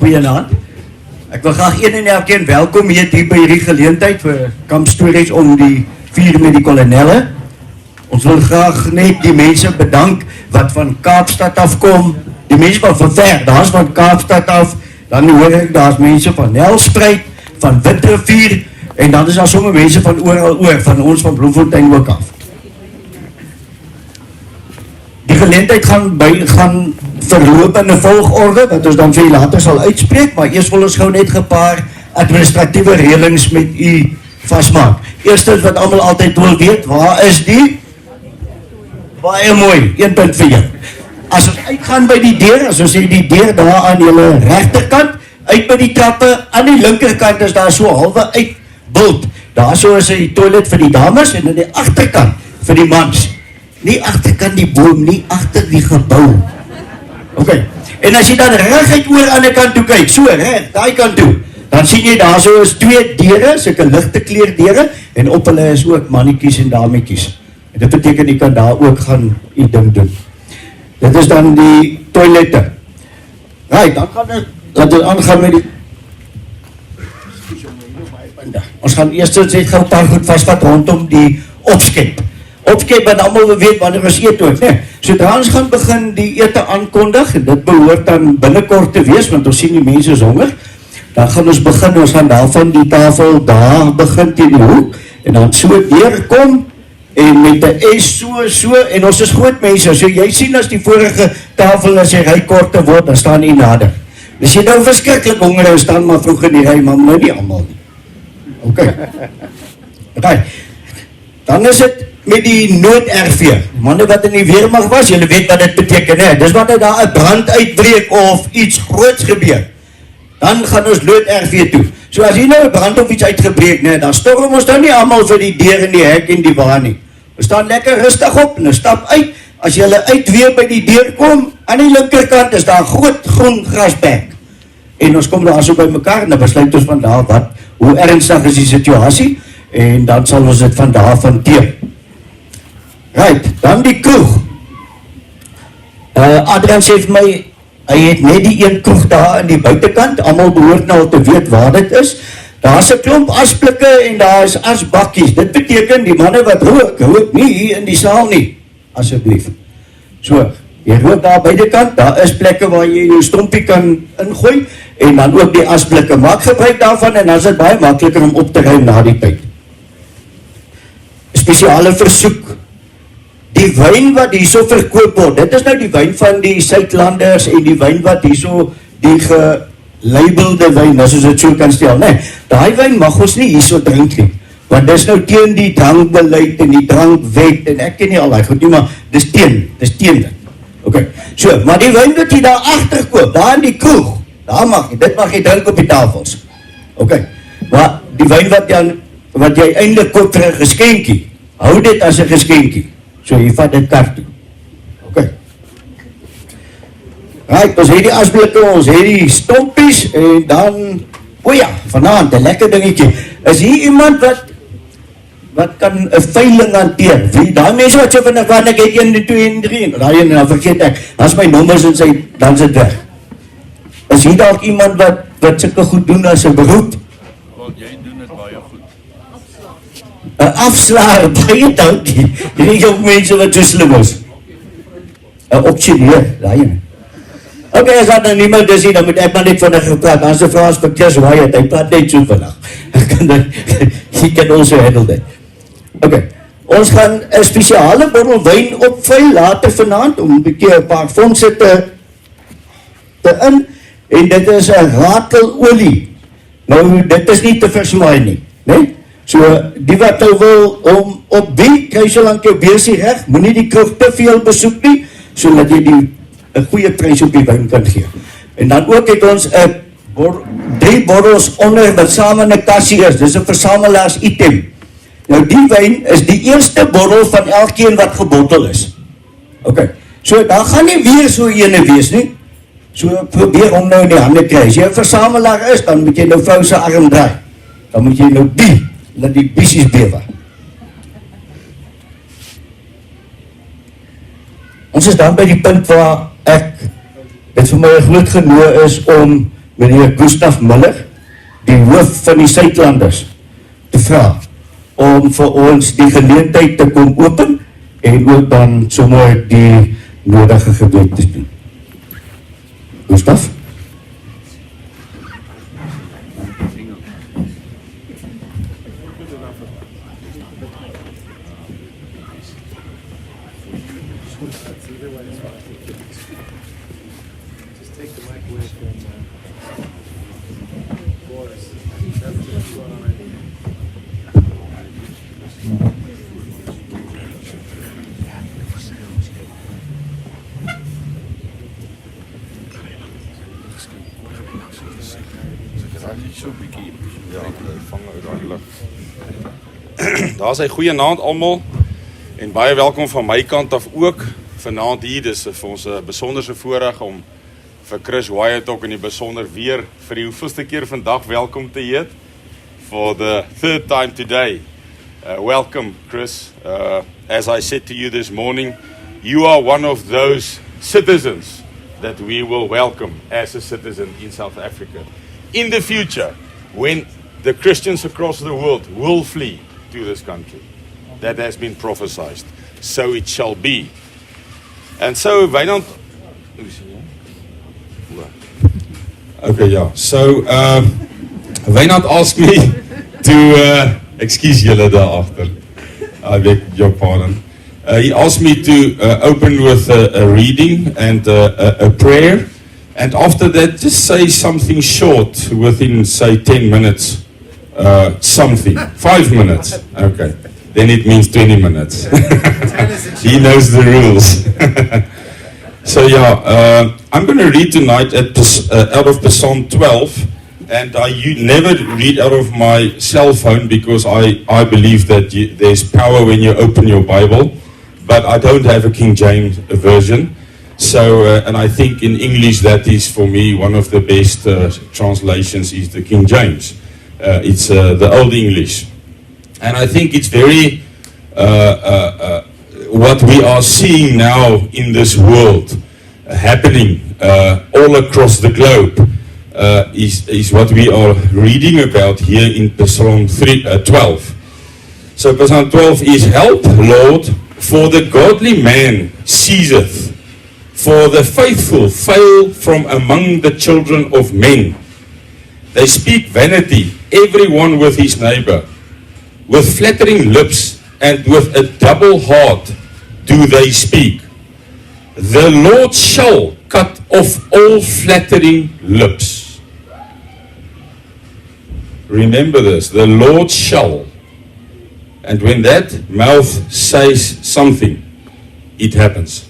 Goeienaand. Ek wil graag een en elkeen welkom hier by hierdie geleentheid vir Camp Stories om die vier met die kolonelle. Ons wil graag net die mense bedank wat van Kaapstad afkom. Die mense wat van ver, daar is van Kaapstad af. Dan hoor ek, daar is mense van Nelspruit, van Witrivier, en dan is daar sommige mense van oral oor, van ons van Bloemfontein ook af. Die geleentheid gaan verloop in 'n volgorde, wat ons dan veel later sal uitspreek, maar eers wil ons gou net 'n paar administratiewe reëlings met u vasmaak. Eerstens wat almal altyd wil weet, waar is die? Baie mooi, 1 punt vir jou. As ons uitgaan by die deur, as ons sê die deur daar aan julle regterkant, uit by die trappe, aan die linkerkant is daar so halwe uitbult. Daar so is die toilet vir die dames en aan die agterkant vir die mans. Nie agterkant die boom, nie agter die gebou. Ok, en as jy dan reguit oor aan die kant toe kyk, so reg, daai kant toe, dan sien jy daar so is 2 deure, sulke ligte kleur deure, en op hulle is ook mannetjies en dametjies. En dit beteken jy kan daar ook gaan die ding doen. Dit is dan die toilette. Right, dan gaan ons aangaan met die... Ons gaan eerst net gauw 'n paar goed vasvat rondom die opskep. Opskep en almal weet wanneer ons eet ook, nee. Sodra ons gaan begin die ete aankondig, en dit behoort dan binnekort te wees, want ons sien die mense is honger, dan gaan ons begin, ons gaan daarvan die tafel daar begin teen die hoek, en dan so deurkom, en met die S so, en ons is groot mense, so jy sien as die vorige tafel as jy ry korter word, dan staan jy nader. As jy nou verskriklik honger is, staan maar vroeg in die ry, maar nou nie allemaal nie. Ok. Okay. Dan is het met die nood-RV. Manne wat in die weermag was, julle weet wat dit beteken, hè? Dis wanneer daar 'n brand uitbreek of iets groots gebeur. Dan gaan ons nood-RV toe. So as hier nou 'n brand of iets uitgebreek, nee, dan storm ons nou nie almal vir die deur en die hek en die wa nie. Ons staan lekker rustig op en ons stap uit. As julle uit weer by die deur kom, aan die linkerkant is daar 'n groot groen grasbek. En ons kom daar so by mekaar en dan besluit ons van daar hoe ernstig is die situasie en dan sal ons dit van daar hanteer. Right, dan die kroeg. Adrian sê vir my, hy het net die een kroeg daar in die buitekant, almal behoort nou te weet waar dit is. Daar is 'n klomp asblikke en daar is asbakkies. Dit beteken die manne wat rook nie hier in die saal nie, asseblief. So, jy rook daar buitekant, daar is plekke waar jy jou stompie kan ingooi en dan ook die asblikke. Maak gebruik daarvan en dan is dit baie makliker om op te ruim na die tyd. Spesiale versoek. Die wyn wat hierso verkoop word, dit is nou die wyn van die Suidlanders en die wyn wat hierso die gelabelde wyn, as ons dit so kan stel, nee, daai wyn mag ons nie hierso drink nie, want dis nou teen die drankbeleid en die drankwet en ek ken nie al daai goed nie, maar dis teen dit. Ok, so, maar die wyn wat jy daar agter koop, daar in die kroeg, daar dit mag jy drink op die tafels. Ok, maar die wyn wat jy eintlik koop vir 'n geskenkie, hou dit as 'n geskenkie. So jy vat dit kar toe. Ok. Right, ons het die asblikke, ons het die stompies en dan, o ja, vanaand 'n lekker dingetjie. Is hier iemand wat kan 'n veiling hanteer? Wie daai mense wat so vinnig want ek het 1 2 en 3. Daai en dan vergeet ek. As my nommers en sy dan sit weg. Is hier dalk iemand wat sulke goed doen as 'n beroep? Want jy doen dit baie goed. 'n Afslaer, baie dankie. Hierdie jong mense wat so slim is. 'n Opsioneer, daai ene. Ok, as dat nou niemand is hier, dan moet ek maar net vinnig gepraat. As 'n vraag vir Chris Wyatt, hy praat net so vinnig. He can also handle that. Ok, ons gaan 'n spesiale bottel wyn opvul later vanaand, om 'n bietjie 'n paar fondse te in, en dit is 'n rakelolie. Nou, dit is nie te versmaai nie, né? So, die wat nou wil om op wie, kry so lank jou beursie reg, moenie die kroeg te veel besoek nie, sodat jy 'n goeie prys op die wyn kan gee. En dan ook het ons 3 bottels onder wat saam in 'n kassie is, dis 'n versamelaars item. Nou die wyn is die eerste bottel van elkeen wat gebottel is. Ok, so daar gaan nie weer so ene wees nie. So probeer om nou in die hande kry. As jy 'n versamelaar is, dan moet jy nou vrou se arm draai. Dan moet jy nou laat die bissies bewe. Ons is dan by die punt waar dit vir my groot genoeg is om meneer Gustav Muller, die hoof van die Suidlanders, te vra om vir ons die geleentheid te kom open en ook dan sommer die nodige gebed te doen. Gustav? Daar is hy goeienaand almal en baie welkom van my kant af ook vanaand hier. Dis vir ons 'n besonderse voorreg om vir Chris Wyatt ook in die besonder weer vir die hoeveelste keer vandag welkom te heet for the third time today. Welcome Chris. As I said to you this morning, you are one of those citizens that we will welcome as a citizen in South Africa. In the future, when the Christians across the world will flee to this country. That has been prophesied. So it shall be. And so, Wynand... Okay, yeah. So, Wynand asked me to... excuse julle daar agter. I beg your pardon. He asked me to open with a reading and a prayer. And after that, just say something short within, say, 10 minutes. Something. 5 minutes. Okay. Then it means 20 minutes. He knows the rules. So yeah, I'm going to read tonight out of Psalm 12. And I never read out of my cell phone because I believe that there's power when you open your Bible. But I don't have a King James version. So, and I think in English that is for me one of the best translations is the King James. It's the Old English. And I think it's very, what we are seeing now in this world happening all across the globe is what we are reading about here in Psalm 12. So Psalm 12 is, help, Lord, for the godly man ceaseth, for the faithful fail from among the children of men. They speak vanity, everyone with his neighbor. With flattering lips and with a double heart do they speak. The Lord shall cut off all flattering lips. Remember this, the Lord shall. And when that mouth says something, it happens.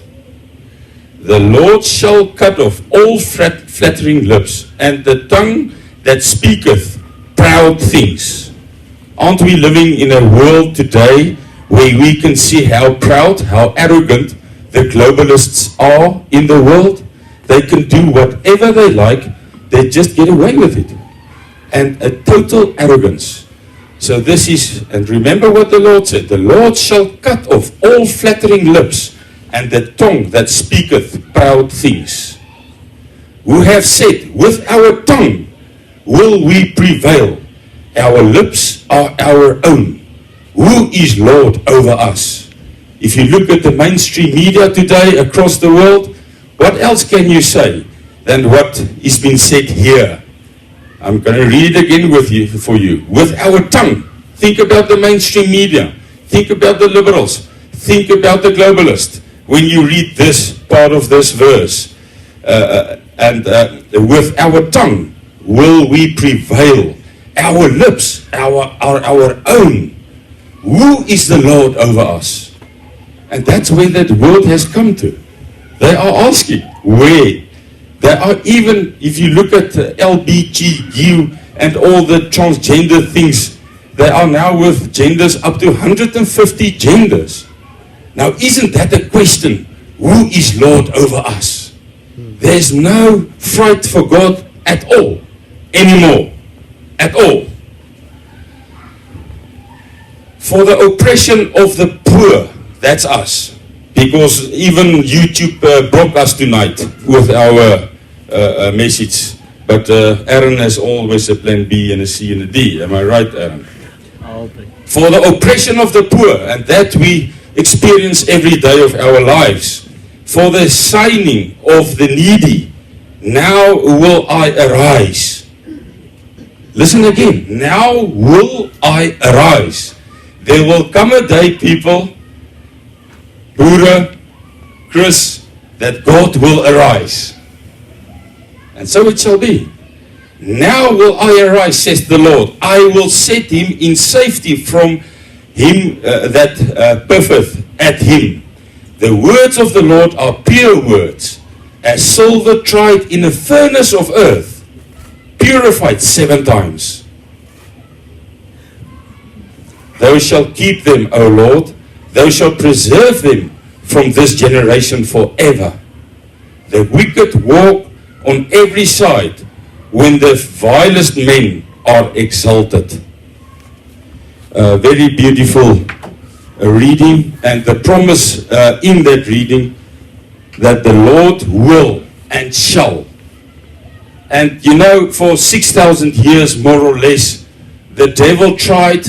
The Lord shall cut off all flattering lips and the tongue that speaketh proud things. Aren't we living in a world today where we can see how proud, how arrogant the globalists are in the world? They can do whatever they like, they just get away with it. And a total arrogance. So this is, and remember what the Lord said, the Lord shall cut off all flattering lips and the tongue that speaketh proud things. Who have said, with our tongue will we prevail. Our lips are our own. Who is Lord over us? If you look at the mainstream media today across the world, what else can you say than what is being said here? I'm going to read it again for you. With our tongue. Think about the mainstream media. Think about the liberals. Think about the globalists. When you read this part of this verse. With our tongue will we prevail. Our lips are our own. Who is the Lord over us? And that's where that world has come to. They are asking, where? They are even, if you look at LBGQ and all the transgender things, they are now with genders up to 150 genders. Now, isn't that a question? Who is Lord over us? There's no fright for God at all, anymore. At all. For the oppression of the poor, that's us. Because even YouTube broke us tonight with our message But Aaron has always a plan B and a C and a D. Am I right, Aaron? For the oppression of the poor, and that we experience every day of our lives. For the signing of the needy, now will I arise. Listen again. Now will I arise. There will come a day, people, Boere, Chris, that God will arise. And so it shall be. Now will I arise, says the Lord. I will set him in safety from him that puffeth at him. The words of the Lord are pure words, as silver tried in a furnace of earth, purified 7 times. Thou shalt keep them, O Lord. Thou shalt preserve them from this generation forever. The wicked walk on every side when the vilest men are exalted. Very beautiful reading, and the promise in that reading that the Lord will and shall. And you know, for 6,000 years more or less, the devil tried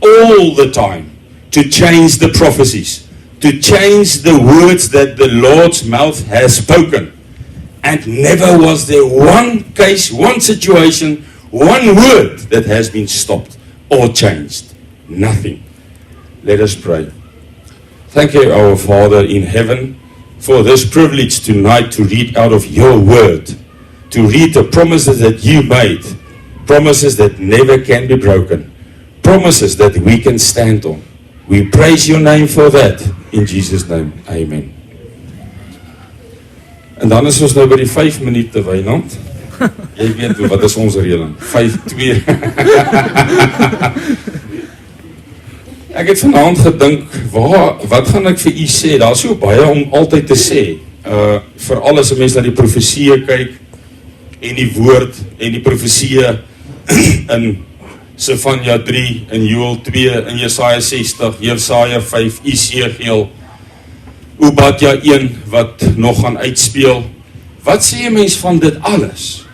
all the time to change the prophecies, to change the words that the Lord's mouth has spoken. And never was there one case, one situation, one word that has been stopped or changed. Nothing. Let us pray. Thank you, our Father in heaven, for this privilege tonight to read out of your word, to read the promises that you made, promises that never can be broken, promises that we can stand on. We praise your name for that. In Jesus' name, amen. En dan is ons nou by die 5 minute Wynand. Jy weet wat is ons reëling? 5-2. Ek het vanaand gedink, wat gaan ek vir u sê? Daar is so baie om altyd te sê. Veral as 'n mens na die profeseë kyk en die woord en die profeseë in Sefanja 3, in Joel 2, in Jesaja 60, Jesaja 5, Esegiel, Obadja 1 wat nog gaan uitspeel. Wat sê 'n mens van dit alles?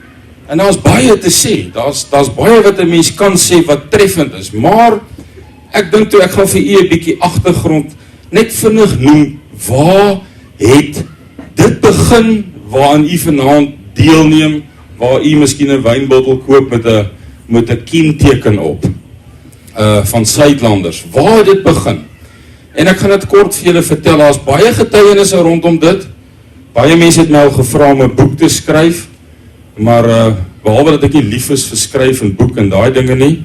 En daar's baie te sê. Daar's baie wat 'n mens kan sê wat treffend is. Maar ek dink toe ek gaan vir u 'n bietjie agtergrond net vinnig noem, waar het dit begin waaraan u vanaand deelneem, waar u miskien 'n wynbottel koop met 'n kienteken op van Suidlanders. Waar het dit begin? En ek gaan dit kort vir julle vertel. Daar's baie getuienisse rondom dit. Baie mense het my al gevra om 'n boek te skryf, maar behalwe dat ek nie lief is vir skryf en boek en daai dinge nie,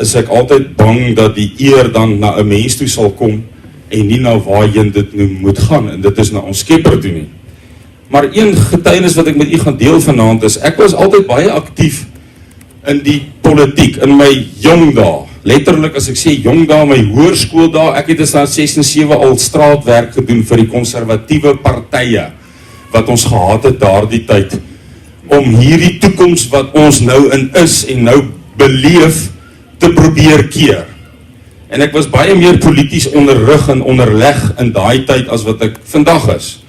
is ek altyd bang dat die eer dan na 'n mens toe sal kom en nie na waarheen dit nou moet gaan, en dit is na ons Skepper toe nie. Maar een getuienis wat ek met u gaan deel vanaand is, ek was altyd baie aktief in die politiek, in my jong dae. Letterlik as ek sê jong dae, my hoërskool dae, ek het in staat 6 en 7 al straatwerk gedoen vir die konservatiewe partye wat ons gehad het daardie tyd, om hierdie toekoms wat ons nou in is en nou beleef te probeer keer. En ek was baie meer polities onderrig en onderleg in daai tyd as wat ek vandag is.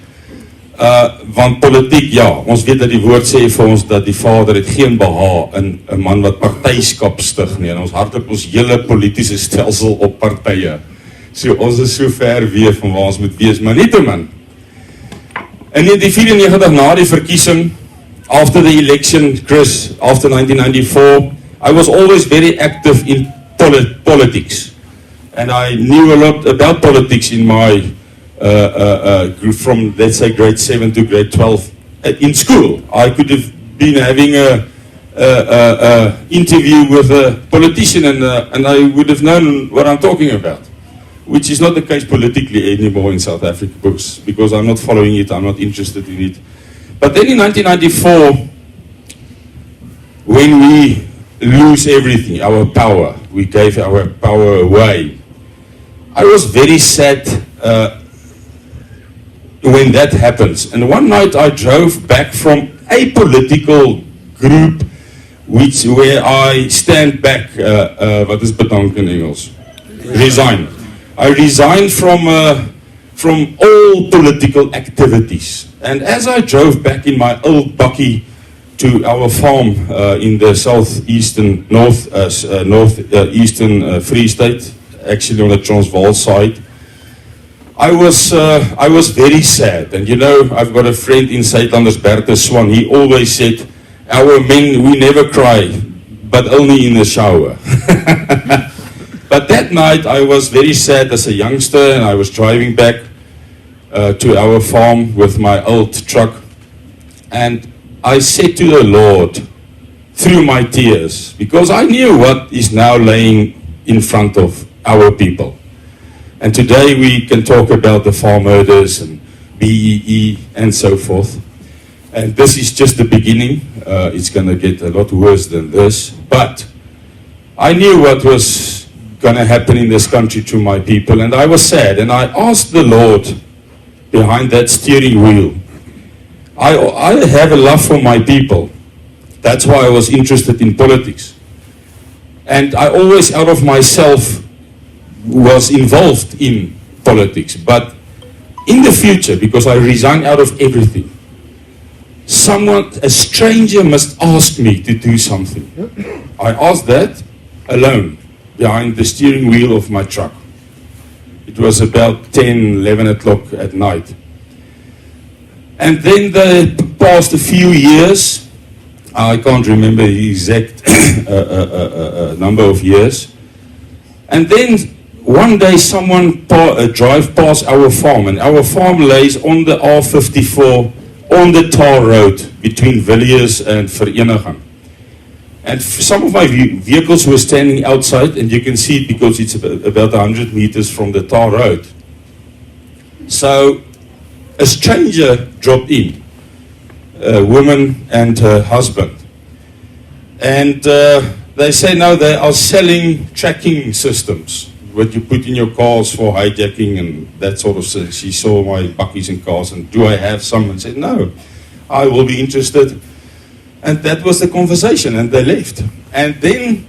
Want politiek, ja, ons weet dat die woord sê vir ons dat die Vader het geen behaag in 'n man wat partyskap stig nie, en ons hardloop ons hele politiese stelsel op partye. So ons is so ver weer van waar ons moet wees, maar nietemin. In 1994, na die verkiesing, after the election, Chris, after 1994, I was always very active in politics, and I knew a lot about politics in my from, let's say, grade 7 to grade 12 in school. I could have been having a interview with a politician and I would have known what I'm talking about, which is not the case politically anymore in South Africa because I'm not following it, I'm not interested in it. But then in 1994, when we lose everything, our power, we gave our power away, I was very sad when that happens. And one night I drove back from a political group where I stand back, wat is bedank in Engels? Resign. I resigned from all political activities. And as I drove back in my old bakkie to our farm in the southeastern, northeastern Free State, actually on the Transvaal side. I was very sad, and you know, I've got a friend in Zuidlanders, Bertus Swan. He always said, "Our men, we never cry, but only in the shower." But that night, I was very sad as a youngster, and I was driving back to our farm with my old truck, and I said to the Lord, through my tears, because I knew what is now laying in front of our people. And today we can talk about the farm murders and BEE and so forth. And this is just the beginning. It's going to get a lot worse than this. But I knew what was going to happen in this country to my people. And I was sad. And I asked the Lord behind that steering wheel. I have a love for my people. That's why I was interested in politics. And I always, out of myself, was involved in politics. But in the future, because I resigned out of everything, someone, a stranger, must ask me to do something. I asked that alone, behind the steering wheel of my truck. It was about 10, 11 o'clock at night. And then they passed a few years. I can't remember the exact number of years. And then one day someone drive past our farm, and our farm lays on the R54 on the tar road between Villiers and Vereniging. And some of my vehicles were standing outside, and you can see it because it's about 100 meters from the tar road. So a stranger dropped in, a woman and her husband. And they say now they are selling tracking systems, what you put in your cars for hijacking and that sort of thing. She saw my bakkies and cars, and do I have some? And said, no, I will be interested. And that was the conversation, and they left. And then,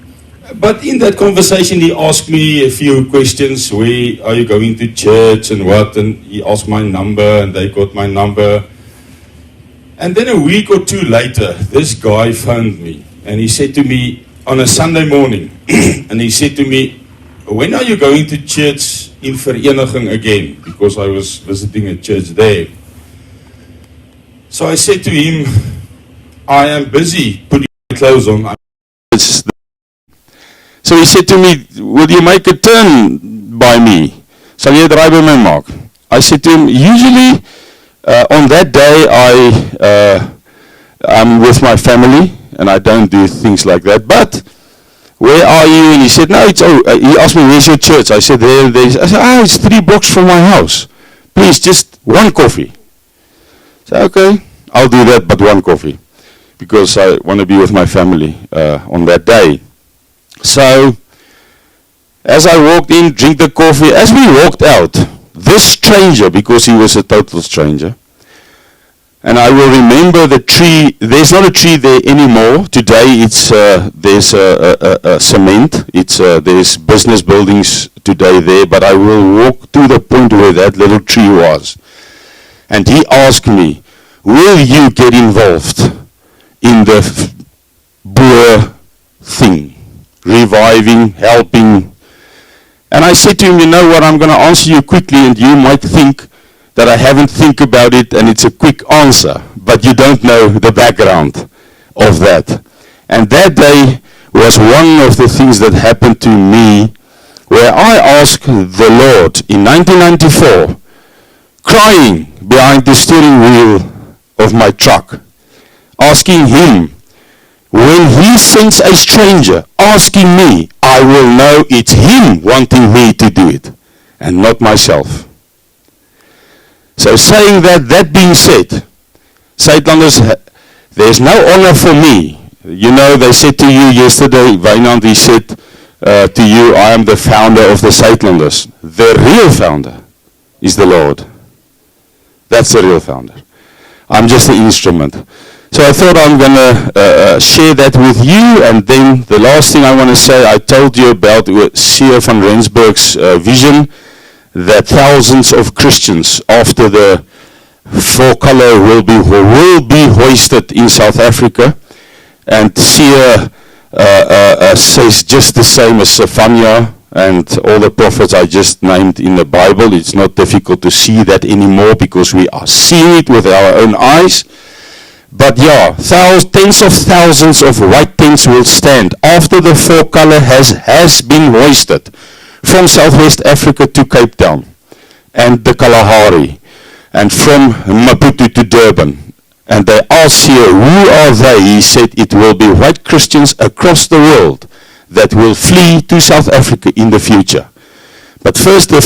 but in that conversation, he asked me a few questions. Where are you going to church and what? And he asked my number, and they got my number. And then a week or two later, this guy phoned me, and he said to me on a Sunday morning, and he said to me, when are you going to church in Vereniging again? Because I was visiting a church there. So I said to him, I am busy putting my clothes on. So he said to me, will you make a turn by me? Sal jy draai by my maak? I said to him, usually on that day I'm with my family and I don't do things like that. But where are you? And he said, no, it's he asked me, where's your church? I said, there. I said, it's 3 blocks from my house. Please, just 1 coffee. I said, okay, I'll do that, but 1 coffee. Because I want to be with my family on that day. So, as I walked in, drink the coffee, as we walked out, this stranger, because he was a total stranger, and I will remember the tree. There's not a tree there anymore. Today it's there's a cement. There's business buildings today there. But I will walk to the point where that little tree was, and he asked me, "Will you get involved in the Boer thing, reviving, helping?" And I said to him, you know what, I'm going to answer you quickly, and you might think that I haven't think about it and it's a quick answer, but you don't know the background of that. And that day was one of the things that happened to me, where I asked the Lord in 1994, crying behind the steering wheel of my truck, asking him, when he sends a stranger asking me, I will know it's him wanting me to do it, and not myself. So saying that being said, Zuidlanders, there's no honor for me. You know, they said to you yesterday, Wynand, he said to you, I am the founder of the Zuidlanders. The real founder is the Lord. That's the real founder. I'm just the instrument. So I thought I'm going to share that with you, and then the last thing I want to say, I told you about Sieur van Rensburg's vision that thousands of Christians after the four color will be hoisted in South Africa, and Seer says just the same as Zephaniah and all the prophets I just named in the Bible. It's not difficult to see that anymore because we are seeing it with our own eyes. But yeah, tens of thousands of white tents will stand after the four color has been hoisted from Southwest Africa to Cape Town and the Kalahari, and from Maputo to Durban. And they asked here, who are they? He said it will be white Christians across the world that will flee to South Africa in the future. But first the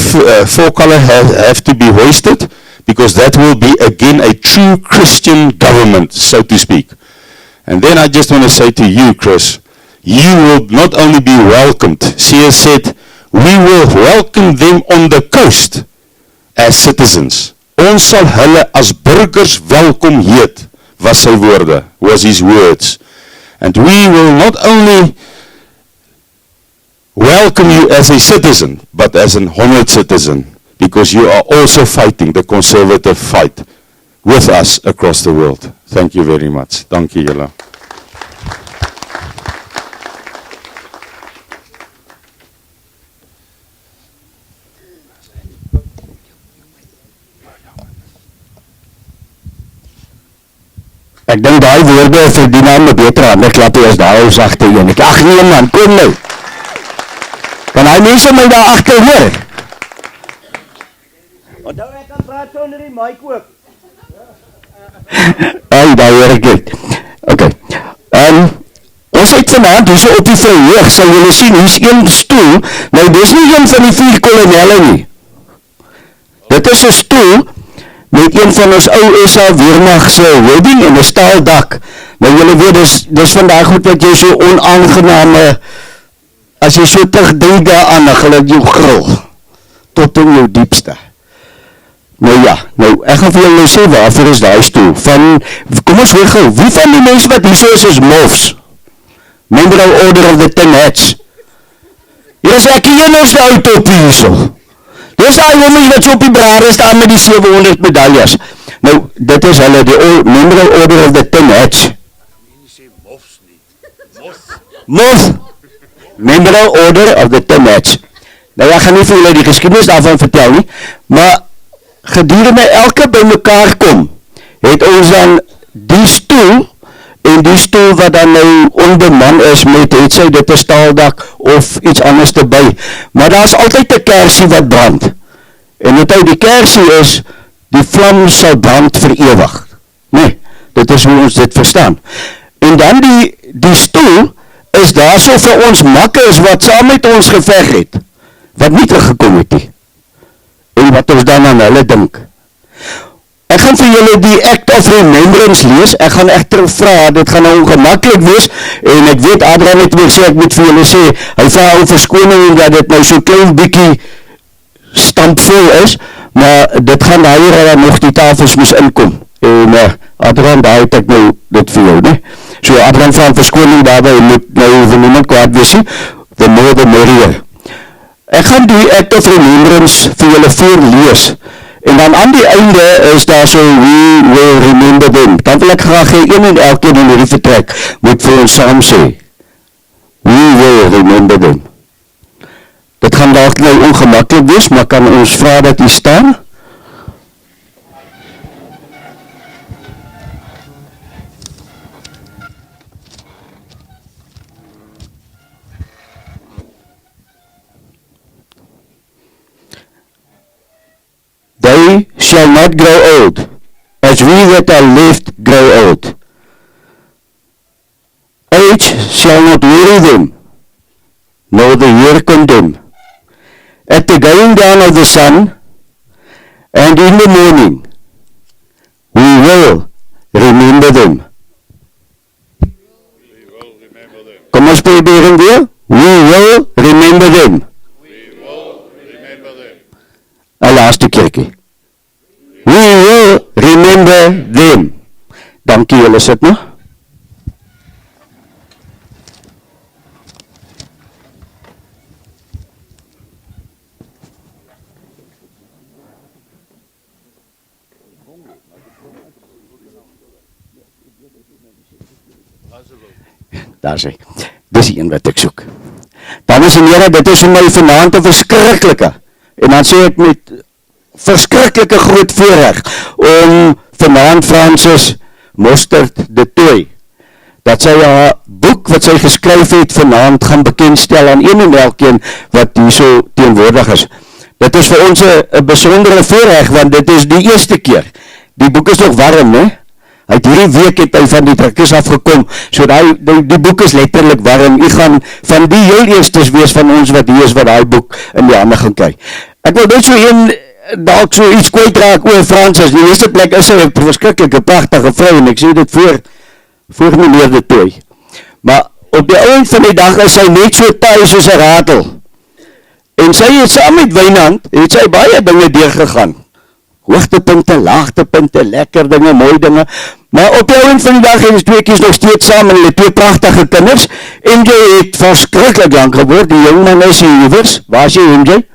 four color have to be hoisted, because that will be again a true Christian government, so to speak. And then I just want to say to you, Chris, you will not only be welcomed. Seer said, we will welcome them on the coast as citizens. Ons sal hulle as burgers welkom heet, was sy woorde, was his words. And we will not only welcome you as a citizen, but as an honored citizen, because you are also fighting the conservative fight with us across the world. Thank you very much. Dankie julle. Ek dink daai woorde verdien nou 'n beter hande klappie as daai sagte een. Ag nee man, kom nou. Kan hy mense my daar agter hoor? Onthou ek kan praat sonder die mic ook. Ai, daar hoor ek dit. Okay. Ons het vanaand hier so op die verhoog, sal julle sien, hier's een stoel. Nou dis nie een van die 4 kolonelle nie. Dit is 'n stoel met een van ons ou SA weermag se webbing en 'n staaldak. Nou julle weet, dis vandag goed wat jy so onaangename, as jy so terugdink daaraan, dan gaan dit jou gril tot in jou diepste. Nou ja, ek gaan vir julle nou sê waarvoor is daai stoel. Kom ons hoor gou, wie van die mense wat hier so is mofs? Member of Order of the Tin Hats. Yes, ek hier nou sy auto op hier so. Dis daai jongens wat so op die brade staan met die 700 medaljes. Nou, dit is hulle, die Member of Order of the Tin Hats. Mof! Member of Order of the Tin Hats. Nou, ek gaan nie vir julle die geskiedenis daarvan vertel nie, maar gedurende elke by mekaar kom, het ons dan die stoel, en die stoel wat dan nou onderman is met, het sy dit 'n staaldak of iets anders erbij, maar daar is altyd 'n kersie wat brand, en wat die kersie is, die vlam sal brand vir ewig. Nee, dit is hoe ons dit verstaan. En dan die stoel, is daar so vir ons makkers wat saam met ons geveg het, wat nie teruggekom het nie, en wat ons dan aan hulle dink. Ek gaan vir julle die Act of Remembrance lees, ek gaan echter vra, dit gaan nou ongemakkelijk wees, en ek weet Adrian het weer sê, ek moet vir julle sê, hy vraag om verskoning, dat dit nou so klein bykie stampvol is, maar dit gaan daar hier nog die tafels moes inkom, en Adrian, daar het ek nou dit vir jou, ne? So Adrian vraag verskoning daarby, moet nou vir niemand kwaad wees, the more the merrier. Ek gaan die Act of Remembrance vir julle voorlees, en dan aan die einde is daar so, we will remember them. Dan wil ek graag een en elkeen in die vertrek, moet vir ons saam sê, we will remember them. Dit gaan dalk nou ongemakkelijk wees, maar kan ons vra dat die staan? They shall not grow old, as we that are left grow old. Age shall not weary them, nor the year condemn. At the going down of the sun, and in the morning, we will remember them. Kom ons probeer weer. We will remember them. Een laaste keertjie. We will remember them. Dankie, julle sit nou. Daar is hy. Dis die een wat ek soek. Dames en here, dit is vir my vanaand 'n verskriklike, en dan sê ek met verskriklike groot voorreg, om vanaand Francis du Toit, dat sy haar boek wat sy geskryf het vanaand gaan bekendstel aan een en elkeen wat hier so teenwoordig is. Dit is vir ons 'n besondere voorreg, want dit is die eerste keer. Die boek is nog warm, né? Hy het hierdie week het hy van die drukkers afgekom, so die boek is letterlik warm. U gaan van die heel eerstes wees van ons wat hier is, wat daai boek in die hande gaan kry. Ek wil net so dalk so iets kwytraak oor Francis. Die eerste plek is sy 'n verskriklike pragtige vrou, en ek sê dit voor meneer du Toit. Maar op die einde van die dag is sy net so taai soos 'n ratel. En sy het saam met Wynand, het sy baie dinge deurgegaan. Hoogtepunte, laagtepunte, lekker dinge, mooi dinge. Maar op die einde van die dag het die tweekies nog steeds saam, en hulle twee pragtige kinders. MJ het verskriklik lang geword, die jongman is hier iewers. Waar is jy, MJ?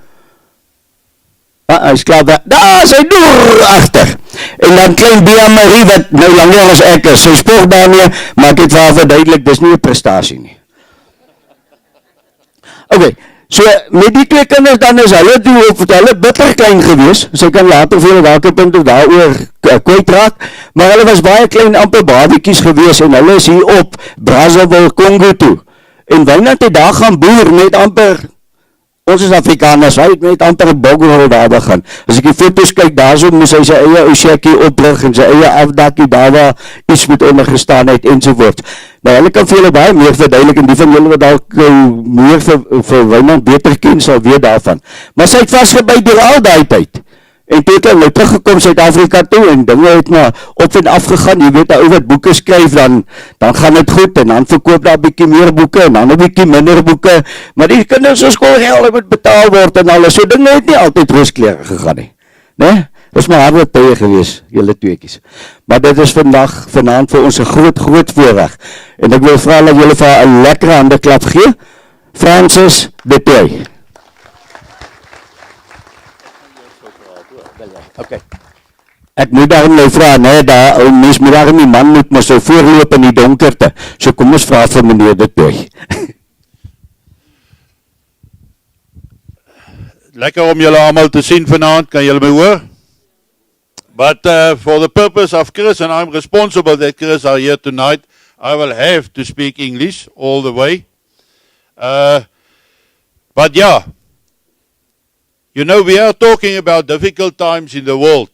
Hy is klaar daar is hy door agter. En dan klein Bea Marie, wat nou langer as ek is, sy sport daarmee, maar ek het vir haar verduidelik, dis nie 'n prestasie nie. Ok, so met die twee kinders dan is hulle bitter klein gewees, sy kan later vir welke punt of daaroor kwytraak, maar hulle was baie klein, amper babiekies gewees, en hulle is hier op Brazzaville, Congo toe. En Wynand het daar gaan boer met amper, ons is Afrikaners, hy het met amper 'n boggerhol daar begin. As ek die foto's kyk, daarso moes hy sy eie ou sjekkie oprig, en sy eie afdakkie daar waar iets moet onder gestaan het, ensovoort. Nou, hulle kan vir julle baie meer verduidelik, en die van julle wat dalk meer vir Wynand beter ken, sal weet daarvan. Maar sy het vastgebyt deur al daai tyd. En toe het hy nou teruggekom Suid-Afrika toe, en dinge het maar op en af gegaan. Jy weet, ou wat boeke skryf, dan gaan dit goed, en dan verkoop daar 'n bietjie meer boeke, en dan 'n bietjie minder boeke, maar die kinders se skoolgeld moet betaal word, en alles, so dinge het nie altyd rooskleurig gegaan nie, né? Dis maar harde tye gewees, julle tweekies. Maar dit is vanaand vir ons 'n groot voorreg, en ek wil vra dat julle vir haar 'n lekker handeklap gee. Francis du Toit. Okay. Ek moet daarom nou vra, nee, ou mens moet daarom die man moet maar so voorloop in die donkerte. So kom ons vra vir meneer du Toit. Lekker om julle almal te sien vanaand, kan julle my hoor? But for the purpose of Chris, and I'm responsible that Chris are here tonight, I will have to speak English all the way. But yeah, you know, we are talking about difficult times in the world.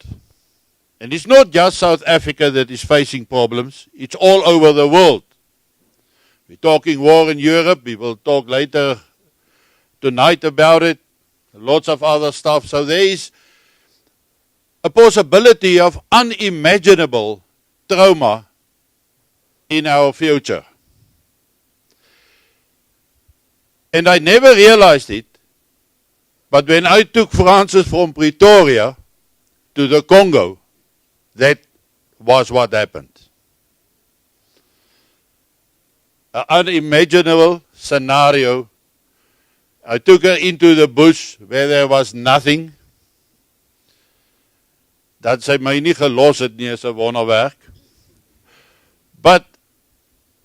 And it's not just South Africa that is facing problems. It's all over the world. We're talking war in Europe. We will talk later tonight about it. Lots of other stuff. So there is a possibility of unimaginable trauma in our future. And I never realized it. But when I took Francis from Pretoria to the Congo, that was what happened. An unimaginable scenario. I took her into the bush where there was nothing. Dat sy my nie gelos het nie is 'n wonderwerk. But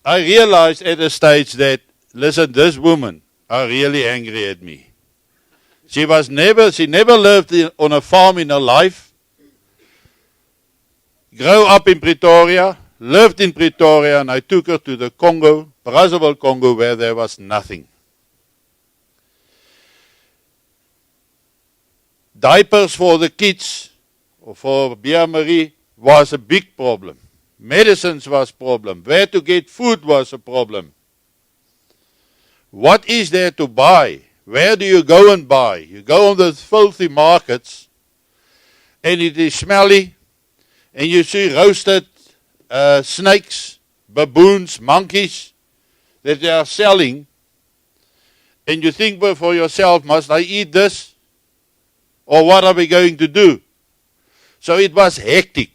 I realized at a stage that, listen, this woman are really angry at me. She never lived on a farm in her life. Grew up in Pretoria, lived in Pretoria, and I took her to the Congo, Brazzaville, Congo, where there was nothing. Diapers for the kids, or for Bea Marie, was a big problem. Medicines was a problem. Where to get food was a problem. What is there to buy? Where do you go and buy? You go on the filthy markets, and it is smelly, and you see roasted snakes, baboons, monkeys that they are selling, and you think for yourself, must I eat this? Or what are we going to do? So it was hectic.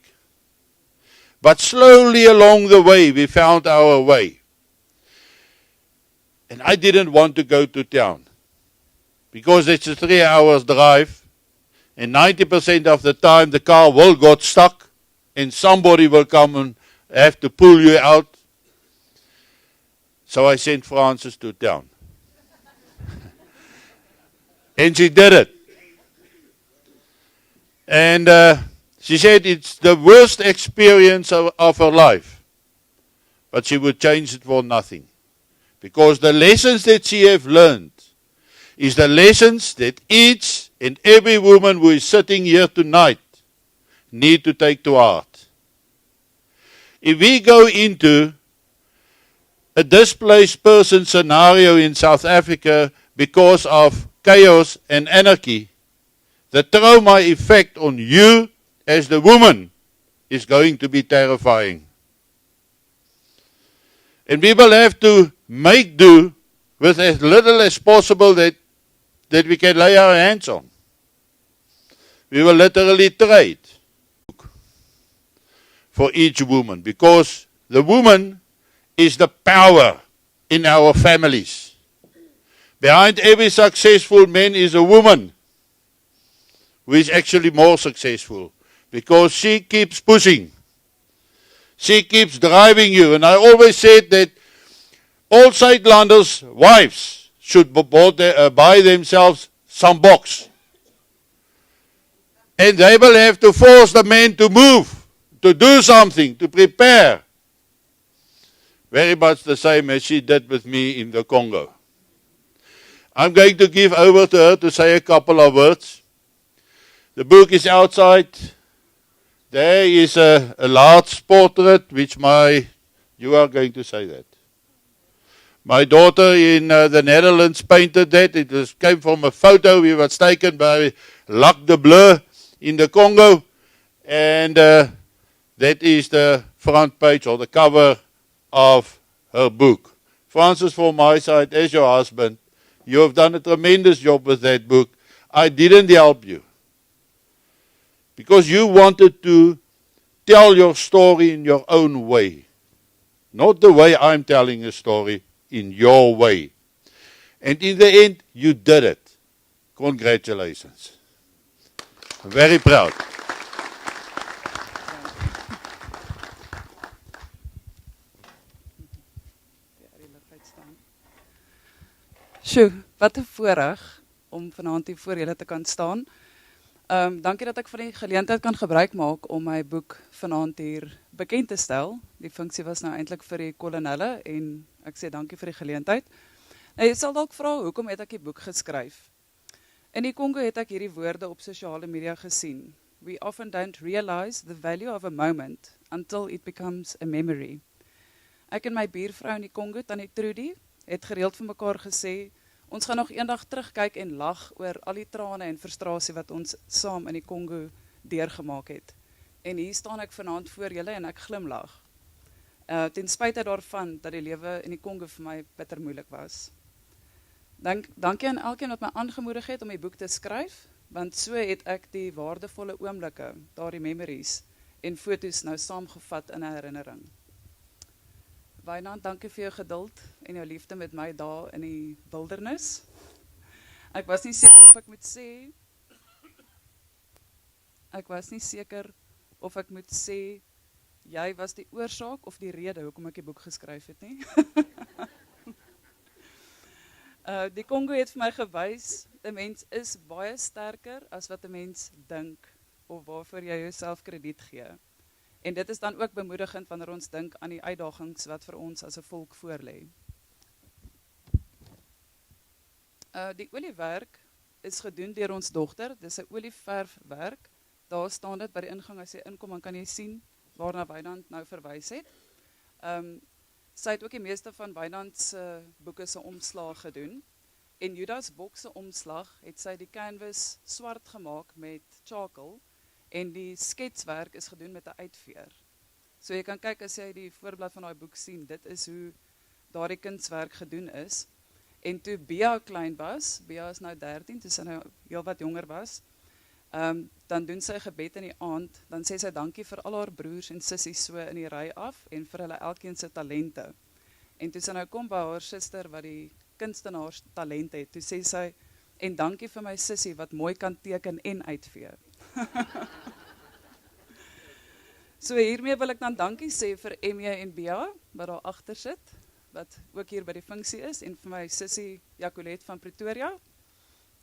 But slowly along the way, we found our way. And I didn't want to go to town, because it's a 3 hours drive, and 90% of the time the car will get stuck, and somebody will come and have to pull you out. So I sent Frances to town. And she did it. And she said it's the worst experience of her life. But she would change it for nothing. Because the lessons that she have learned is the lessons that each and every woman who is sitting here tonight need to take to heart. If we go into a displaced person scenario in South Africa because of chaos and anarchy, the trauma effect on you as the woman is going to be terrifying. And we will have to make do with as little as possible that we can lay our hands on. We will literally trade for each woman, because the woman is the power in our families. Behind every successful man is a woman who is actually more successful, because she keeps pushing. She keeps driving you. And I always said that all Zuidlanders' wives should buy themselves some box. And they will have to force the men to move, to do something, to prepare. Very much the same as she did with me in the Congo. I'm going to give over to her to say a couple of words. The book is outside. There is a large portrait, which you are going to say that. My daughter in the Netherlands painted that. It came from a photo which was taken by Lac de Bleu in the Congo. And that is the front page or the cover of her book. Frances, from my side, as your husband, you have done a tremendous job with that book. I didn't help you, because you wanted to tell your story in your own way. Not the way I'm telling a story, in your way. And in the end, you did it. Congratulations. I'm very proud. Sjoe, wat 'n voorreg om vanaand hier voor julle te kan staan. Dankie dat ek van die geleentheid kan gebruik maak om my boek vanaand hier bekend te stel. Die funksie was nou eintlik vir die kolonelle en ek sê dankie vir die geleentheid. Nou, jy sal dalk vra, hoekom het ek die boek geskryf? In die Kongo het ek hierdie woorde op sosiale media gesien. We often don't realize the value of a moment until it becomes a memory. Ek en my buurvrou in die Kongo, Tannie Trudy, het gereeld vir mekaar gesê, ons gaan nog eendag terugkyk en lag oor al die trane en frustrasie wat ons saam in die Kongo deurgemaak het. En hier staan ek vanaand voor julle en ek glimlag. Ten spyte daarvan dat die lewe in die Kongo vir my bitter moeilik was. Dankie aan elkeen wat my aangemoedig het om die boek te skryf, want so het ek die waardevolle oomblikke, daardie memories en foto's nou saamgevat in 'n herinnering. Wynand, dankie vir jou geduld en jou liefde met my daar in die wildernis. Ek was nie seker of ek moet sê, jy was die oorsaak of die rede hoekom ek die boek geskryf het nie. Die Kongo het vir my gewys, 'n mens is baie sterker as wat 'n mens dink, of waarvoor jy jouself krediet gee. En dit is dan ook bemoedigend wanneer ons dink aan die uitdagings wat vir ons as 'n volk voorlê. Die oliewerk is gedoen deur ons dogter. Dis 'n olieverfwerk. Daar staan dit by die ingang, as jy inkom, dan kan jy sien waarna Wynand nou verwys het. Sy het ook die meeste van Wynand se boeke se omslag gedoen. En Judas Bok se omslag het sy die canvas swart gemaak met charcoal. En die sketswerk is gedoen met 'n uitveer. So jy kan kyk as jy die voorblad van daai boek sien, dit is hoe daardie kunswerk gedoen is. En toe Bea klein was, Bea is nou 13, toe sy nou heel wat jonger was, dan doen sy gebed in die aand, dan sê sy dankie vir al haar broers en sissies so in die ry af, en vir hulle elkeen se talente. En toe sy nou kom by haar suster wat die kunstenaars talent het, toe sê sy, en dankie vir my sissie wat mooi kan teken en uitvee. So hiermee wil ek dan dankie sê vir Emie en Bea, wat daar agter sit, wat ook hier by die funksie is, en vir my sussie Jacolet van Pretoria,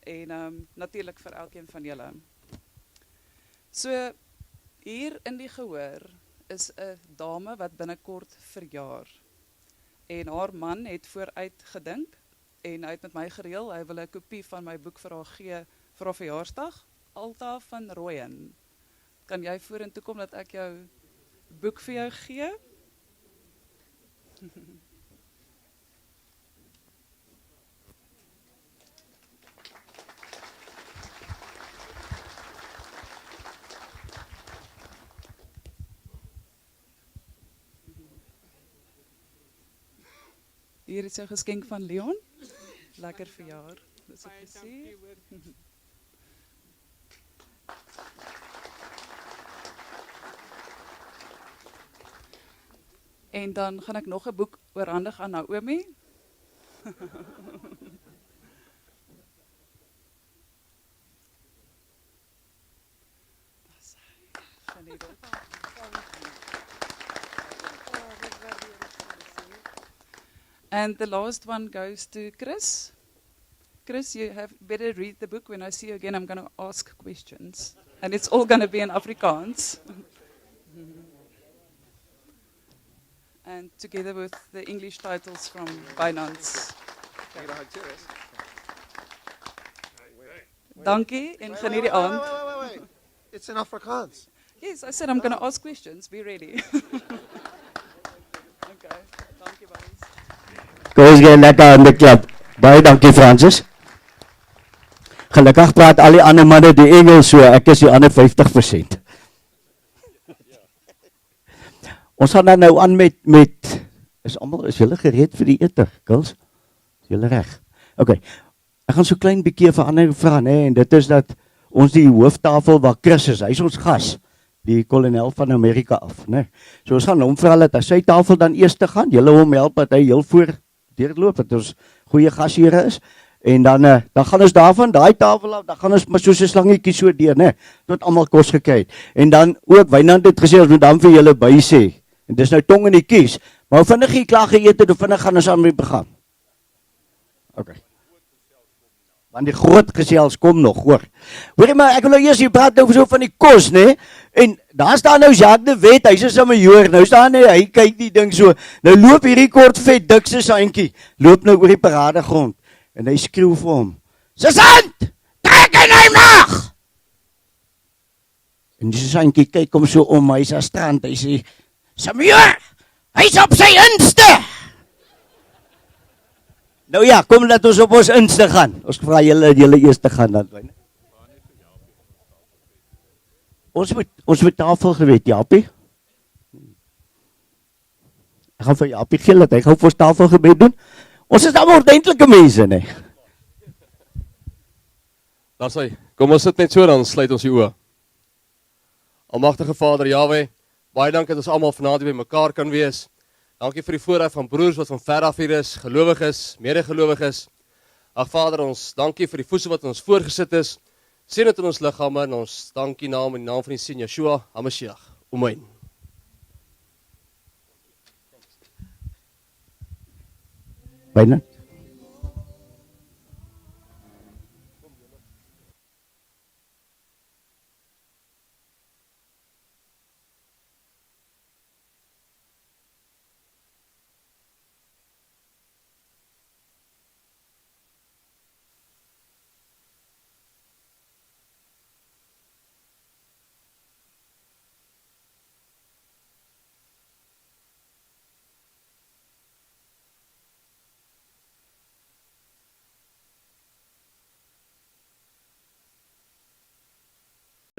en natuurlik vir elkeen van julle. So, hier in die gehoor is 'n dame wat binnekort verjaar. En haar man het vooruit gedink, en hy het met my gereël, hy wil 'n kopie van my boek vir haar gee, vir haar verjaarsdag, Alta van Rooyen. Kan jy vorentoe kom dat ek jou boek vir jou gee? Hier is 'n geskenk van Leon. Lekker verjaar. Dis 'n plesier. En dan gaan ek nog 'n boek oorhandig aan Naomi. And the last one goes to Chris. Chris, you have better read the book. When I see you again, I'm going to ask questions. And it's all going to be in Afrikaans. And together with the English titles from Wynand. Dankie, en geniet die aand. Wait. It's in Afrikaans. Yes, I said I'm going to ask questions. Be ready. Okay, dankie buddies. Kom ons gaan lekker aan die klap. Baie dankie Francis. Gelukkig praat al die ander manne die Engels, so ek is die ander 50%. Ons gaan dan nou aan met is julle gereed vir die ete, girls? Is julle reg? Okay. Ek gaan so klein bietjie verandering vra, né, en dit is dat ons die hooftafel waar Chris is, hy is ons gas, die kolonel van Amerika af, né. So ons gaan hom vra dat hy sy tafel dan eers te gaan, julle hom help dat hy heel voor deurloop, dat ons goeie gasheere is, en dan gaan ons daarvan, daai tafel af, dan gaan ons maar soos 'n slangetjie so deur, né, tot almal kos gekry het. En dan ook, Wynand het gesê, ons moet dan vir julle by sê, en dis nou tong in die kies, maar vinnig jy klaar geëet het, of vinnig gaan ons aan met begin. Okay. Want die groot gesels kom nog, hoor. Hoorie maar, ek wil nou eers, jy praat nou so van die kos, né, en daar staan nou Jacques de Wet, hy is 'n majoor, nou staan hy kyk die ding so, nou loop hierdie kort vet, dikse saantjie, loop nou oor die paradegrond, en hy skreeu vir hom, Sergeant, kyk in hy nag! En die saantjie kyk hom so om, hy is aan strand, hy sê, Samuel, hy is op sy inste! Nou ja, kom laat ons op ons inste gaan. Ons vra julle eers te gaan dan. Ons moet tafel gewet, Japie. Ek gaan vir Japie gee dat hy gou vir ons tafel gebed doen. Ons is allemaal ordentlike mense, nee. Daar sê, kom ons sit net so, dan sluit ons die oë. Almagtige Vader Jahwe, baie dankie dat ons almal vanaand by mekaar kan wees. Dankie vir die voorreg van broers wat van ver af hier is, gelowiges, medegelowiges. Ag Vader, ons dankie vir die voedsel wat ons voorgesit is. Seën dit in ons liggame en ons dankie in die naam van die Seun Yeshua HaMashiach. Amen. Wynand.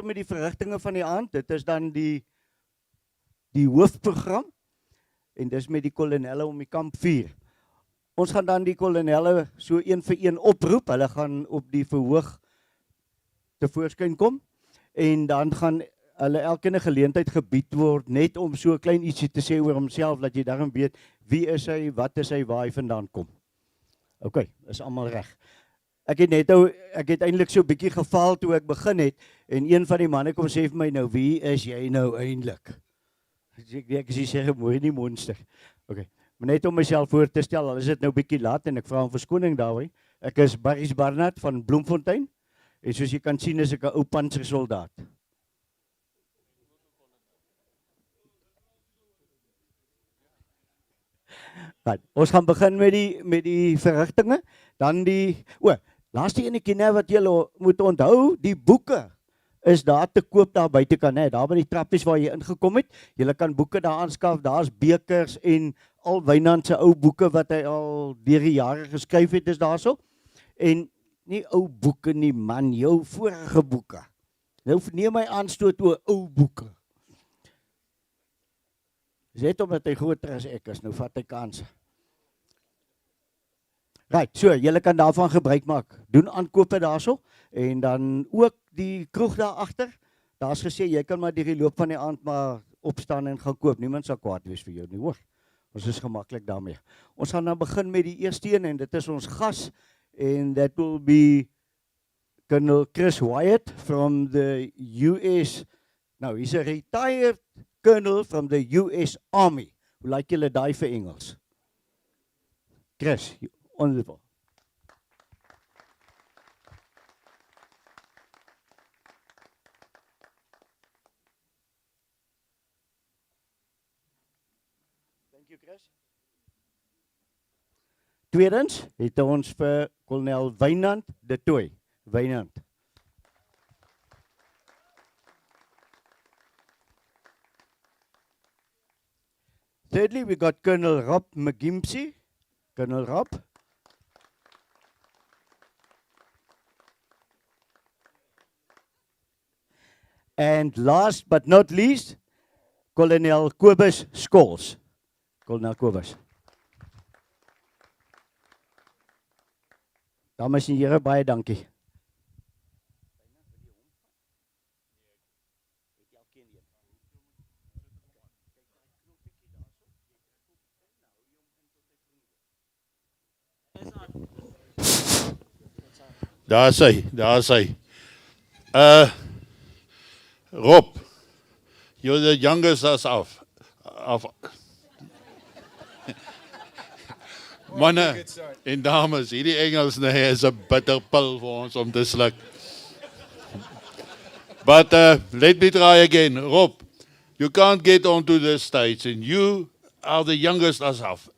Met die verrigtinge van die aand, dit is dan die hoofprogram, en dis met die kolonelle om die kamp 4. Ons gaan dan die kolonelle so een vir een oproep, hulle gaan op die verhoog tevoorskyn kom, en dan gaan hulle elkeen 'n geleentheid gebied word, net om so 'n klein ietsie te sê oor homself, dat jy daarom weet, wie is hy, wat is hy, waar hy vandaan kom. Ok, is almal reg. Ek het eintlik so 'n bietjie gefaal toe ek begin het, en een van die manne kom sê vir my, nou wie is jy nou eintlik? Ek sê, mooi nie monster. Okay. Maar net om myself voor te stel, al is dit nou bietjie laat en ek vra om verskoning daaroor. Ek is Barries Barnard van Bloemfontein. En soos jy kan sien is ek 'n ou pantsersoldaat. Right, ons gaan begin met die verrigtinge, dan laaste enetjie net wat julle moet onthou, die boeke is daar te koop daar buitekant, hè, daar by die trappies waar jy ingekom het. Julle kan boeke daar aanskaf, daar's bekers en al Wynand se ou boeke wat hy al deur die jare geskryf het is daarso. En nie ou boeke nie man, jou vorige boeke. Nou neem my aanstoot oor ou boeke. Dis net omdat hy groter as ek is, nou vat hy kanse. Right, so, julle kan daarvan gebruik maak. Doen aankope daarso, en dan ook die kroeg daar agter. Daar's gesê, jy kan maar deur die loop van die aand maar opstaan en gaan koop. Niemand sal kwaad wees vir jou nie, hoor. Ons is gemaklik daarmee. Ons gaan nou begin met die eerste een, en dit is ons gas, and that will be Col Chris Wyatt from the US. Now, he's a retired colonel from the US Army. Hoe like julle daai vir Engels? Chris, wonderful. Thank you, Chris. Tweedens het ons vir kolonel Wynand du Toit. Wynand. Thirdly, we got Col Rob McGimpsey. Col Rob. And last but not least, Col Cobus Stolz. Col Cobus. Dames en here, baie dankie. Daar sy. Rob, you're the youngest as of manne en dames, hierdie Engels is 'n bitterpil vir ons om te sluk. But let me try again. Rob, you can't get onto the stage and you are the youngest as of.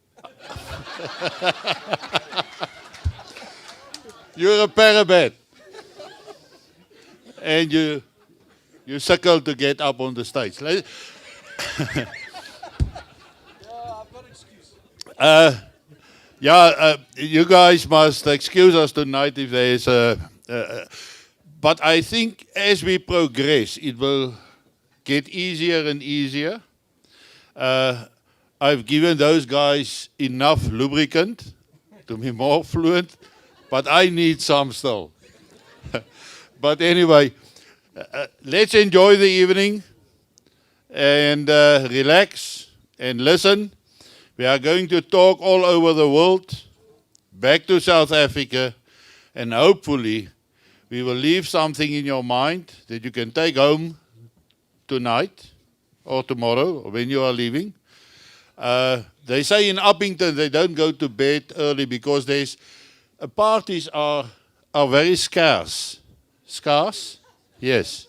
You're a parabet. And you suckle to get up on the stage. Yeah, I've got an excuse. You guys must excuse us tonight if there is but I think as we progress, it will get easier and easier. I've given those guys enough lubricant to be more fluent, but I need some still. But anyway, let's enjoy the evening and relax and listen. We are going to talk all over the world, back to South Africa, and hopefully we will leave something in your mind that you can take home tonight or tomorrow or when you are leaving. They say in Upington they don't go to bed early because parties are very scarce. Scarce? Yes.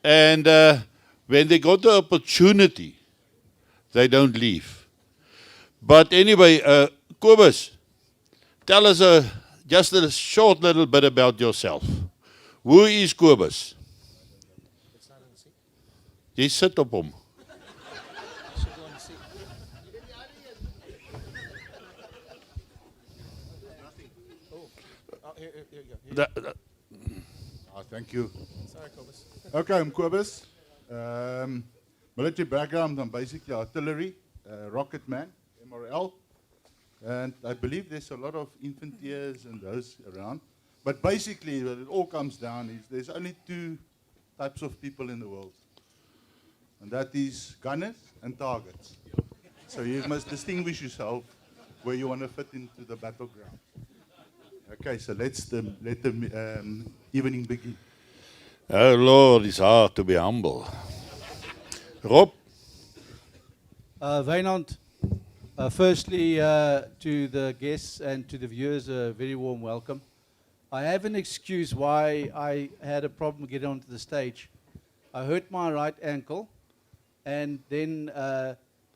And when they got the opportunity, they don't leave. But anyway, Cobus, tell us just a short little bit about yourself. Who is Cobus? Jy sit op hom. Thank you. Sorry, Cobus. Okay, I'm Cobus. Military background, I'm basically artillery, rocket man, MRL. And I believe there's a lot of infanteers and those around. But basically, what it all comes down is there's only two types of people in the world. And that is gunners and targets. So you must distinguish yourself where you want to fit into the battleground. Okay, so let the evening begin. Oh Lord, it's hard to be humble. Rob? Wynand, Firstly, to the guests and to the viewers, a very warm welcome. I have an excuse why I had a problem getting onto the stage. I hurt my right ankle, and then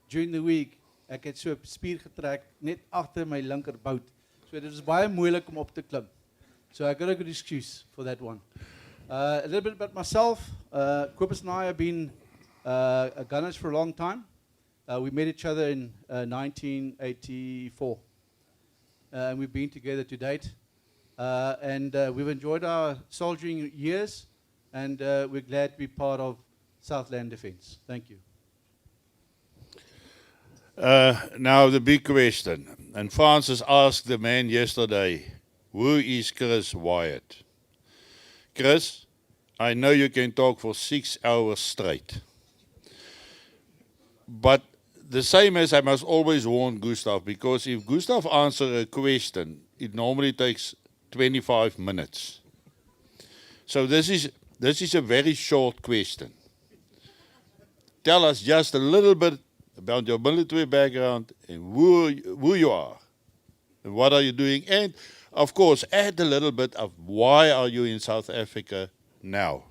during the week, ek het so 'n spier getrek net agter my linkerbout. So dit was baie moeilik om op te klim. So I got a good excuse for that one. A little bit about myself. Cobus and I have been gunners for a long time. We met each other in 1984. And we've been together to date. And we've enjoyed our soldiering years. And we're glad to be part of Southland Defence. Thank you. Now the big question. And Francis asked the man yesterday, who is Chris Wyatt? Chris, I know you can talk for 6 hours straight. But the same as I must always warn Gustav, because if Gustav answers a question, it normally takes 25 minutes. So this is a very short question. Tell us just a little bit about your military background and who you are and what are you doing, and of course add a little bit of why are you in South Africa now.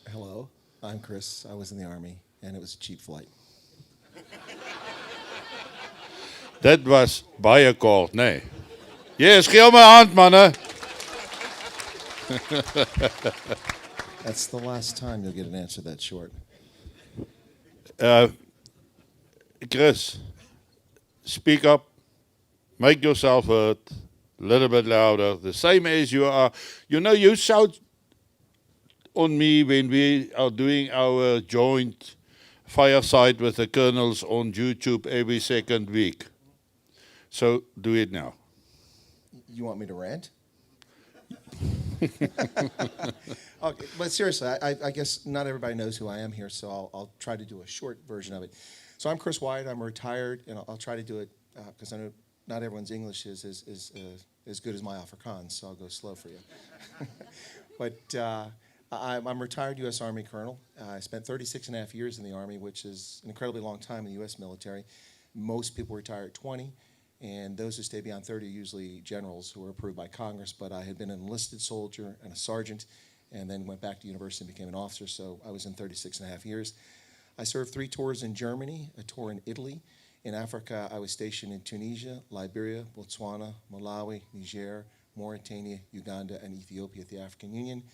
Hello, I'm Chris. I was in the Army and it was a cheap flight. Dit was baie kort, nee. Yes, gee my hand, manne. That's the last time you'll get an answer that short. Chris, speak up. Make yourself heard a little bit louder. The same as you are. You know, you shout on me when we are doing our joint Fireside with the colonels on YouTube every second week. So do it now. You want me to rant? Okay, but seriously, I guess not everybody knows who I am here, so I'll try to do a short version of it. So I'm Chris Wyatt. I'm retired, and I'll try to do it because I know not everyone's English is as good as my Afrikaans, so I'll go slow for you. But I'm a retired U.S. Army colonel. I spent 36 and a half years in the Army, which is an incredibly long time in the U.S. military. Most people retire at 20. And those who stay beyond 30 are usually generals who are approved by Congress. But I had been an enlisted soldier and a sergeant, and then went back to university and became an officer. So I was in 36 and a half years. I served 3 tours in Germany, a tour in Italy. In Africa, I was stationed in Tunisia, Liberia, Botswana, Malawi, Niger, Mauritania, Uganda, and Ethiopia at the African Union.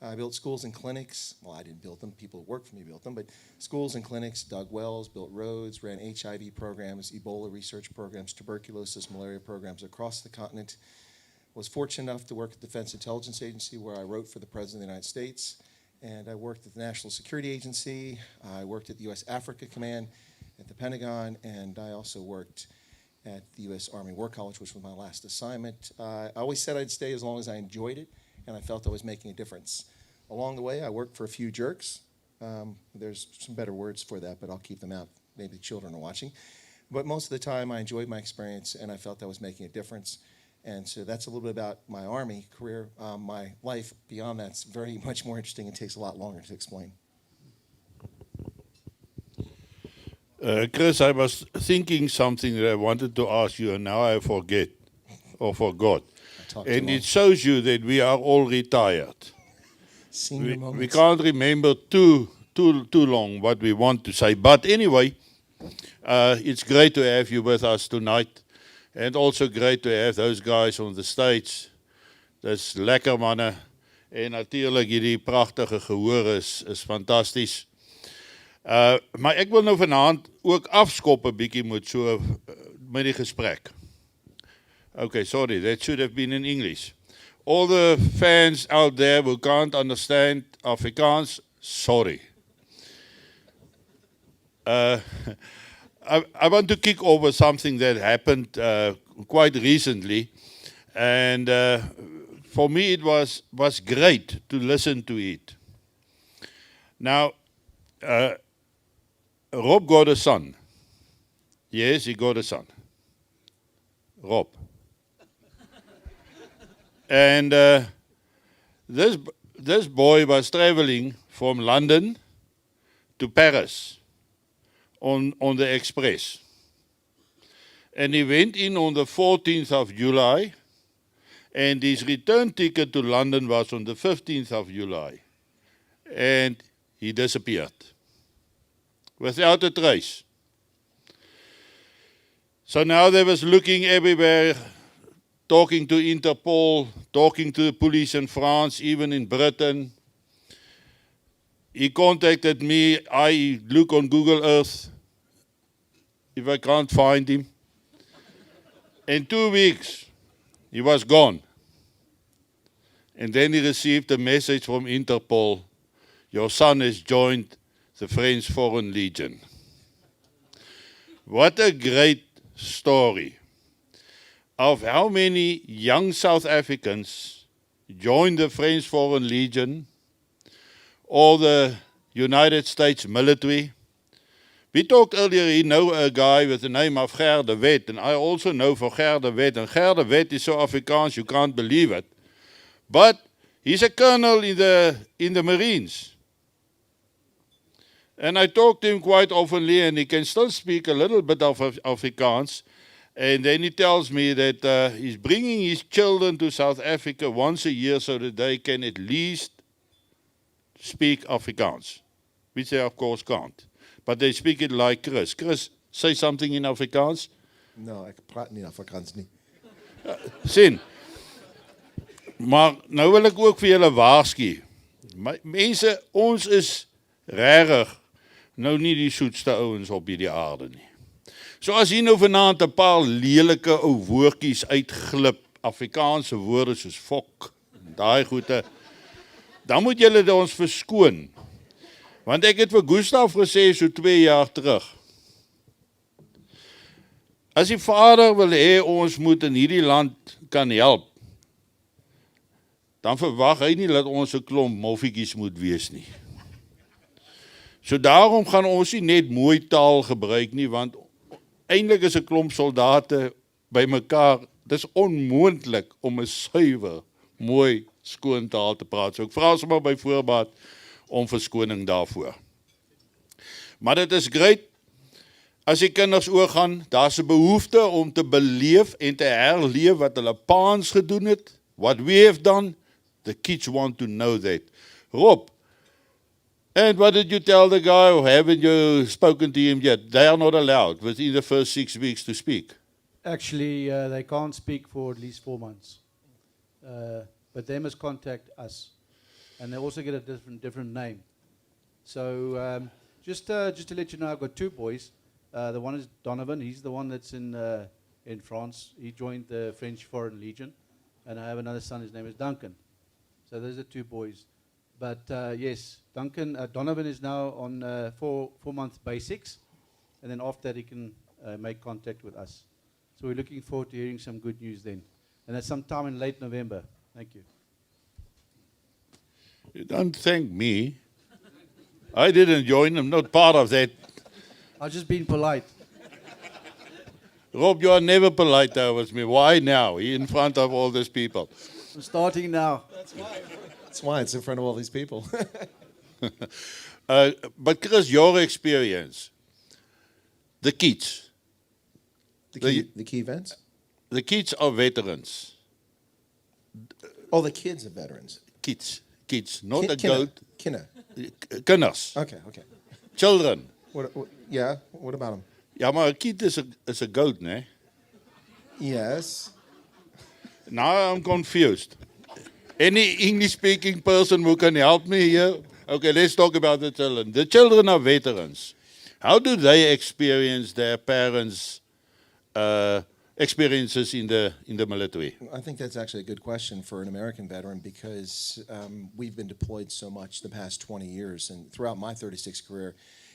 I built schools and clinics. Well, I didn't build them. People who worked for me built them. But schools and clinics, dug wells, built roads, ran HIV programs, Ebola research programs, tuberculosis, malaria programs across the continent. Was fortunate enough to work at the Defense Intelligence Agency, where I wrote for the President of the United States. And I worked at the National Security Agency. I worked at the U.S. Africa Command at the Pentagon. And I also worked at the U.S. Army War College, which was my last assignment. I always said I'd stay as long as I enjoyed it, and I felt I was making a difference. Along the way, I worked for a few jerks. There's some better words for that, but I'll keep them out. Maybe the children are watching. But most of the time, I enjoyed my experience, and I felt I was making a difference. And so that's a little bit about my Army career. My life beyond that's very much more interesting and takes a lot longer to explain. Chris, I was thinking something that I wanted to ask you, and now I forget or forgot. And it shows you that we are all retired. We can't remember too long what we want to say. But anyway, it's great to have you with us tonight. And also great to have those guys on the stage. Dis lekker manne. En natuurlijk hierdie prachtige gehoor is fantastisch. Maar ek wil nou vanaand ook afskop 'n bietjie met die gesprek. Okay, sorry, that should have been in English. All the fans out there who can't understand Afrikaans, sorry. I want to kick off with something that happened quite recently, and for me it was great to listen to it. Now, Rob got a son. Yes, he got a son. Rob. And this boy was traveling from London to Paris on the express. And he went in on the 14th of July, and his return ticket to London was on the 15th of July. And he disappeared without a trace. So now they was looking everywhere, talking to Interpol, talking to the police in France, even in Britain. He contacted me. I look on Google Earth if I can't find him. In 2 weeks, he was gone. And then he received a message from Interpol, your son has joined the French Foreign Legion. What a great story of how many young South Africans joined the French Foreign Legion or the United States military. We talked earlier, you know a guy with the name of Ger de Wet, and I also know for Ger de Wet, and Ger de Wet is so Afrikaans you can't believe it. But he's a colonel in the Marines. And I talk to him quite oftenly, and he can still speak a little bit of Afrikaans. And then he tells me that he's bringing his children to South Africa once a year so that they can at least speak Afrikaans, which they of course can't. But they speak it like Chris. Chris, say something in Afrikaans. No, ek praat nie Afrikaans nie. Sien. Maar nou wil ek ook vir julle waarsku. Mense, ons is regtig nou nie die soetste ouens op hierdie aarde nie. So as hier nou vanaand 'n paar lelike ou woordjies uitglip, Afrikaanse woorde soos fok, daai goeie, dan moet julle dit ons verskoon. Want ek het vir Gustav gesê so 2 jaar terug. As die Vader wil hê ons moet in hierdie land kan help, dan verwag hy nie dat ons 'n klomp moffietjies moet wees nie. So daarom gaan ons nie net mooi taal gebruik nie, want eintlik is 'n klomp soldate by mekaar, dis onmoontlik om 'n suiwer, mooi, skoon taal te praat. So ek vra sommer by voorbaat om verskoning daarvoor. Maar dit is great, as die kinders oorgaan, daar's 'n behoefte om te beleef en te herleef wat hulle paans gedoen het, what we have done, the kids want to know that. Rob, and what did you tell the guy, or haven't you spoken to him yet? They are not allowed within the first 6 weeks to speak. Actually, they can't speak for at least 4 months. But they must contact us. And they also get a different name. So just to let you know, I've got 2 boys. The one is Donovan. He's the one that's in France. He joined the French Foreign Legion. And I have another son. His name is Duncan. So those are 2 boys. But yes, Donovan is now on 4-month basics. And then after that, he can make contact with us. So we're looking forward to hearing some good news then. And that's sometime in late November. Thank you. You don't thank me. I didn't join. I'm not part of that. I've just been polite. Rob, you are never polite towards me. Why now? In front of all these people. I'm starting now. That's why it's in front of all these people. But Chris, your experience, the kids. The key events? The kids are veterans. Oh, the kids are veterans. Kids, not a goat. Kinders. Okay. Children. What about them? Ja, maar een kid is a goat, ne? Yes. Now I'm confused. Any English-speaking person who can help me here? Okay, let's talk about the children. The children are veterans. How do they experience their parents' experiences in the military? I think that's actually a good question for an American veteran because we've been deployed so much the past 20 years. And throughout my 36 career,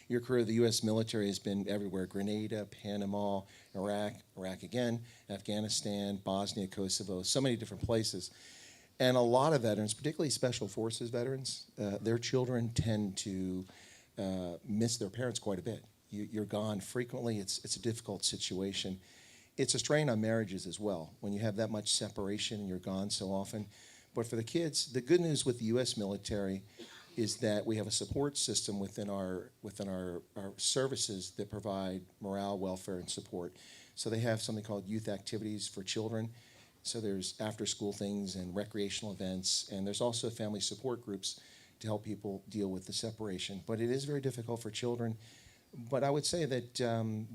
your career, the U.S. military has been everywhere. Grenada, Panama, Iraq again, Afghanistan, Bosnia, Kosovo, so many different places. And a lot of veterans, particularly Special Forces veterans, their children tend to miss their parents quite a bit. You're gone frequently. It's a difficult situation. It's a strain on marriages as well when you have that much separation and you're gone so often. But for the kids, the good news with the U.S. military, is that we have a support system within our services that provide morale, welfare, and support. So they have something called youth activities for children. So there's after-school things and recreational events, and there's also family support groups to help people deal with the separation. But it is very difficult for children. But I would say that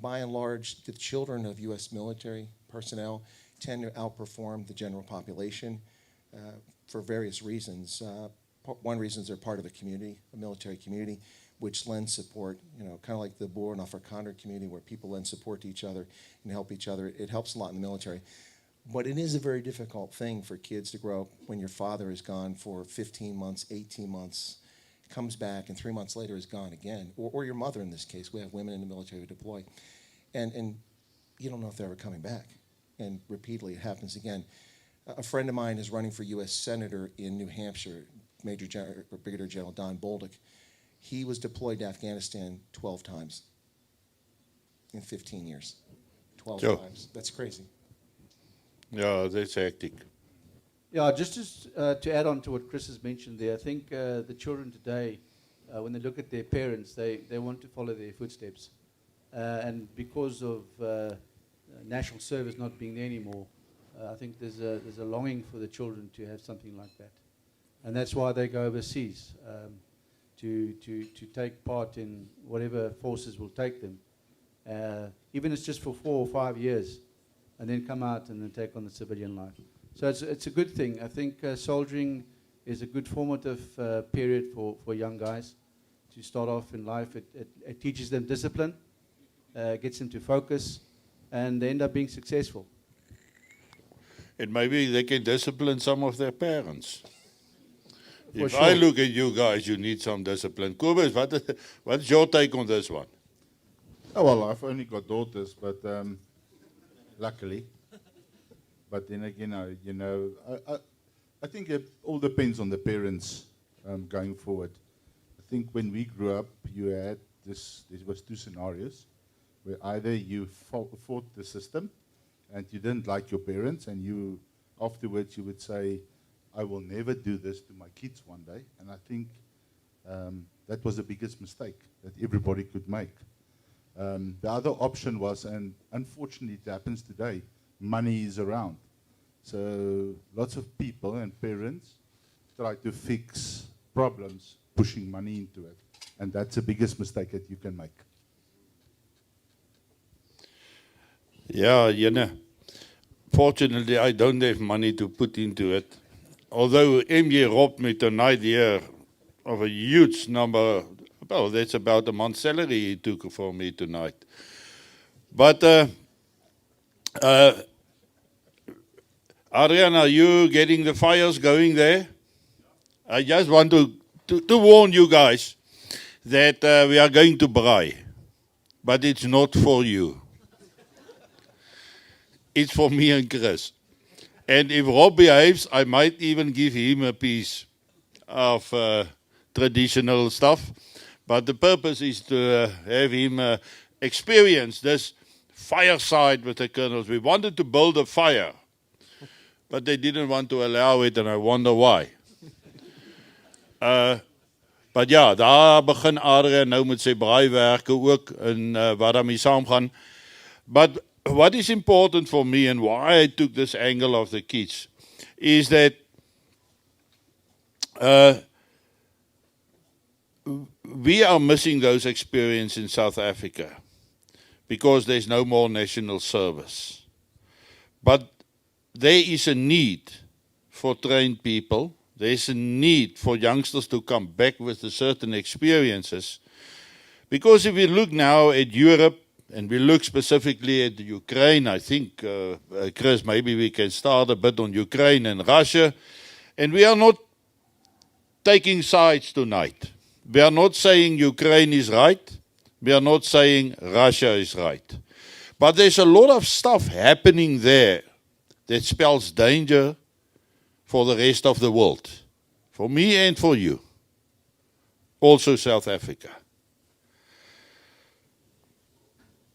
by and large, the children of U.S. military personnel tend to outperform the general population for various reasons. One reason is they're part of a community, a military community, which lends support, kind of like the Boer and Afrikaner community where people lend support to each other and help each other. It helps a lot in the military. But it is a very difficult thing for kids to grow up when your father is gone for 15 months, 18 months, comes back, and 3 months later is gone again. Or your mother in this case. We have women in the military who deploy. And you don't know if they're ever coming back. And repeatedly it happens again. A friend of mine is running for U.S. Senator in New Hampshire, Brigadier General Don Bolduc. He was deployed to Afghanistan 12 times in 15 years. 12 times. That's crazy. Yeah, that's hectic. Yeah, just to add on to what Chris has mentioned there, I think the children today, when they look at their parents, they want to follow their footsteps. And because of national service not being there anymore, I think there's a longing for the children to have something like that. And that's why they go overseas, to take part in whatever forces will take them. Even if it's just for 4 or 5 years, and then come out and then take on the civilian life. So it's a good thing. I think soldiering is a good formative period for young guys to start off in life. It teaches them discipline, gets them to focus, and they end up being successful. And maybe they can discipline some of their parents. For If sure. I look at you guys, you need some discipline. Cobus, what's your take on this one? Oh, well, I've only got daughters, but luckily. But then again, I think it all depends on the parents going forward. I think when we grew up, there was 2 scenarios, where either you fought the system and you didn't like your parents, and afterwards you would say, I will never do this to my kids one day. And I think that was the biggest mistake that everybody could make. The other option was, and unfortunately it happens today, money is around. So lots of people and parents try to fix problems pushing money into it. And that's the biggest mistake that you can make. Yeah, fortunately I don't have money to put into it. Although MJ robbed me tonight here of a huge number, well, that's about a month's salary he took for me tonight. But, Adrian, are you getting the fires going there? I just want to warn you guys that we are going to braai, but it's not for you. It's for me and Chris. And if Rob behaves, I might even give him a piece of traditional stuff. But the purpose is to have him experience this fireside with the colonels. We wanted to build a fire, but they didn't want to allow it, and I wonder why. But ja, daar begin Adrian nou met sy braaiwerke ook en wat daarmee saamgaan. But what is important for me and why I took this angle of the kids is that we are missing those experiences in South Africa because there's no more national service. But there is a need for trained people. There's a need for youngsters to come back with certain experiences. Because if we look now at Europe, and we look specifically at Ukraine, I think, Chris, maybe we can start a bit on Ukraine and Russia. And we are not taking sides tonight. We are not saying Ukraine is right. We are not saying Russia is right. But there's a lot of stuff happening there that spells danger for the rest of the world. For me and for you. Also South Africa.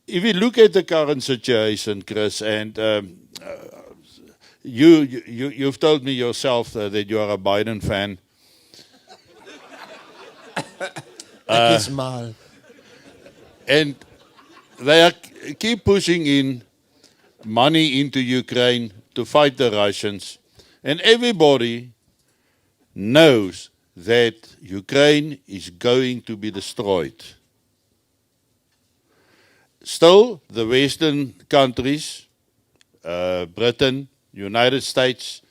If we look at the current situation, Chris, and you've told me yourself that you are a Biden fan. Ek is mal. And they are keep pushing in money into Ukraine to fight the Russians. And everybody knows that Ukraine is going to be destroyed. Still, the Western countries, Britain, United States,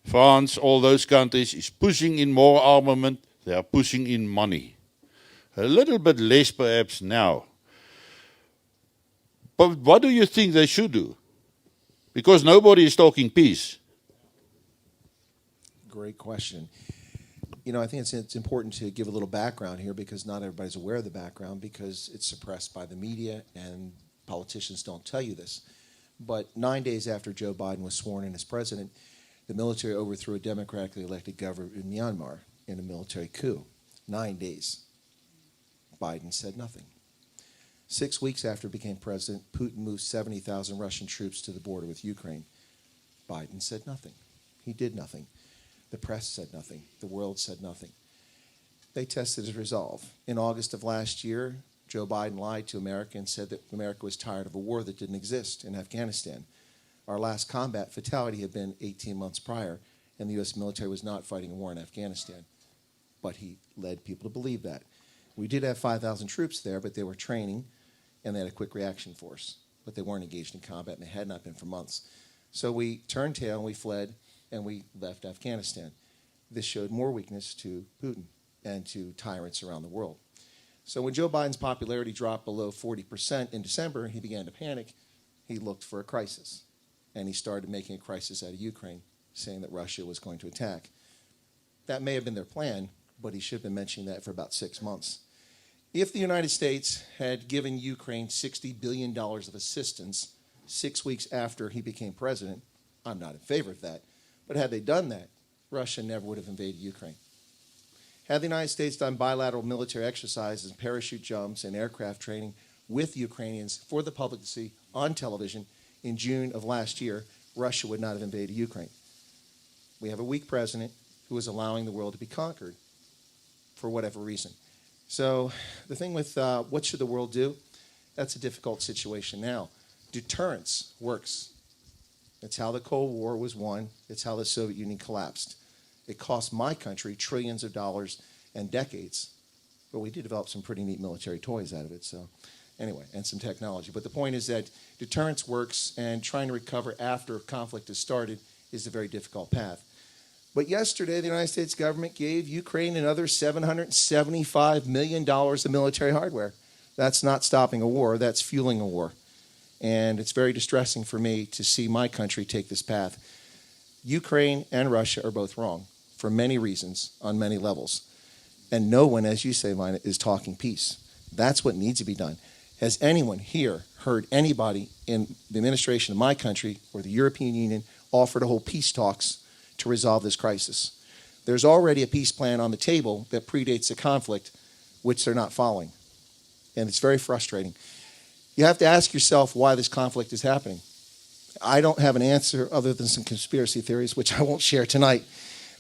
France, all those countries is pushing in more armament. They are pushing in money. A little bit less perhaps now. But what do you think they should do? Because nobody is talking peace. Great question. You know, I think it's important to give a little background here because not everybody's aware of the background because it's suppressed by the media and politicians don't tell you this. But 9 days after Joe Biden was sworn in as president, the military overthrew a democratically elected government in Myanmar in a military coup. 9 days. Biden said nothing. 6 weeks after he became president, Putin moved 70,000 Russian troops to the border with Ukraine. Biden said nothing. He did nothing. The press said nothing. The world said nothing. They tested his resolve. In August of last year, Joe Biden lied to America and said that America was tired of a war that didn't exist in Afghanistan. Our last combat fatality had been 18 months prior, and the U.S. military was not fighting a war in Afghanistan. But he led people to believe that. We did have 5,000 troops there, but they were training, and they had a quick reaction force. But they weren't engaged in combat, and they had not been for months. So we turned tail, and we fled, and we left Afghanistan. This showed more weakness to Putin and to tyrants around the world. So when Joe Biden's popularity dropped below 40% in December, he began to panic. He looked for a crisis, and he started making a crisis out of Ukraine, saying that Russia was going to attack. That may have been their plan, but he should have been mentioning that for about 6 months. If the United States had given Ukraine $60 billion of assistance 6 weeks after he became president, I'm not in favor of that, but had they done that, Russia never would have invaded Ukraine. Had the United States done bilateral military exercises, parachute jumps, and aircraft training with Ukrainians for the public to see on television in June of last year, Russia would not have invaded Ukraine. We have a weak president who is allowing the world to be conquered for whatever reason. So the thing with what should the world do? That's a difficult situation now. Deterrence works. It's how the Cold War was won. It's how the Soviet Union collapsed. It cost my country trillions of dollars and decades. But we did develop some pretty neat military toys out of it. So anyway, and some technology. But the point is that deterrence works, and trying to recover after a conflict has started is a very difficult path. But yesterday, the United States government gave Ukraine another $775 million of military hardware. That's not stopping a war. That's fueling a war. And it's very distressing for me to see my country take this path. Ukraine and Russia are both wrong for many reasons on many levels. And no one, as you say, Wynand, is talking peace. That's what needs to be done. Has anyone here heard anybody in the administration of my country or the European Union offer to hold peace talks to resolve this crisis? There's already a peace plan on the table that predates the conflict, which they're not following. And it's very frustrating. You have to ask yourself why this conflict is happening. I don't have an answer other than some conspiracy theories, which I won't share tonight.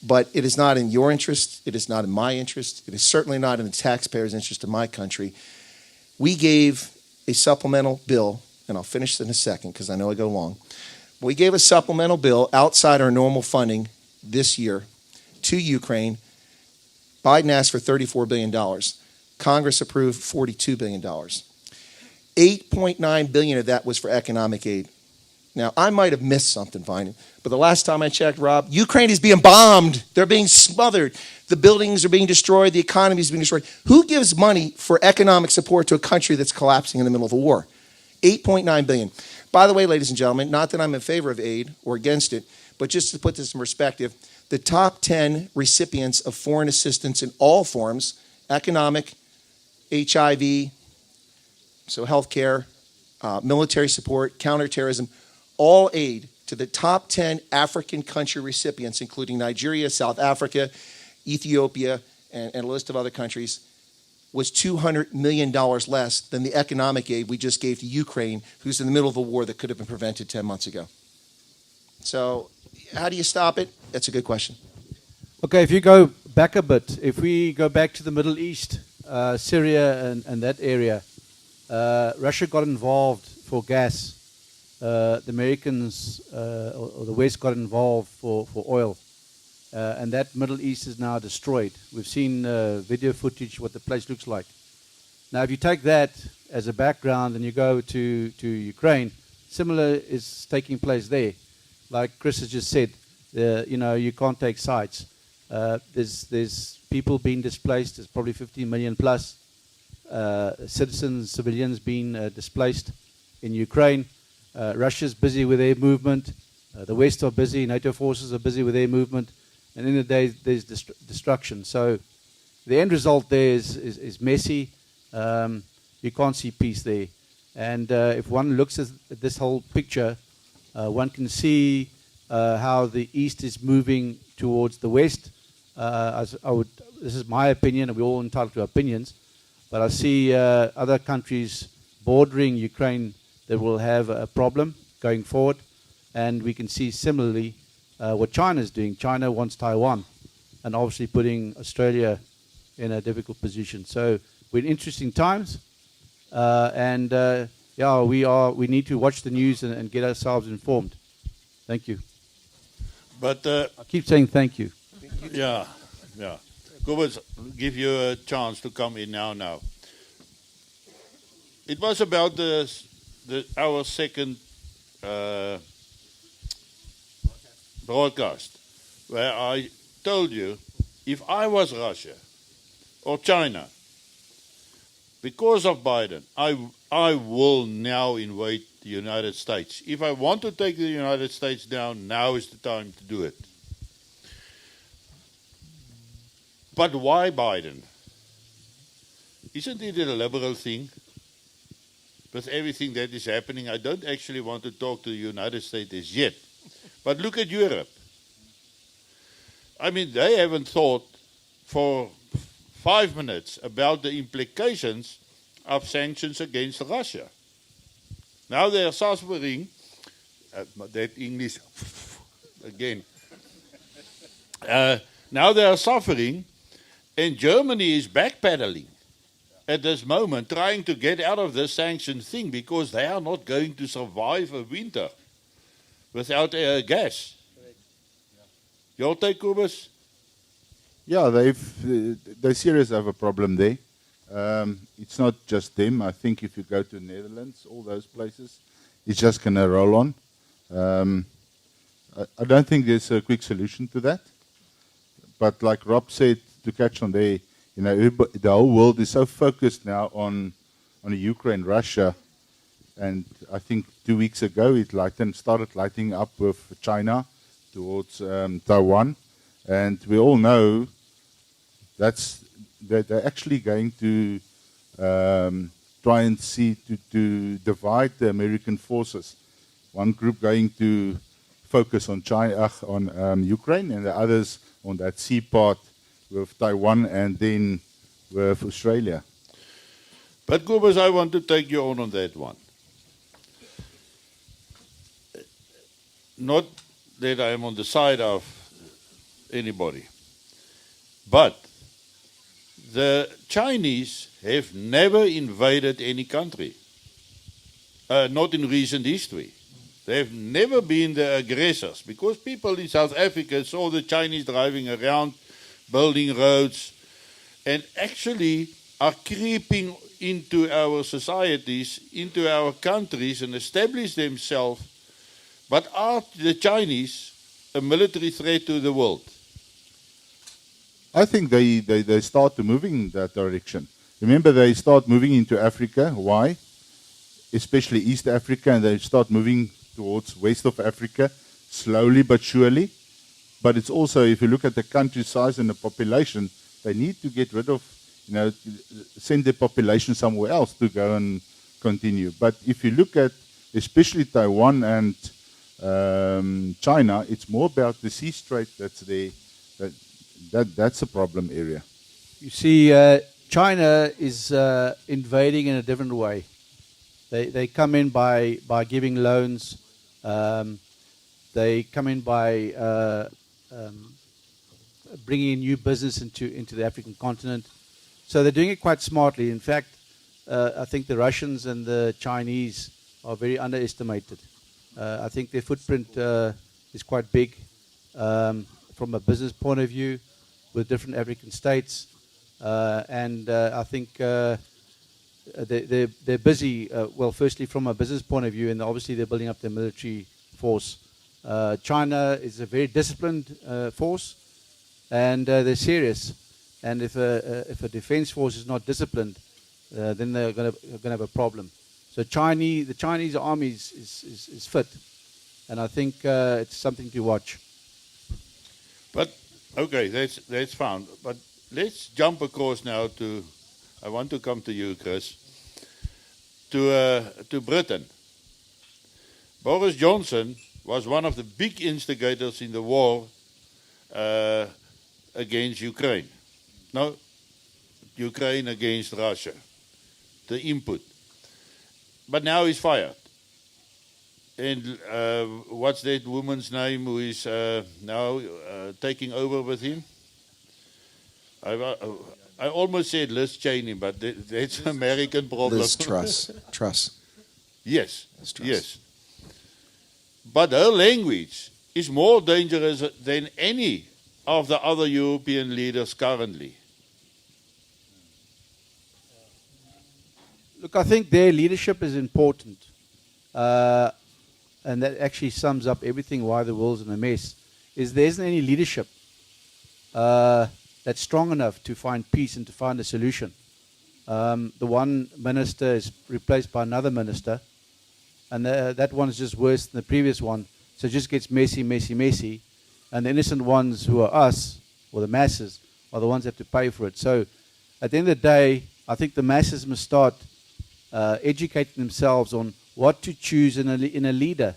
But it is not in your interest. It is not in my interest. It is certainly not in the taxpayers' interest of my country. We gave a supplemental bill, and I'll finish in a second because I know I go long. We gave a supplemental bill outside our normal funding this year to Ukraine. Biden asked for $34 billion. Congress approved $42 billion. $8.9 billion of that was for economic aid. Now, I might have missed something, Wynand, but the last time I checked, Rob, Ukraine is being bombed. They're being smothered. The buildings are being destroyed. The economy is being destroyed. Who gives money for economic support to a country that's collapsing in the middle of a war? $8.9 billion. By the way, ladies and gentlemen, not that I'm in favor of aid or against it, but just to put this in perspective, the top 10 recipients of foreign assistance in all forms, economic, HIV, so healthcare, military support, counterterrorism, all aid to the top 10 African country recipients, including Nigeria, South Africa, Ethiopia, and a list of other countries, was $200 million less than the economic aid we just gave to Ukraine, who's in the middle of a war that could have been prevented 10 months ago. So how do you stop it? That's a good question. Okay, if you go back a bit. If we go back to the Middle East, Syria and that area, Russia got involved for gas. The Americans or the West got involved for oil. And that Middle East is now destroyed. We've seen video footage what the place looks like. Now, if you take that as a background and you go to Ukraine, similar is taking place there. Like Chris has just said, you can't take sides. There's people being displaced. There's probably 15 million plus citizens, civilians being displaced in Ukraine. Russia's busy with their movement. The West are busy. NATO forces are busy with their movement. And in the day, there's destruction. So the end result there is messy. You can't see peace there. And if one looks at this whole picture, one can see how the East is moving towards the West. This is my opinion, and we're all entitled to opinions, but I see other countries bordering Ukraine that will have a problem going forward. And we can see similarly what China is doing. China wants Taiwan, and obviously putting Australia in a difficult position. So we're in interesting times, we need to watch the news and get ourselves informed. Thank you. But I keep saying thank you. yeah. Cobus, give you a chance to come in now. It was about our second broadcast, where I told you, if I was Russia or China, because of Biden, I will now invade the United States. If I want to take the United States down, now is the time to do it. But why Biden? Isn't it a liberal thing? With everything that is happening, I don't actually want to talk to the United States as yet. But look at Europe. I mean, they haven't thought for 5 minutes about the implications of sanctions against Russia. Now they are suffering, that English again. Now they are suffering, and Germany is backpedaling at this moment, trying to get out of this sanction thing because they are not going to survive a winter without gas. Your take, Cobus? Yeah, they seriously have a problem there. It's not just them. I think if you go to Netherlands, all those places, it's just going to roll on. I don't think there's a quick solution to that. But like Rob said, to catch on there, the whole world is so focused now on Ukraine, Russia, and I think 2 weeks ago it started lighting up with China towards Taiwan, and we all know that they're actually going to try and see to divide the American forces. One group going to focus on Ukraine, and the others on that sea part with Taiwan and then with Australia. But Cobus, I want to take you on that one. Not that I am on the side of anybody, but the Chinese have never invaded any country, not in recent history. They've never been the aggressors, because people in South Africa saw the Chinese driving around, building roads, and actually are creeping into our societies, into our countries, and establish themselves. But are the Chinese a military threat to the world? I think they start moving in that direction. Remember, they start moving into Africa. Why? Especially East Africa, and they start moving towards West of Africa, slowly but surely. But it's also, if you look at the country size and the population, they need to get rid of, send the population somewhere else to go and continue. But if you look at especially Taiwan and China, it's more about the sea strait that's there. That's a problem area. You see, China is invading in a different way. They come in by giving loans. They come in by bringing in new business into the African continent. So they're doing it quite smartly. In fact, I think the Russians and the Chinese are very underestimated. I think their footprint is quite big from a business point of view with different African states. And I think they're busy, well, firstly from a business point of view, and obviously they're building up their military force. China is a very disciplined force, and they're serious. And if a defense force is not disciplined, then they're going to have a problem. So the Chinese army is fit, and I think it's something to watch. But okay, that's fine. But let's jump, of course, now to. I want to come to you, Chris. To Britain. Boris Johnson was one of the big instigators in the war against Ukraine. No, Ukraine against Russia. The input. But now he's fired. And what's that woman's name who is now taking over with him? I almost said Liz Cheney, but that's an American problem. Liz Truss. Yes, Liz Truss. yes. But her language is more dangerous than any of the other European leaders currently. Look, I think their leadership is important. And that actually sums up everything why the world's in a mess, is there isn't any leadership that's strong enough to find peace and to find a solution. The one minister is replaced by another minister, and that one is just worse than the previous one. So it just gets messy, messy, messy. And the innocent ones who are us, or the masses, are the ones that have to pay for it. So at the end of the day, I think the masses must start educating themselves on what to choose in a leader.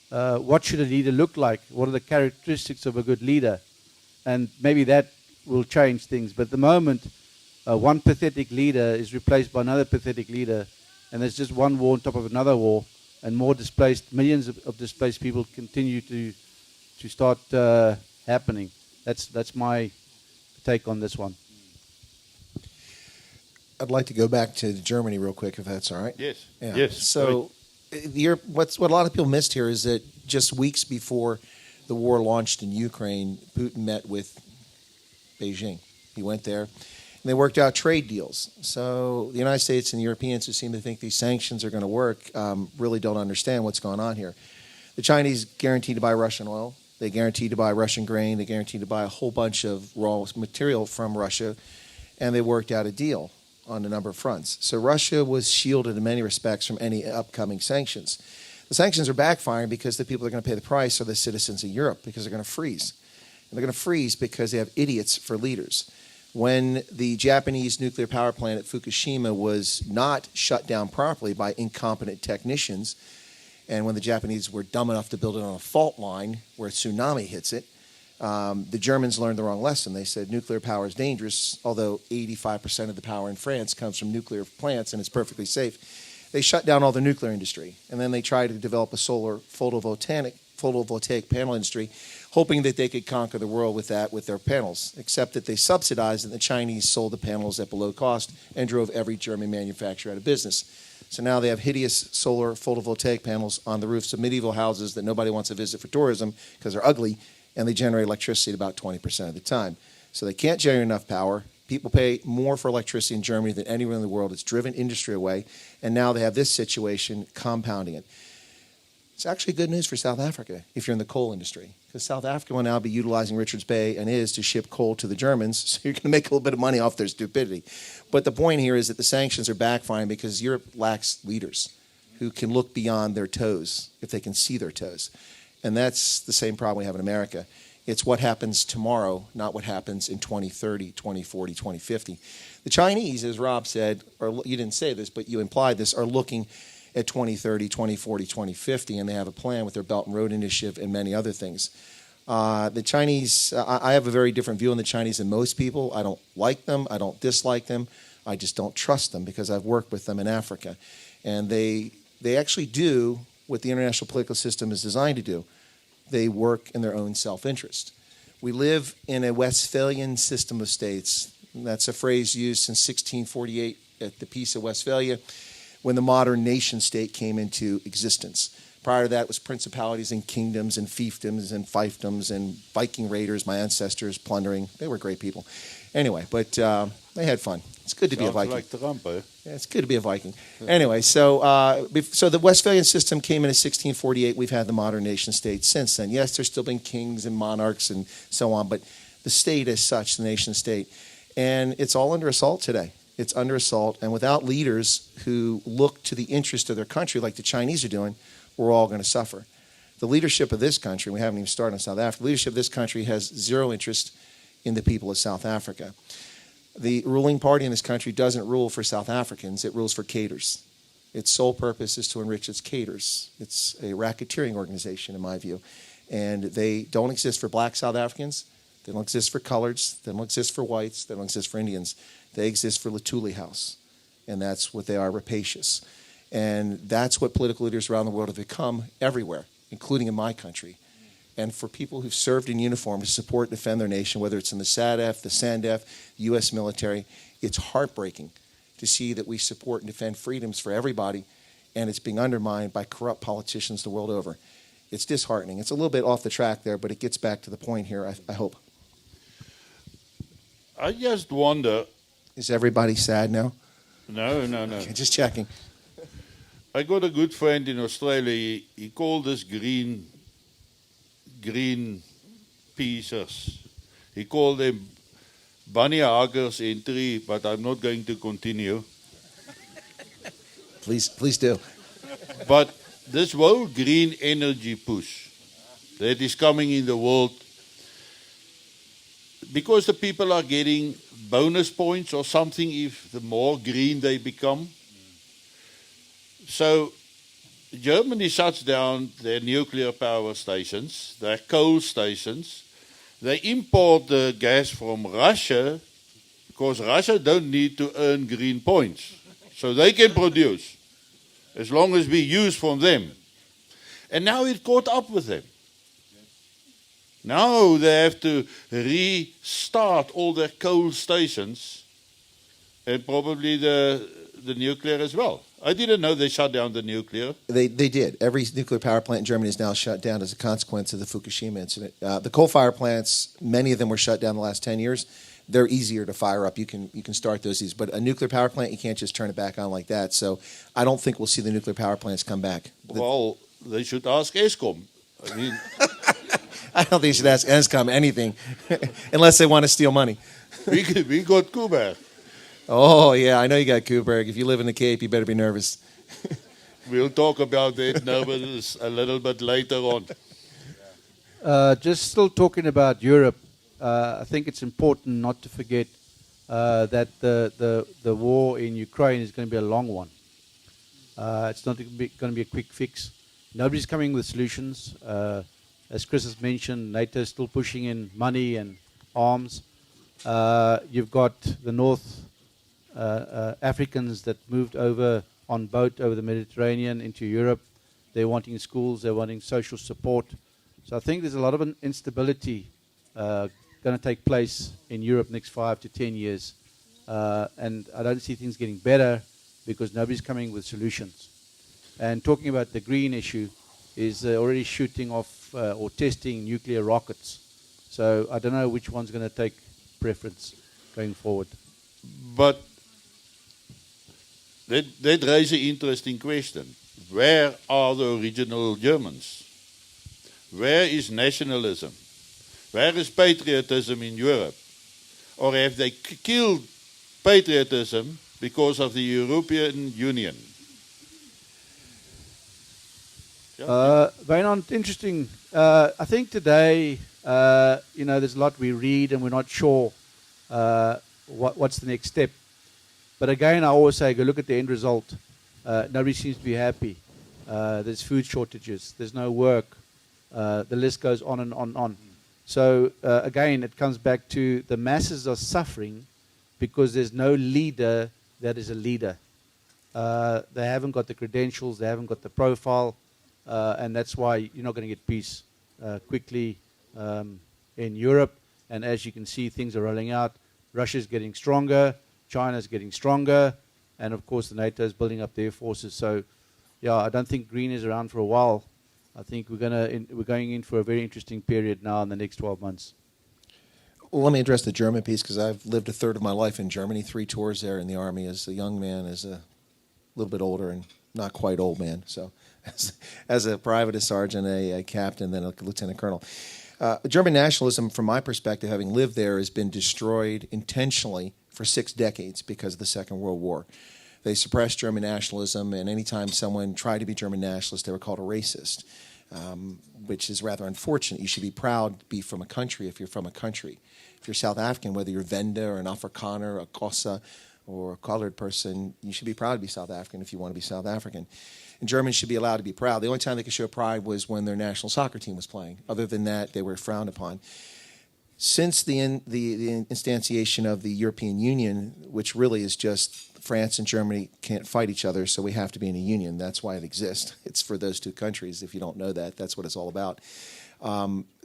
What should a leader look like? What are the characteristics of a good leader? And maybe that will change things. But at the moment, one pathetic leader is replaced by another pathetic leader, and there's just one war on top of another war, and more displaced, millions of displaced people continue to start happening. That's my take on this one. I'd like to go back to Germany real quick, if that's all right. Yes. Yeah. Yes. So, what a lot of people missed here is that just weeks before the war launched in Ukraine, Putin met with Beijing. He went there, and they worked out trade deals. So the United States and the Europeans, who seem to think these sanctions are going to work, really don't understand what's going on here. The Chinese guaranteed to buy Russian oil. They guaranteed to buy Russian grain. They guaranteed to buy a whole bunch of raw material from Russia, and they worked out a deal on a number of fronts. So Russia was shielded in many respects from any upcoming sanctions. The sanctions are backfiring because the people that are going to pay the price are the citizens of Europe, because they're going to freeze. And they're going to freeze because they have idiots for leaders. When the Japanese nuclear power plant at Fukushima was not shut down properly by incompetent technicians, and when the Japanese were dumb enough to build it on a fault line where a tsunami hits it, the Germans learned the wrong lesson. They said nuclear power is dangerous, although 85% of the power in France comes from nuclear plants and it's perfectly safe. They shut down all the nuclear industry, and then they tried to develop a solar photovoltaic panel industry, hoping that they could conquer the world with that, with their panels, except that they subsidized and the Chinese sold the panels at below cost and drove every German manufacturer out of business. So now they have hideous solar photovoltaic panels on the roofs of medieval houses that nobody wants to visit for tourism because they're ugly, and they generate electricity at about 20% of the time. So they can't generate enough power. People pay more for electricity in Germany than anywhere in the world. It's driven industry away, and now they have this situation compounding it. It's actually good news for South Africa if you're in the coal industry, because South Africa will now be utilizing Richards Bay and is to ship coal to the Germans, so you're going to make a little bit of money off their stupidity. But the point here is that the sanctions are backfiring because Europe lacks leaders who can look beyond their toes if they can see their toes. And that's the same problem we have in America. It's what happens tomorrow, not what happens in 2030, 2040, 2050. The Chinese, as Rob said, or you didn't say this, but you implied this, are looking at 2030, 2040, 2050, and they have a plan with their Belt and Road Initiative and many other things. The Chinese, I have a very different view on the Chinese than most people. I don't like them. I don't dislike them. I just don't trust them because I've worked with them in Africa. And they actually do what the international political system is designed to do. They work in their own self-interest. We live in a Westphalian system of states. That's a phrase used since 1648 at the Peace of Westphalia, when the modern nation state came into existence. Prior to that was principalities and kingdoms and fiefdoms and fiefdoms and Viking raiders, my ancestors plundering. They were great people. Anyway, but they had fun. It's good to be a Viking. Like Trump, eh? Yeah, it's good to be a Viking. Anyway, so so the Westphalian system came in 1648. We've had the modern nation state since then. Yes, there's still been kings and monarchs and so on, but the state as such, the nation state, and it's all under assault today. It's under assault, and without leaders who look to the interest of their country like the Chinese are doing, we're all going to suffer. The leadership of this country, we haven't even started on South Africa, the leadership of this country has zero interest in the people of South Africa. The ruling party in this country doesn't rule for South Africans, it rules for cadres. Its sole purpose is to enrich its cadres. It's a racketeering organization, in my view. And they don't exist for black South Africans, they don't exist for coloreds, they don't exist for whites, they don't exist for Indians. They exist for Latuli House, and that's what they are, rapacious. And that's what political leaders around the world have become everywhere, including in my country. And for people who've served in uniform to support and defend their nation, whether it's in the SADF, the SANDF, the U.S. military, it's heartbreaking to see that we support and defend freedoms for everybody, and it's being undermined by corrupt politicians the world over. It's disheartening. It's a little bit off the track there, but it gets back to the point here, I hope. I just wonder. Is everybody sad now? No. Okay, just checking. I got a good friend in Australia. He called this green pieces. He called them bunny huggers entry, but I'm not going to continue. Please do. But this whole green energy push that is coming in the world, because the people are getting bonus points or something if the more green they become. So Germany shuts down their nuclear power stations, their coal stations. They import the gas from Russia because Russia don't need to earn green points. So they can produce as long as we use from them. And now it caught up with them. Now they have to restart all their coal stations and probably the nuclear as well. I didn't know they shut down the nuclear. They did. Every nuclear power plant in Germany is now shut down as a consequence of the Fukushima incident. The coal fire plants, many of them were shut down the last 10 years. They're easier to fire up. You can start those easy. But a nuclear power plant, you can't just turn it back on like that. So I don't think we'll see the nuclear power plants come back. Well, they should ask ESCOM. I mean, I don't think you should ask ESCOM anything unless they want to steal money. we got Kuberg. Oh, yeah, I know you got Kuberg. If you live in the Cape, you better be nervous. We'll talk about that now, but it's a little bit later on. Just still talking about Europe, I think it's important not to forget that the war in Ukraine is going to be a long one. It's not going to be a quick fix. Nobody's coming with solutions. As Chris has mentioned, NATO is still pushing in money and arms. You've got the North Africans that moved over on boat over the Mediterranean into Europe. They're wanting schools, they're wanting social support. So I think there's a lot of instability going to take place in Europe next 5 to 10 years. And I don't see things getting better because nobody's coming with solutions. And talking about the green issue is already shooting off or testing nuclear rockets. So I don't know which one's going to take preference going forward. But that raises an interesting question. Where are the original Germans? Where is nationalism? Where is patriotism in Europe? Or have they killed patriotism because of the European Union? Wynand, interesting. I think today, there's a lot we read and we're not sure what's the next step. But again, I always say, go look at the end result. Nobody seems to be happy. There's food shortages. There's no work. The list goes on and on and on. So again, it comes back to the masses are suffering because there's no leader that is a leader. They haven't got the credentials. They haven't got the profile. And that's why you're not going to get peace quickly in Europe. And as you can see, things are rolling out. Russia's getting stronger, China's getting stronger, and of course the NATO is building up their forces. So, yeah, I don't think green is around for a while. I think we're going in for a very interesting period now in the next 12 months. Well, let me address the German piece, because I've lived a third of my life in Germany, 3 tours there in the Army as a young man, as a little bit older and not quite old man. So as a private, a sergeant, a captain, then a lieutenant colonel. German nationalism, from my perspective, having lived there, has been destroyed intentionally for 6 decades because of the Second World War. They suppressed German nationalism, and anytime someone tried to be German nationalist, they were called a racist, which is rather unfortunate. You should be proud to be from a country if you're from a country. If you're South African, whether you're Venda or an Afrikaner, a Xhosa, or a colored person, you should be proud to be South African if you want to be South African. And Germans should be allowed to be proud. The only time they could show pride was when their national soccer team was playing. Other than that, they were frowned upon. Since the instantiation of the European Union, which really is just France and Germany can't fight each other, so we have to be in a union. That's why it exists. It's for those 2 countries. If you don't know that, that's what it's all about.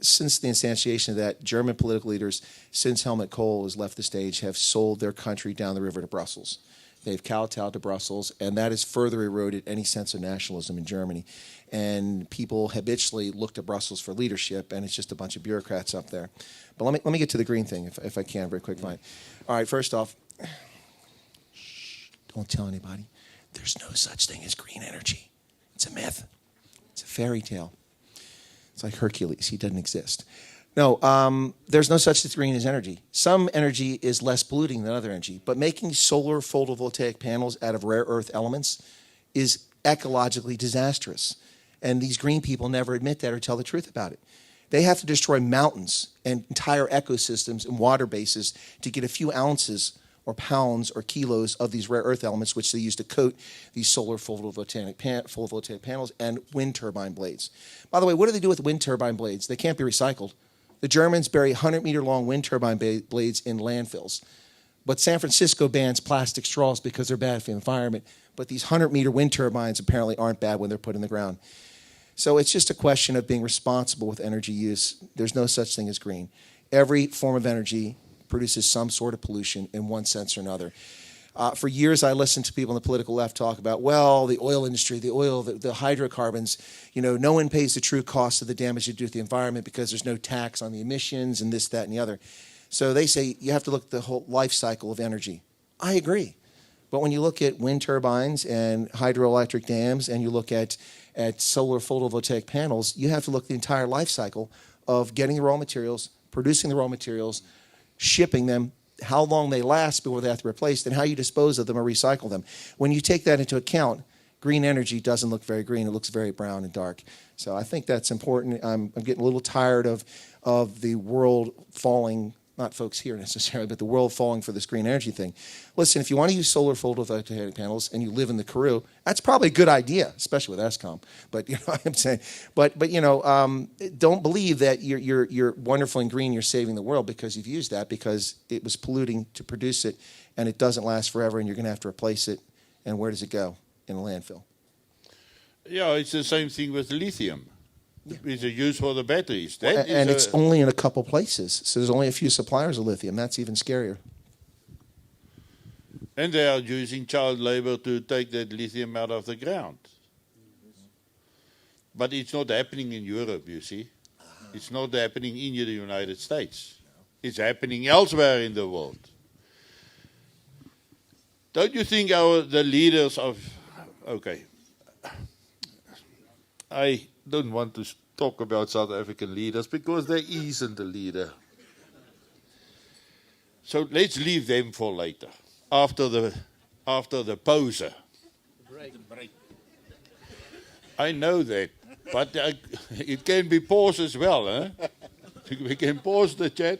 Since the instantiation of that, German political leaders, since Helmut Kohl has left the stage, have sold their country down the river to Brussels. They've kowtowed to Brussels, and that has further eroded any sense of nationalism in Germany. And people habitually look to Brussels for leadership, and it's just a bunch of bureaucrats up there. But let me get to the green thing, if I can, very quick. Fine. All right, first off, don't tell anybody. There's no such thing as green energy. It's a myth. It's a fairy tale. It's like Hercules. He doesn't exist. No, there's no such thing as green as energy. Some energy is less polluting than other energy, but making solar photovoltaic panels out of rare earth elements is ecologically disastrous. And these green people never admit that or tell the truth about it. They have to destroy mountains and entire ecosystems and water bases to get a few ounces or pounds or kilos of these rare earth elements, which they use to coat these solar photovoltaic panels and wind turbine blades. By the way, what do they do with wind turbine blades? They can't be recycled. The Germans bury 100-meter-long wind turbine blades in landfills. But San Francisco bans plastic straws because they're bad for the environment. But these 100-meter wind turbines apparently aren't bad when they're put in the ground. So it's just a question of being responsible with energy use. There's no such thing as green. Every form of energy produces some sort of pollution in one sense or another. For years, I listened to people on the political left talk about, well, the oil industry, the hydrocarbons, no one pays the true cost of the damage they do to the environment because there's no tax on the emissions and this, that, and the other. So they say you have to look at the whole life cycle of energy. I agree. But when you look at wind turbines and hydroelectric dams and you look at solar photovoltaic panels, you have to look at the entire life cycle of getting the raw materials, producing the raw materials, shipping them, how long they last before they have to be replaced, and how you dispose of them or recycle them. When you take that into account, green energy doesn't look very green. It looks very brown and dark. So I think that's important. I'm getting a little tired of the world falling, not folks here necessarily, but the world falling for this green energy thing. Listen, if you want to use solar photovoltaic panels and you live in the Karoo, that's probably a good idea, especially with ESCOM. But I'm saying, but don't believe that you're wonderful and green. You're saving the world because you've used that, because it was polluting to produce it, and it doesn't last forever, and you're going to have to replace it. And where does it go? In a landfill. Yeah, it's the same thing with lithium. Yeah. It's used for the batteries. And it's only in a couple places. So there's only a few suppliers of lithium. That's even scarier. And they are using child labor to take that lithium out of the ground. But it's not happening in Europe, you see. It's not happening in the United States. It's happening elsewhere in the world. Don't you think the leaders of... Okay. I don't want to talk about South African leaders because there isn't a leader. So let's leave them for later, after the poser. Break. I know that, but it can be paused as well. Huh? We can pause the chat.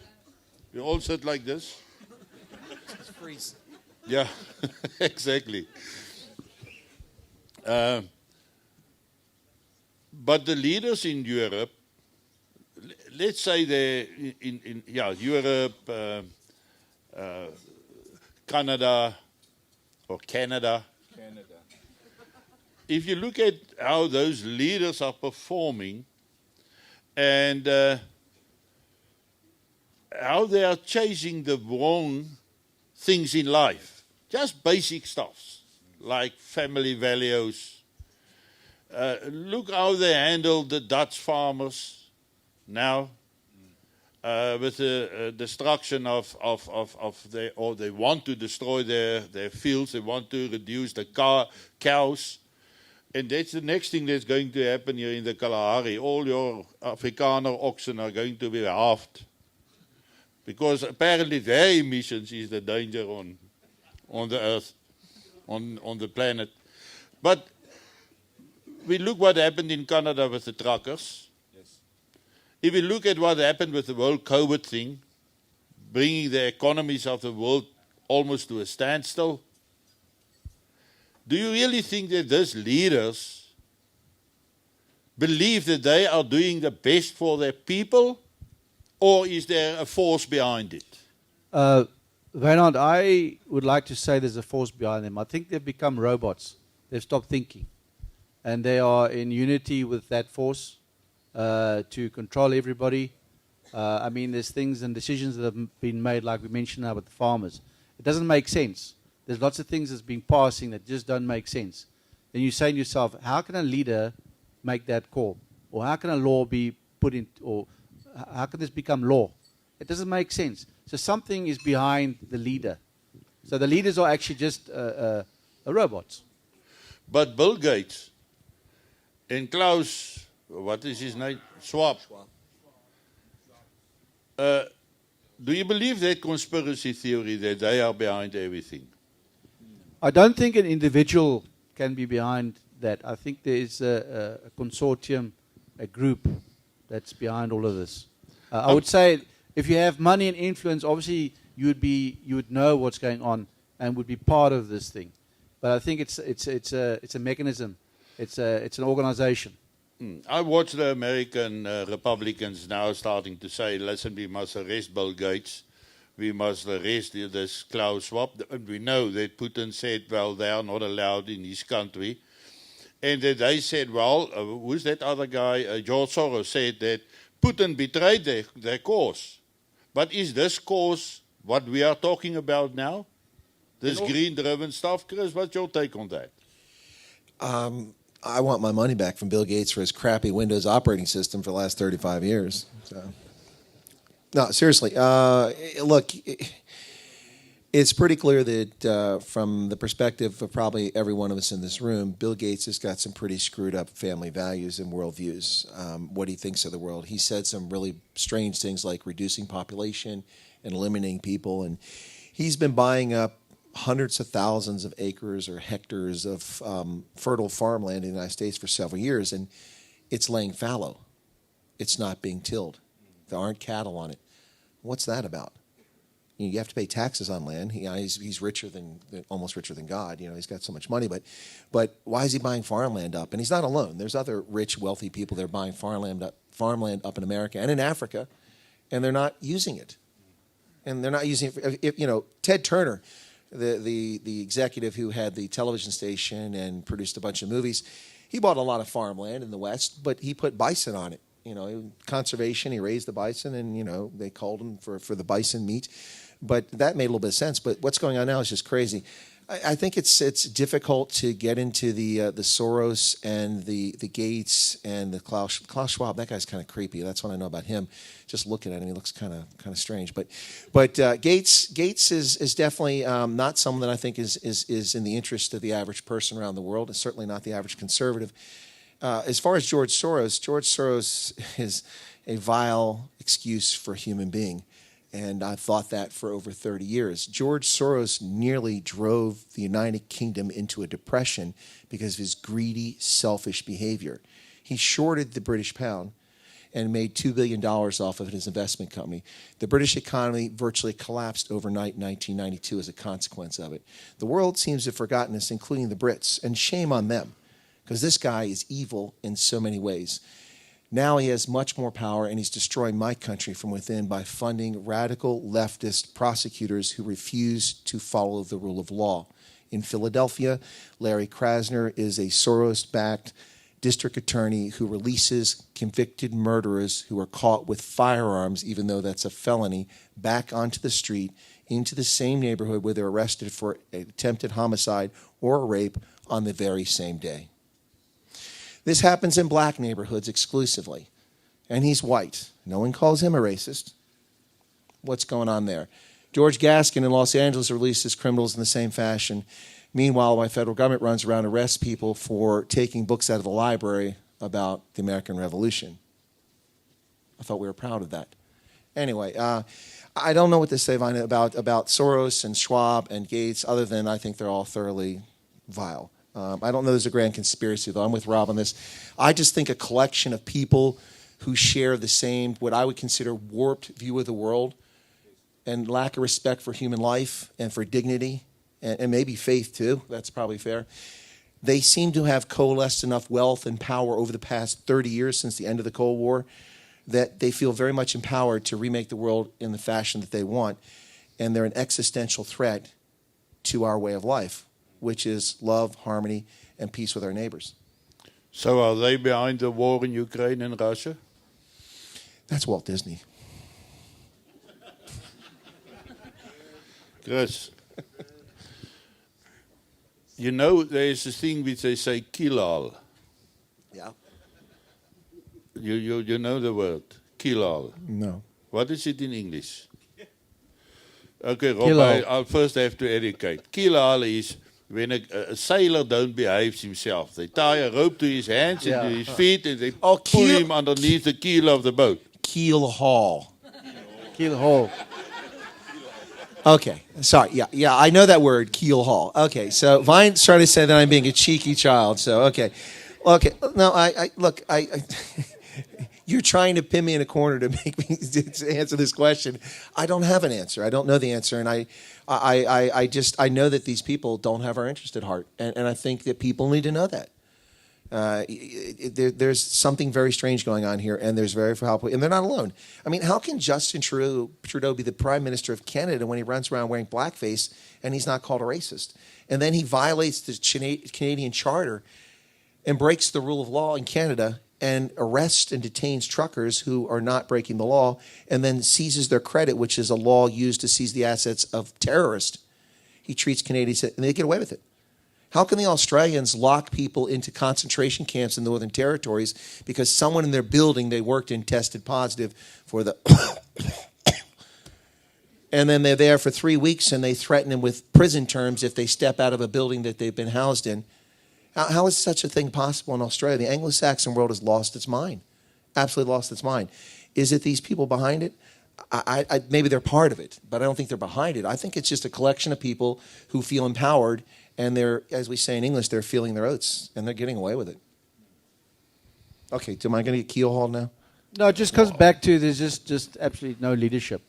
We all sit like this. Just freeze. Yeah, exactly. But the leaders in Europe, let's say they're in Europe, Canada. If you look at how those leaders are performing, and how they are chasing the wrong things in life. Just basic stuff, like family values. Look how they handle the Dutch farmers now. With the destruction of their, or they want to destroy their fields, they want to reduce the cows. And that's the next thing that's going to happen here in the Kalahari. All your Afrikaner oxen are going to be halved. Because apparently their emissions is the danger on the earth, on the planet. But we look what happened in Canada with the truckers. If we look at what happened with the whole COVID thing, bringing the economies of the world almost to a standstill, do you really think that these leaders believe that they are doing the best for their people, or is there a force behind it? Wynand, I would like to say there's a force behind them. I think they've become robots. They've stopped thinking. And they are in unity with that force. To control everybody. I mean, there's things and decisions that have been made, like we mentioned now with the farmers. It doesn't make sense. There's lots of things that's been passing that just don't make sense. Then you say to yourself, how can a leader make that call? Or how can a law be put in, or how can this become law? It doesn't make sense. So something is behind the leader. So the leaders are actually just robots. But Bill Gates and Klaus, what is his name? Schwab. Do you believe that conspiracy theory that they are behind everything? I don't think an individual can be behind that. I think there is a consortium, a group that's behind all of this. I would say if you have money and influence, obviously you would know what's going on and would be part of this thing. But I think it's a mechanism. It's an organization. I watch the American Republicans now starting to say, listen, we must arrest Bill Gates. We must arrest this Klaus Schwab. We know that Putin said, well, they are not allowed in his country. And that they said, well, who's that other guy? George Soros said that Putin betrayed their cause. But is this cause what we are talking about now? This green-driven stuff? Chris, what's your take on that? I want my money back from Bill Gates for his crappy Windows operating system for the last 35 years. So. No, seriously. Look, it's pretty clear that from the perspective of probably every one of us in this room, Bill Gates has got some pretty screwed up family values and worldviews, what he thinks of the world. He said some really strange things like reducing population and eliminating people. And he's been buying up hundreds of thousands of acres or hectares of fertile farmland in the United States for several years, and it's laying fallow. It's not being tilled. There aren't cattle on it. What's that about? You have to pay taxes on land. He's richer than almost richer than God. He's got so much money, but why is he buying farmland up? And he's not alone. There's other rich, wealthy people that are buying farmland up in America and in Africa, and they're not using it. And they're not using it. Ted Turner, the executive who had the television station and produced a bunch of movies, he bought a lot of farmland in the West, but he put bison on it. Conservation, he raised the bison, and, they called him for the bison meat. But that made a little bit of sense. But what's going on now is just crazy. I think it's difficult to get into the Soros and the Gates and the Klaus Schwab. That guy's kind of creepy. That's what I know about him. Just looking at him, he looks kind of strange. But Gates is definitely not someone that I think is in the interest of the average person around the world. It's certainly not the average conservative. As far as George Soros is a vile excuse for a human being. And I've thought that for over 30 years. George Soros nearly drove the United Kingdom into a depression because of his greedy, selfish behavior. He shorted the British pound and made $2 billion off of his investment company. The British economy virtually collapsed overnight in 1992 as a consequence of it. The world seems to have forgotten this, including the Brits, and shame on them, because this guy is evil in so many ways. Now he has much more power, and he's destroying my country from within by funding radical leftist prosecutors who refuse to follow the rule of law. In Philadelphia, Larry Krasner is a Soros-backed district attorney who releases convicted murderers who are caught with firearms, even though that's a felony, back onto the street, into the same neighborhood where they're arrested for attempted homicide or a rape on the very same day. This happens in black neighborhoods exclusively. And he's white. No one calls him a racist. What's going on there? George Gaskin in Los Angeles releases criminals in the same fashion. Meanwhile, my federal government runs around and arrests people for taking books out of the library about the American Revolution. I thought we were proud of that. Anyway, I don't know what to say about Soros and Schwab and Gates, other than I think they're all thoroughly vile. I don't know there's a grand conspiracy, though. I'm with Rob on this. I just think a collection of people who share the same, what I would consider warped view of the world and lack of respect for human life and for dignity and maybe faith too, that's probably fair. They seem to have coalesced enough wealth and power over the past 30 years since the end of the Cold War that they feel very much empowered to remake the world in the fashion that they want. And they're an existential threat to our way of life, which is love, harmony, and peace with our neighbors. So are they behind the war in Ukraine and Russia? That's Walt Disney. Chris, you know there's a thing which they say kilal. Yeah. You know the word, kilal. No. What is it in English? Okay, Rob, Kilal. I'll first have to educate. Kilal is when a sailor don't behave himself. They tie a rope to his hands and to his feet and they pull him underneath the keel of the boat. Keel haul. Keel haul. Okay, sorry. Yeah, I know that word, keel haul. Okay, so Vine's trying to say that I'm being a cheeky child. So okay. No, I you're trying to pin me in a corner to make me to answer this question. I don't have an answer. I don't know the answer, and I know that these people don't have our interest at heart, and I think that people need to know that. There's something very strange going on here, and there's very powerful, and they're not alone. I mean, how can Justin Trudeau be the Prime Minister of Canada when he runs around wearing blackface and he's not called a racist? And then he violates the Canadian Charter and breaks the rule of law in Canada and arrests and detains truckers who are not breaking the law and then seizes their credit, which is a law used to seize the assets of terrorists. He treats Canadians, and they get away with it. How can the Australians lock people into concentration camps in the Northern Territories because someone in their building they worked in tested positive for the... and then they're there for 3 weeks and they threaten them with prison terms if they step out of a building that they've been housed in? How is such a thing possible in Australia? The Anglo-Saxon world has lost its mind, absolutely lost its mind. Is it these people behind it? Maybe they're part of it, but I don't think they're behind it. I think it's just a collection of people who feel empowered, and they're, as we say in English, they're feeling their oats, and they're getting away with it. Okay, am I going to get keel hauled now? No, it just comes back to there's just absolutely no leadership.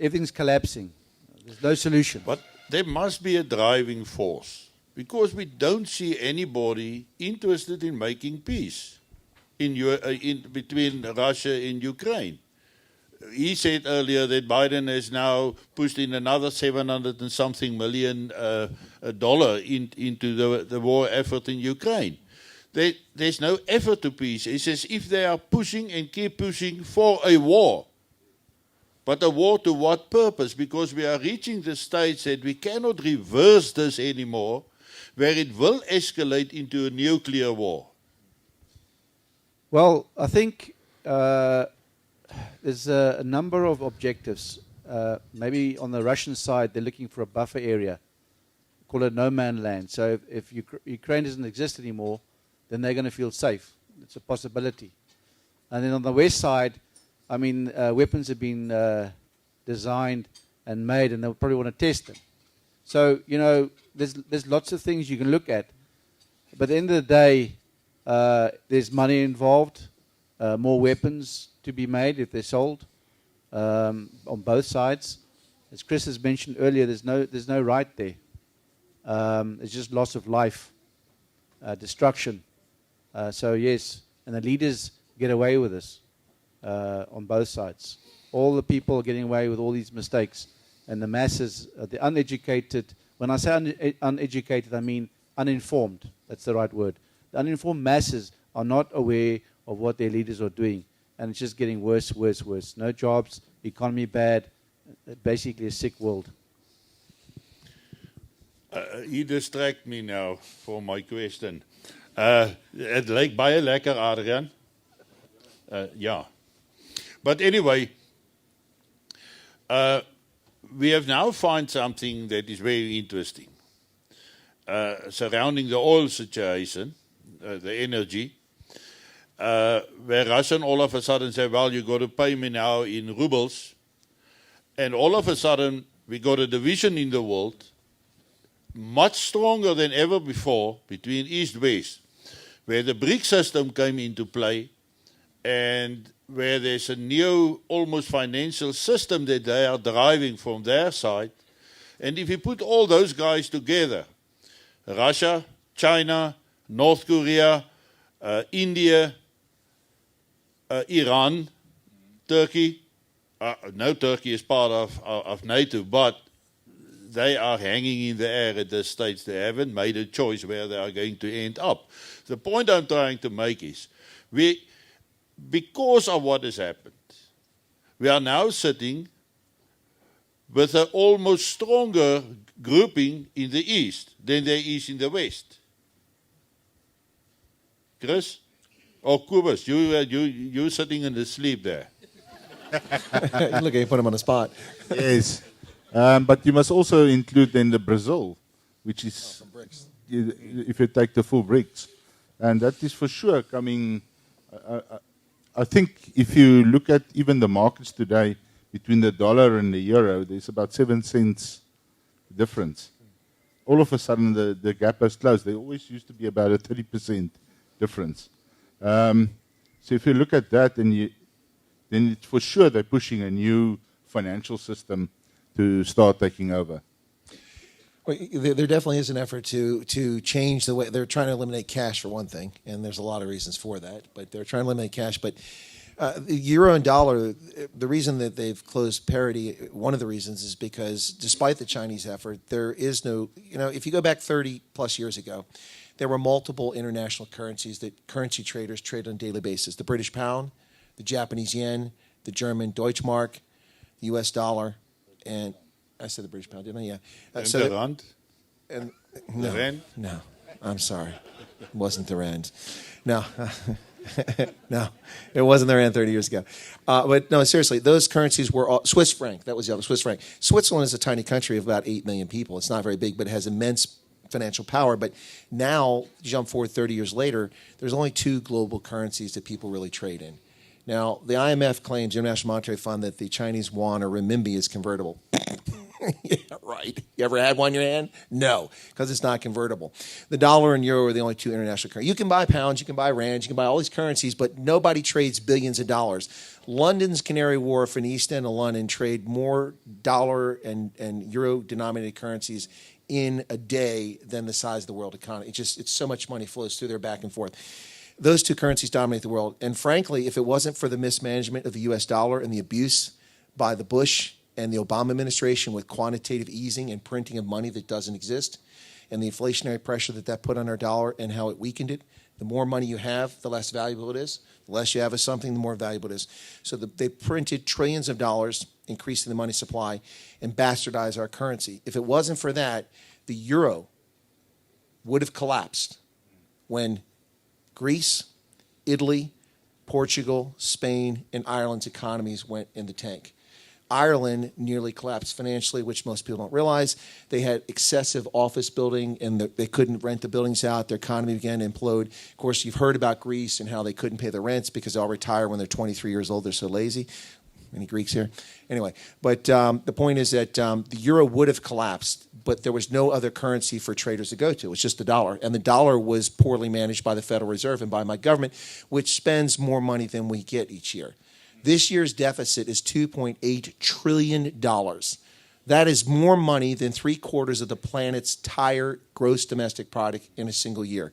Everything's collapsing. There's no solution. But there must be a driving force. Because we don't see anybody interested in making peace in between Russia and Ukraine. He said earlier that Biden has now pushed in another $700 and something million into the war effort in Ukraine. There's no effort to peace. He says if they are pushing and keep pushing for a war, but a war to what purpose? Because we are reaching the stage that we cannot reverse this anymore, where it will escalate into a nuclear war? Well, I think there's a number of objectives. Maybe on the Russian side, they're looking for a buffer area, call it no man land. So if Ukraine doesn't exist anymore, then they're going to feel safe. It's a possibility. And then on the west side, I mean, weapons have been designed and made, and they'll probably want to test them. So, you know, there's lots of things you can look at. But at the end of the day, there's money involved, more weapons to be made if they're sold on both sides. As Chris has mentioned earlier, there's no right there. It's just loss of life, destruction. So, yes, and the leaders get away with this on both sides. All the people are getting away with all these mistakes. And the masses, the uneducated, when I say uneducated, I mean uninformed. That's the right word. The uninformed masses are not aware of what their leaders are doing. And it's just getting worse, worse, worse. No jobs, economy bad, basically a sick world. You distract me now for my question. Het lijkt baie lekker, Adrian. Yeah. But anyway, we have now found something that is very interesting. Surrounding the oil situation, the energy, where Russia all of a sudden say, well, you got to pay me now in rubles. And all of a sudden, we got a division in the world, much stronger than ever before, between East-West, where the BRIC system came into play, and where there's a new, almost financial system that they are driving from their side. And if you put all those guys together, Russia, China, North Korea, India, Iran, Turkey. No, Turkey is part of NATO, but they are hanging in the air at this stage. They haven't made a choice where they are going to end up. The point I'm trying to make is, because of what has happened, we are now sitting with an almost stronger grouping in the East than there is in the West. Chris? Oh, Cobus, you're sitting in the sleep there. Look, you put him on the spot. Yes. But you must also include then the Brazil, which is, some BRICS. If you take the full BRICS. And that is for sure coming. I think if you look at even the markets today, between the dollar and the euro, there's about 7 cents difference. All of a sudden, the gap has closed. There always used to be about a 30% difference. So if you look at that, then it's for sure they're pushing a new financial system to start taking over. Well, there definitely is an effort to change the way they're trying to eliminate cash for one thing, and there's a lot of reasons for that. But they're trying to eliminate cash. But the euro and dollar, the reason that they've closed parity, one of the reasons is because despite the Chinese effort, there is no, if you go back 30 plus years ago, there were multiple international currencies that currency traders trade on a daily basis: the British pound, the Japanese yen, the German Deutschmark, the U.S. dollar, and I said the British pound, didn't I? Yeah. And the rand? And The rand? No, I'm sorry. It wasn't the rand. No. No, it wasn't the rand 30 years ago. But no, seriously, those currencies were all, Swiss franc. That was the other, Swiss franc. Switzerland is a tiny country of about 8 million people. It's not very big, but it has immense financial power. But now, jump forward 30 years later, there's only 2 global currencies that people really trade in. Now, the IMF claims, the International Monetary Fund, that the Chinese yuan or renminbi is convertible. Yeah, right. You ever had one in your hand? No, because it's not convertible. The dollar and euro are the only 2 international currencies. You can buy pounds, you can buy rands, you can buy all these currencies, but nobody trades billions of dollars. London's Canary Wharf and East End of London trade more dollar and euro-denominated currencies in a day than the size of the world economy. It's so much money flows through there back and forth. Those 2 currencies dominate the world. And frankly, if it wasn't for the mismanagement of the U.S. dollar and the abuse by the Bush and the Obama administration with quantitative easing and printing of money that doesn't exist, and the inflationary pressure that put on our dollar and how it weakened it, the more money you have, the less valuable it is. The less you have of something, the more valuable it is. So they printed trillions of dollars, increasing the money supply, and bastardized our currency. If it wasn't for that, the euro would have collapsed when Greece, Italy, Portugal, Spain, and Ireland's economies went in the tank. Ireland nearly collapsed financially, which most people don't realize. They had excessive office building, and they couldn't rent the buildings out. Their economy began to implode. Of course, you've heard about Greece and how they couldn't pay their rents because they'll retire when they're 23 years old. They're so lazy. Any Greeks here? Anyway, but the point is that the euro would have collapsed, but there was no other currency for traders to go to. It was just the dollar. And the dollar was poorly managed by the Federal Reserve and by my government, which spends more money than we get each year. This year's deficit is $2.8 trillion. That is more money than 3/4 of the planet's entire gross domestic product in a single year.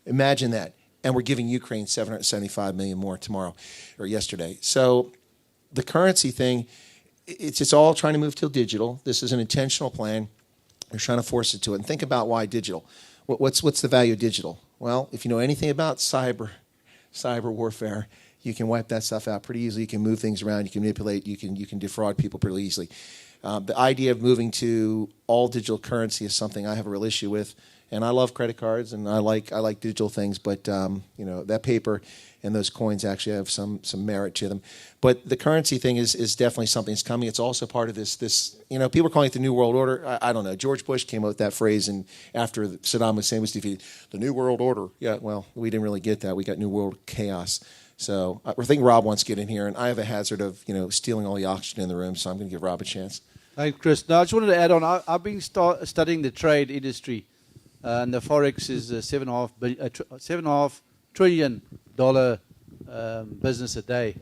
Imagine that. And we're giving Ukraine $775 million more tomorrow or yesterday. So the currency thing, it's all trying to move to digital. This is an intentional plan. They're trying to force it to it. And think about why digital. What's the value of digital? Well, if you know anything about cyber cyber warfare. You can wipe that stuff out pretty easily. You can move things around. You can manipulate. You can defraud people pretty easily. The idea of moving to all digital currency is something I have a real issue with. And I love credit cards, and I like digital things, but that paper and those coins actually have some merit to them. But the currency thing is definitely something that's coming. It's also part of this people are calling it the New World Order. I don't know. George Bush came up with that phrase, and after Saddam Hussein was defeated, the New World Order. Yeah, well, we didn't really get that. We got New World Chaos. So I think Rob wants to get in here, and I have a hazard of stealing all the oxygen in the room, so I'm going to give Rob a chance. Thanks, Chris. Now, I just wanted to add on. I've been studying the trade industry, and the forex is a $7.5 trillion business a day.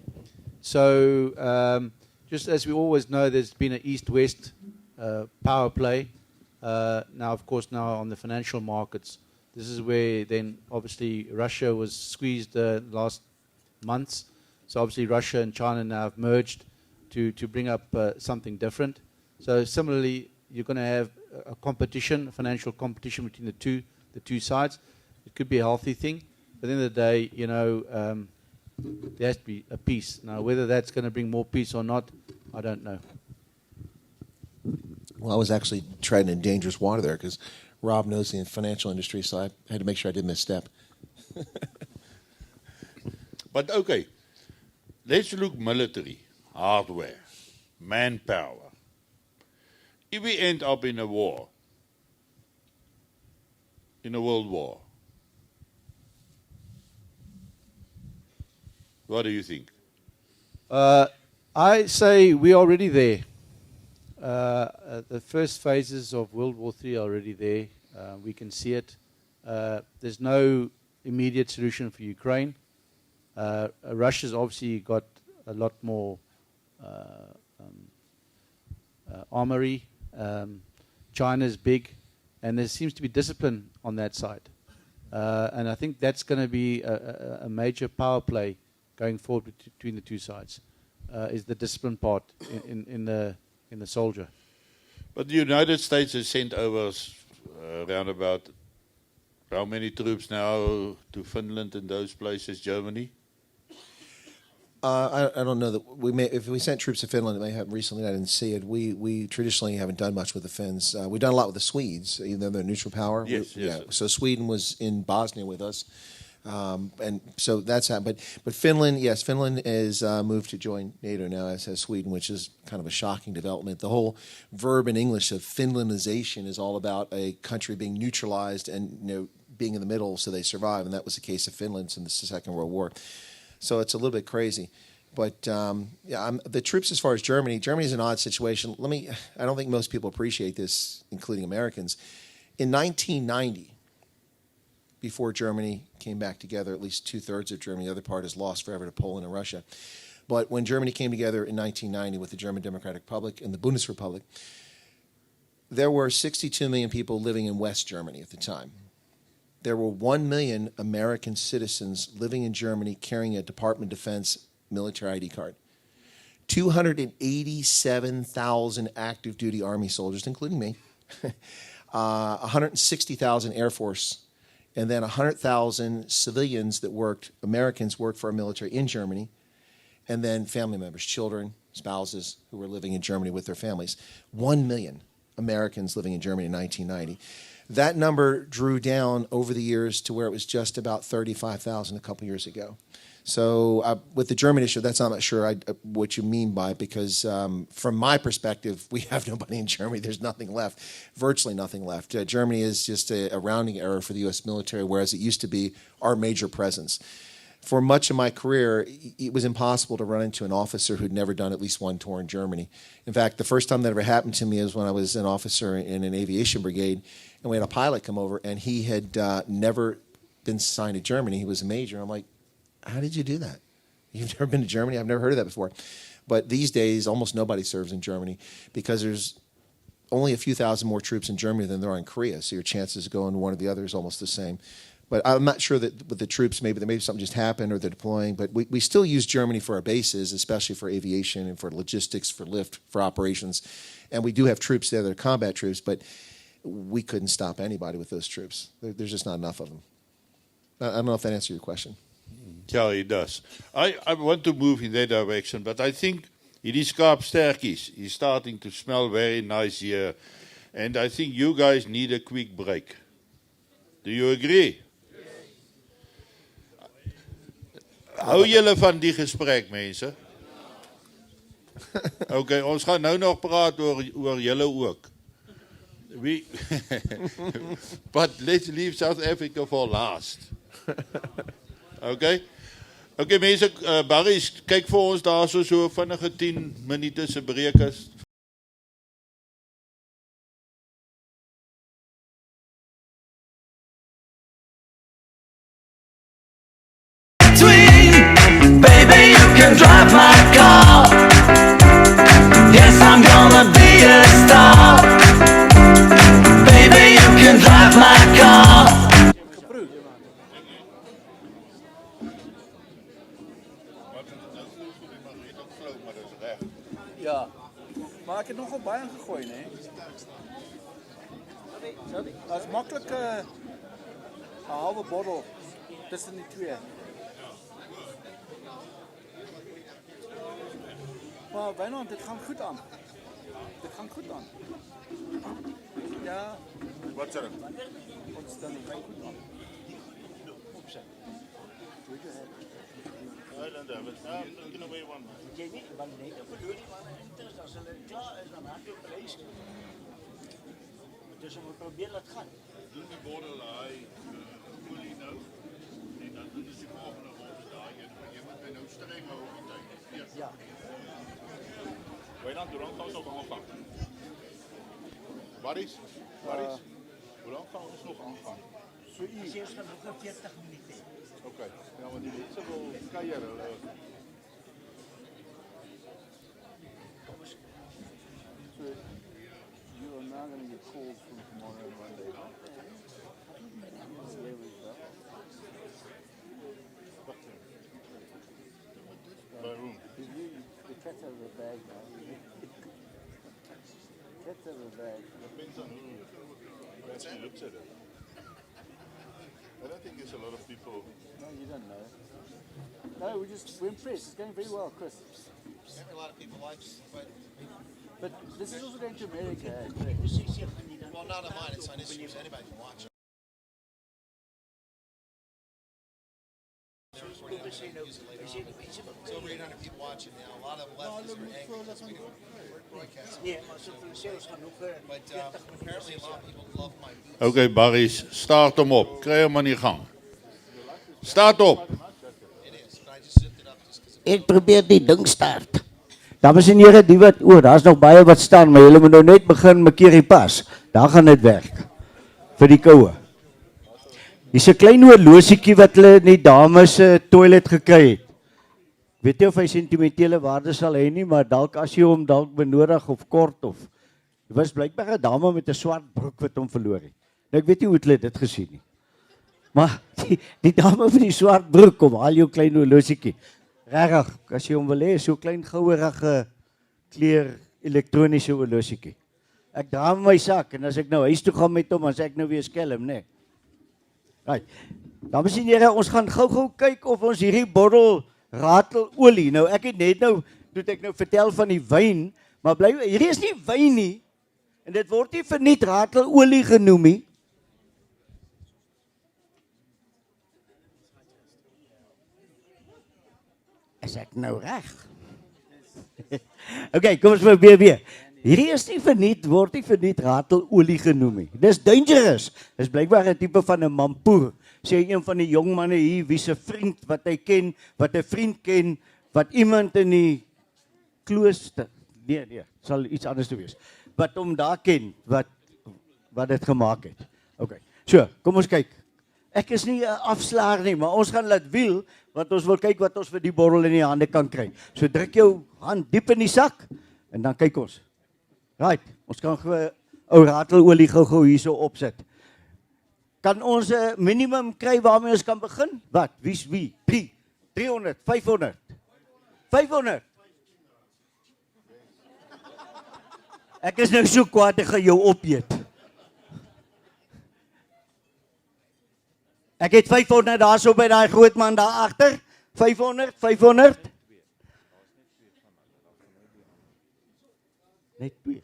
So, just as we always know, there's been an east-west power play. Now, of course, on the financial markets, this is where then obviously Russia was squeezed last months. So obviously Russia and China now have merged to bring up something different. So similarly, you're going to have a financial competition between the two sides. It could be a healthy thing, but at the end of the day, there has to be a peace. Now, whether that's going to bring more peace or not, I don't know. Well, I was actually treading in dangerous water there because Rob knows the financial industry, so I had to make sure I didn't misstep. But okay, let's look military, hardware, manpower. If we end up in a war, in a world war, what do you think? I say we're already there. The first phases of World War III are already there. We can see it. There's no immediate solution for Ukraine. Russia's obviously got a lot more armory. China's big, and there seems to be discipline on that side. And I think that's going to be a major power play going forward between the two sides. Is the discipline part in the soldier. But the United States has sent over around about how many troops now to Finland and those places, Germany? I don't know that if we sent troops to Finland, it may have recently. I didn't see it. We traditionally haven't done much with the Finns. We've done a lot with the Swedes, even though they're a neutral power. Yes. So Sweden was in Bosnia with us, and so that's happened. But Finland, yes, Finland is moved to join NATO now, as has Sweden, which is kind of a shocking development. The whole verb in English of Finlandization is all about a country being neutralized and being in the middle so they survive, and that was the case of Finland in the Second World War. So it's a little bit crazy. But, the troops as far as Germany is an odd situation. I don't think most people appreciate this, including Americans. In 1990, before Germany came back together, at least two-thirds of Germany, the other part is lost forever to Poland and Russia. But when Germany came together in 1990 with the German Democratic Republic and the Bundesrepublik, there were 62 million people living in West Germany at the time. There were 1 million American citizens living in Germany carrying a Department of Defense military ID card. 287,000 active duty Army soldiers, including me. 160,000 Air Force. And then 100,000 civilians Americans worked for our military in Germany. And then family members, children, spouses who were living in Germany with their families. 1 million Americans living in Germany in 1990. That number drew down over the years to where it was just about 35,000 a couple years ago. So with the German issue, I'm not sure what you mean by it, because from my perspective, we have nobody in Germany. There's nothing left, virtually nothing left. Germany is just a rounding error for the U.S. military, whereas it used to be our major presence. For much of my career, it was impossible to run into an officer who'd never done at least one tour in Germany. In fact, the first time that ever happened to me is when I was an officer in an aviation brigade, and we had a pilot come over, and he had never been assigned to Germany. He was a major. I'm like, how did you do that? You've never been to Germany? I've never heard of that before. But these days, almost nobody serves in Germany because there's only a few thousand more troops in Germany than there are in Korea, so your chances of going to one or the other is almost the same. But I'm not sure that with the troops, maybe something just happened or they're deploying. But we still use Germany for our bases, especially for aviation and for logistics, for lift, for operations. And we do have troops there that are combat troops, but we couldn't stop anybody with those troops. There's just not enough of them. I don't know if that answered your question. Yeah, he does. I want to move in that direction, but I think hierdie skaapstertjies is starting to smell very nice here. And I think you guys need a quick break. Do you agree? Hou julle van die gesprek, mense? Okay, ons gaan nou nog praat oor julle ook. But let's leave South Africa for last. Okay? Okay, mense, Barry, kyk vir ons daar so vinnige 10 minute se breek is. Baby, you can drive my car. Yes, I'm gonna be a star. Baby, you can drive my car. Ja, maar ek het nogal baie ingegooi, né? Dat is maklik 'n halwe bottel tussen die twee. Maar Wynand, dit gaan goed aan. Dit gaan goed aan. Ja. Wat sê jy? Ons dan dit gaan goed aan. Opset. Ja, dan daar. Wat kan nou weer one? Jy nie, want net verloor die manne interest as hulle klaar is dan hard op reis. Dus om te probeer laat gaan. Doen die bordel hy olie nou. En dan doen die volgende ronde daai en jy moet nou streng hou op die tyd. Ja. Wynand, hoe lang gaan ons nog aangaan? Baris? Hoe lang gaan ons nog aangaan? So iets. Ons gaan nog 40 minute. Okay. Ja, want die mense wil kuier, hulle. So, you are now going to get calls from tomorrow and Monday. There we go. Waarom? The cat's out of the bag now. Cat's out of the bag. Depends on who actually looks at it. I don't think there's a lot of people. No, you don't know. No, we're impressed. It's going very well, Chris. A lot of people like, But this is also going to America. well, not on mine. It's on Instagram. Anybody can watch it. It's over 800 people watching now. A lot of them left because they're angry because we do broadcast. Nee, maar so vir sales gaan nog But apparently a lot of people love my boots. Okay, Barry, start hom op. Kry hom aan die gang. Start op. It is, but I just zipped it up just because. Ek probeer die ding start. Dames en here, die wat daar's nog baie wat staan, maar julle moet nou net begin maak die pas. Dan gaan dit werk. Vir die koue. Hier's 'n klein horlosietjie wat hulle in die dames se toilet gekry het. Weet jy of hy sentimentele waarde sal hê nie, maar dalk as jy hom dalk benodig of kort of. Dit was blykbaar 'n dame met 'n swart broek wat hom verloor het. Nou ek weet nie hoe hulle dit gesien nie. Maar die dame met die swart broek, kom haal jou klein horlosietjie. Regtig, as jy hom wil hê, so klein gouerige kleur elektroniese horlosietjie. Ek dra hom in my sak en as ek nou huis toe gaan met hom, dan sê ek nou weer skelm, né? Right. Dames en here, ons gaan gou-gou kyk of ons hierdie bottel ratelolie. Nou ek het net nou toe ek nou vertel van die wyn, maar bly hierdie is nie wyn nie. En dit word nie verniet ratelolie genoem nie. Is ek nou reg? Okay, kom ons probeer weer. Hierdie is nie verniet, word nie verniet ratelolie genoem nie. Dis dangerous. Dis blykbaar 'n tipe van 'n mampoer. Sê een van die jong manne hier wie se vriend wat hy ken, wat 'n vriend ken, wat iemand in die klooster. Nee, sal iets anders wees. Wat hom daar ken, wat dit gemaak het. Okay. So, kom ons kyk. Ek is nie 'n afslaer nie, maar ons gaan laat wiel, want ons wil kyk wat ons vir die bottel in die hande kan kry. So druk jou hand diep in die sak en dan kyk ons. Right, ons kan gou ou ratelolie gou hierso opsit. Kan ons 'n minimum kry waarmee ons kan begin? Wat? Wie's wie? 3, 300, 500. 500. Ek is nou so kwaad ek gaan jou opeet. Ek het 500 daarso by daai groot man daar agter. 500, 500. Net 2.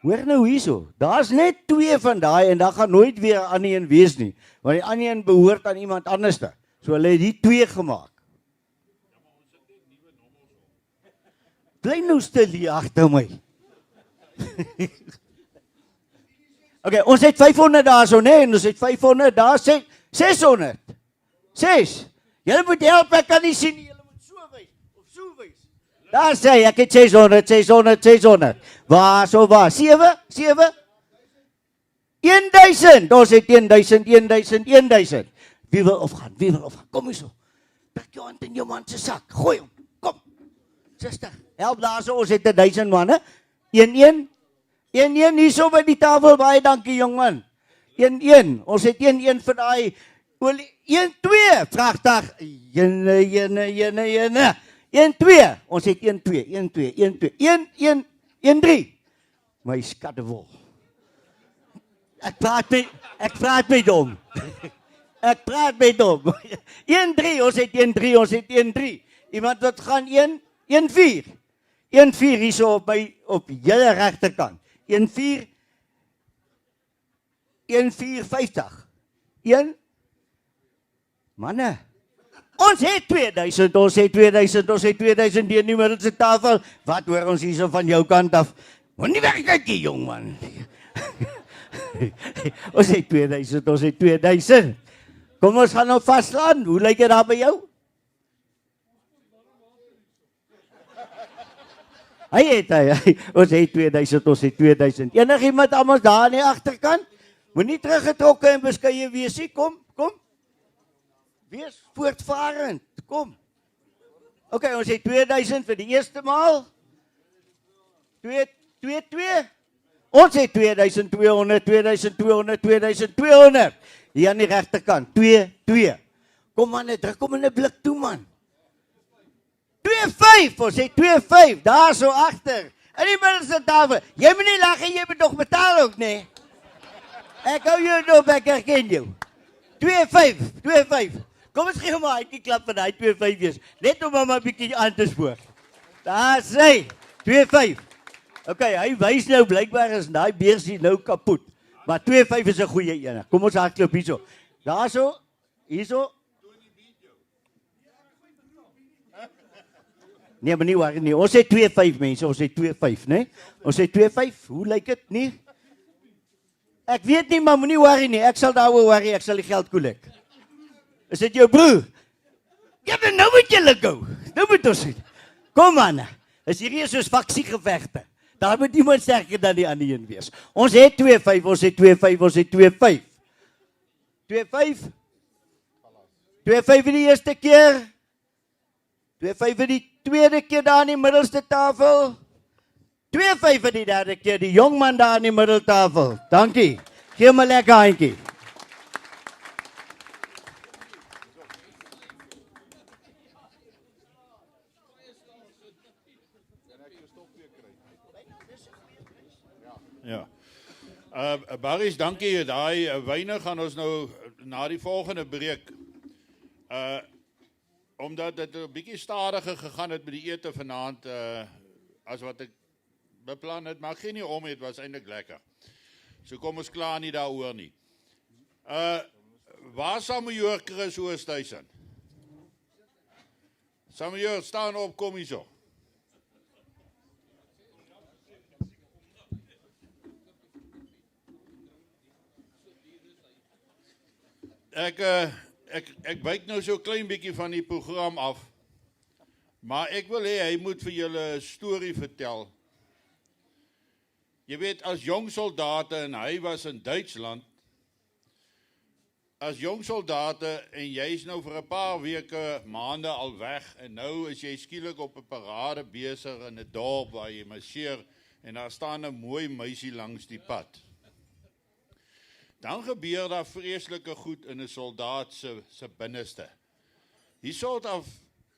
Hoor nou hierso, daar's net 2 van daai en daar gaan nooit weer 'n ander een wees nie, want die ander een behoort aan iemand anderste. So hulle het die 2 gemaak. Bly nou stil hier agter my. Okay, ons het 500 daarso, nee, en ons het 500 daar, 600. 6. Julle moet help, ek kan nie sien nie, julle moet so wys, of so wys. Daar sê ek het 600, 600, 600. Waar, so waar, 7, 7. 1000, ons het 1000, 1000, 1000. Wie wil opgaan, kom hier so. Trek jou hand in jou man se sak, gooi hom, kom. Sister, help daar so, ons het 1000 manne. 1-1, hier so by die tafel, baie dankie jongman. 1-1, ons het 1-1 vir daai olie, 1-2, vraagtuig, 1-2, ons het 1-2, 1-2, 1-2, 1-1, 1-3, my skattewol. Ek praat met hom. Ek praat met hom. 1-3, ons het 1-3, ons het 1-3. Iemand wat gaan 1-4. 1-4 hier so op julle regterkant. 1-4, 1-4-50. 1, manne, ons het 2000, ons het 2000 die nie middelste tafel. Wat hoor ons hier so van jou kant af? Moet nie wegkyk hier, jongman. Ons het 2000. Kom ons gaan nou vaslaan. Hoe lyk dit daar by jou? Ons het 2000. Enigiemand anders daar aan die agterkant? Moenie teruggetrokke en beskeie wees nie. Kom. Wees voortvarend. Kom. Okay, ons het 2000 vir die eerste maal. 2. Ons het 2200, 2200. Hier aan die regterkant. 2. Kom man, druk hom in 'n blik toe man. 2-5, ons het 2-5, daar so agter. In die middelste tafel. Jy moet nie lag en jy moet nog betaal ook, nee. Ek hou jou nog, ek herken jou. 2-5. Kom ons gee maar uitkie klap van die 2-5 wees. Net om maar 'n bietjie aan te spoor. Daar sê, 2-5. Okay, hy wys nou, blykbaar is daai beersie nou kapot. Maar 2-5 is 'n goeie ene. Kom ons hardloop hierso. Daarso, hierso. Nee, maar nie waar nie. Ons het 2-5 mense, ons het 2-5, né? Ons het 2-5. Hoe lyk dit nie? Ek weet nie, maar moenie worry nie. Ek sal daaroor worry, ek sal die geld kollek. Is dit jou broer? Ja, maar nou moet jy gou. Nou moet ons sien. Kom man. Is hierdie soos faksiegevegte. Daar moet iemand sterker dan die ander een wees. Ons het 2-5, ons het 2-5. 2-5 vir die eerste keer. 2-5 vir die tweede keer daar in die middelste tafel. 2-5 vir die derde keer, die jongman daar in die middeltafel. Dankie. Geef my lekker handjie. Ja. Barry's, dankie. Daai wyne gaan ons nou na die volgende breek. Omdat dit 'n bietjie stadiger gegaan het met die ete vanaand as wat ek beplan het, maar geen nie om het, was eintlik lekker. So kom ons klaar nie daaroor nie. Waar Samuel Chris Wyatt? Samuel, staan op, kom hier so. Ek wyk nou so 'n klein bietjie van die program af. Maar ek wil hê hy moet vir julle 'n storie vertel. Jy weet, as jong soldate, en hy was in Duitsland, as jong soldate en jy's nou vir 'n paar weke, maande al weg en nou is jy skielik op 'n parade besig in 'n dorp waar jy marcheer en daar staan 'n mooi meisie langs die pad. Dan gebeur daar vreeslike goed in 'n soldaat se binneste. He sort of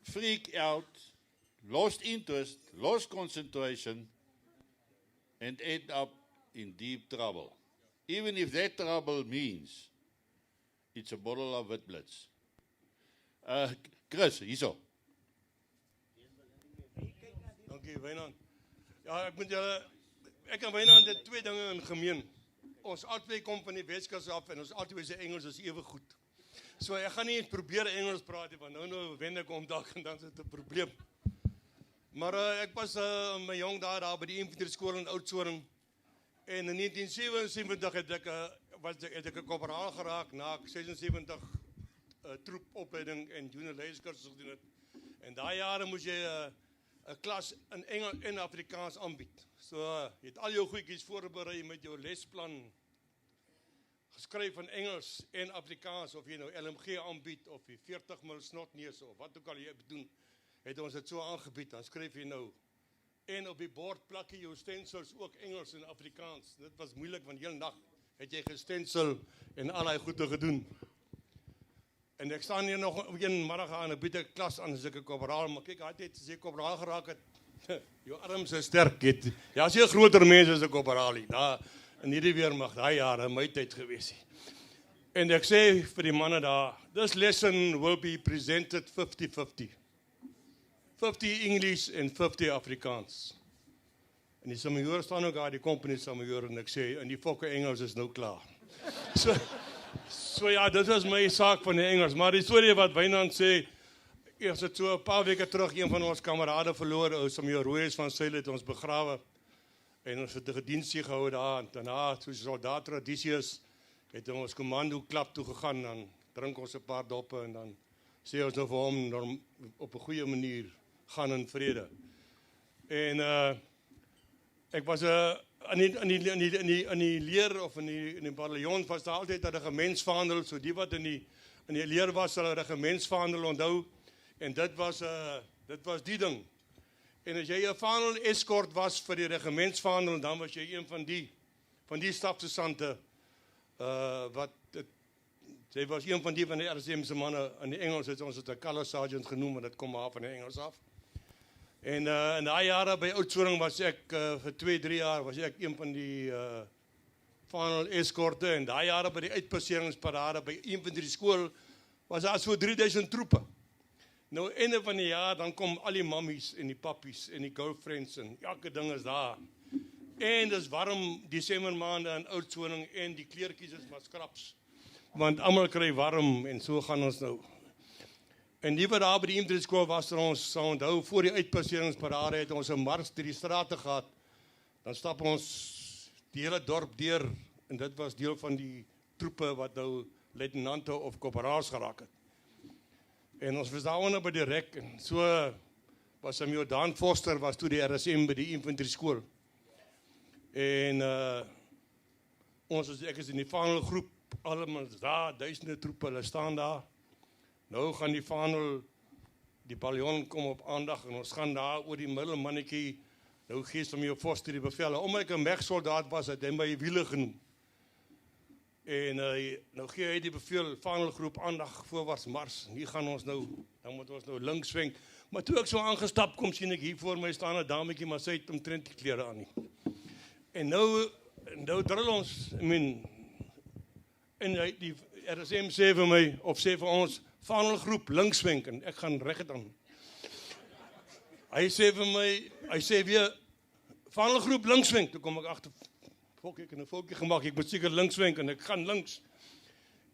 freak out, lost interest, lost concentration, and end up in deep trouble. Even if that trouble means it's a bottle of Witblits. Chris, hierso. Dankie, Wynand. Ja, ek en Wynand het twee dinge in gemeen. Ons albei kom van die Weskus af en ons albei se Engels is ewe goed. So ek gaan nie eens probeer Engels praat nie, want nou wen ek om dag en dan is dit 'n probleem. Maar ek was my jong daar by die infanterieskool in Oudtshoorn. En in 1977 het ek 'n korporaal geraak na 76 troepopleiding en junior leierskursus gedoen het. En daai jare moes jy 'n klas in Engels en Afrikaans aanbied. So jy het al jou goedjies voorberei met jou lesplan geskryf in Engels en Afrikaans, of jy nou LMG aanbied of jy 40 mil snotneus of wat ook al jy doen, het ons dit so aangebied. Dan skryf jy nou en op die bord plak jy jou stencils ook Engels en Afrikaans. Dit was moeilik want heel nag het jy gestencil en al daai goede gedoen. En ek staan hier nog een middag aan 'n bietjie klas aan as ek 'n korporaal, maar kyk, hy het as jy korporaal geraak het, jou arms is sterk het. Ja, as jy 'n groter mens is 'n korporaal, daar in hierdie weermag, daai jare my tyd gewees. En ek sê vir die manne daar, this lesson will be presented 50-50. 50 English en 50 Afrikaans. En die samajoor staan ook daar, die company samajoor, en ek sê, en die fokke Engels is nou klaar. So ja, dit was my saak van die Engels, maar die storie wat Wynand sê, eers het so 'n paar weke terug, een van ons kamerade verloor, ou samajoor Rooies van Seil het ons begrawe, en ons het 'n gedienstie gehou daar, en daarna, soos soldaat tradisie is, het ons commando klap toe gegaan, dan drink ons 'n paar doppe, en dan sê ons nou vir hom, op 'n goeie manier, gaan in vrede. En ek was in die leer of in die bataljon was daar altyd 'n regimentsvaandel, so die wat in die leer was, hulle regimentsvaandel onthou, en dit was die ding. En as jy 'n vaandel eskort was vir die regimentsvaandel, dan was jy een van die stafsergeante sy was een van die RSM se manne in die Engels, het ons het 'n color sergeant genoem, en dit kom maar van die Engels af. En in daai jare by Oudtshoorn was ek vir 2-3 jaar was ek een van die vaandel eskorte, en daai jare by die uitpasseringsparade by infanterieskool was daar so 3000 troepe. Nou einde van die jaar dan kom al die mammies en die pappies en die girlfriends en elke ding is daar. En dis warm Desember maande in Oudtshoorn en die kleertjies is maar skraps. Want almal kry warm en so gaan ons nou. En die wat daar by die infanterieskool was, ons sal onthou, voor die uitpasseringsparade het ons 'n mars deur die strate gehad. Dan stap ons die hele dorp deur, en dit was deel van die troepe wat nou luitenante of korporaals geraak het. En ons was daar onder by die rek, en so was Samuel Dan Foster, was toe die RSM by die infanterieskool. En ek is in die vaandelgroep, allemaal daar, duisende troepe, hulle staan daar. Nou gaan die vaandel, die bataljon kom op aandag, en ons gaan daar oor die middelmannetjie, nou gee Samuel Foster die bevele. Omdat ek 'n wegsoldaat was, het hy my wiele genoem. En nou gee hy die beveel, vaandelgroep aandag, voorwaarts mars, en hier gaan ons nou, dan moet ons nou links swing. Maar toe ek so aangestap kom, sien ek hier voor my staan 'n dametjie, maar sy het omtrent die klere aan nie. En nou drill ons, en die RSM sê vir my, of sê vir ons, vaandelgroep links swink, en ek gaan reg aan. Hy sê vir my, hy sê weer, vaandelgroep links swink, toe kom ek agter, ek het 'n volkie gemaak, ek moet seker links swink, en ek gaan links.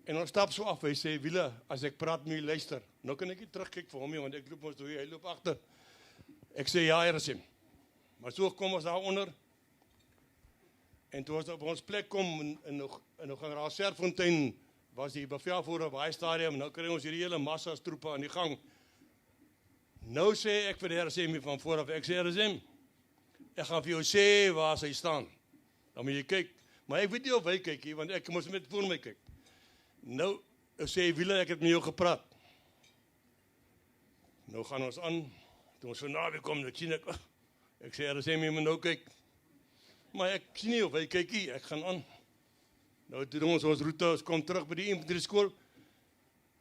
En ons stap so af, hy sê, Wiele, as ek praat met jy luister, nou kan ek nie terugkyk vir hom nie, want ek loop ons toe, hy loop agter. Ek sê, ja, RSM. Maar so kom ons daar onder, en toe ons op ons plek kom, en nog generaal Serfontein, was die bevelvoerder op hy stadium, nou kry ons hierdie hele massa's troepe aan die gang. Nou sê ek vir die RSM van vooraf, ek sê RSM, ek gaan vir jou sê waar sy staan. Dan moet jy kyk, maar ek weet nie of hy kyk hier, want ek moes met voor my kyk. Nou, sê Wiele, ek het met jou gepraat. Nou gaan ons aan, toe ons vanavond kom, nou sien ek sê RSM, jy moet nou kyk. Maar ek sien nie of hy kyk hier, ek gaan aan. Nou doen ons route, ons kom terug by die infanterieskool.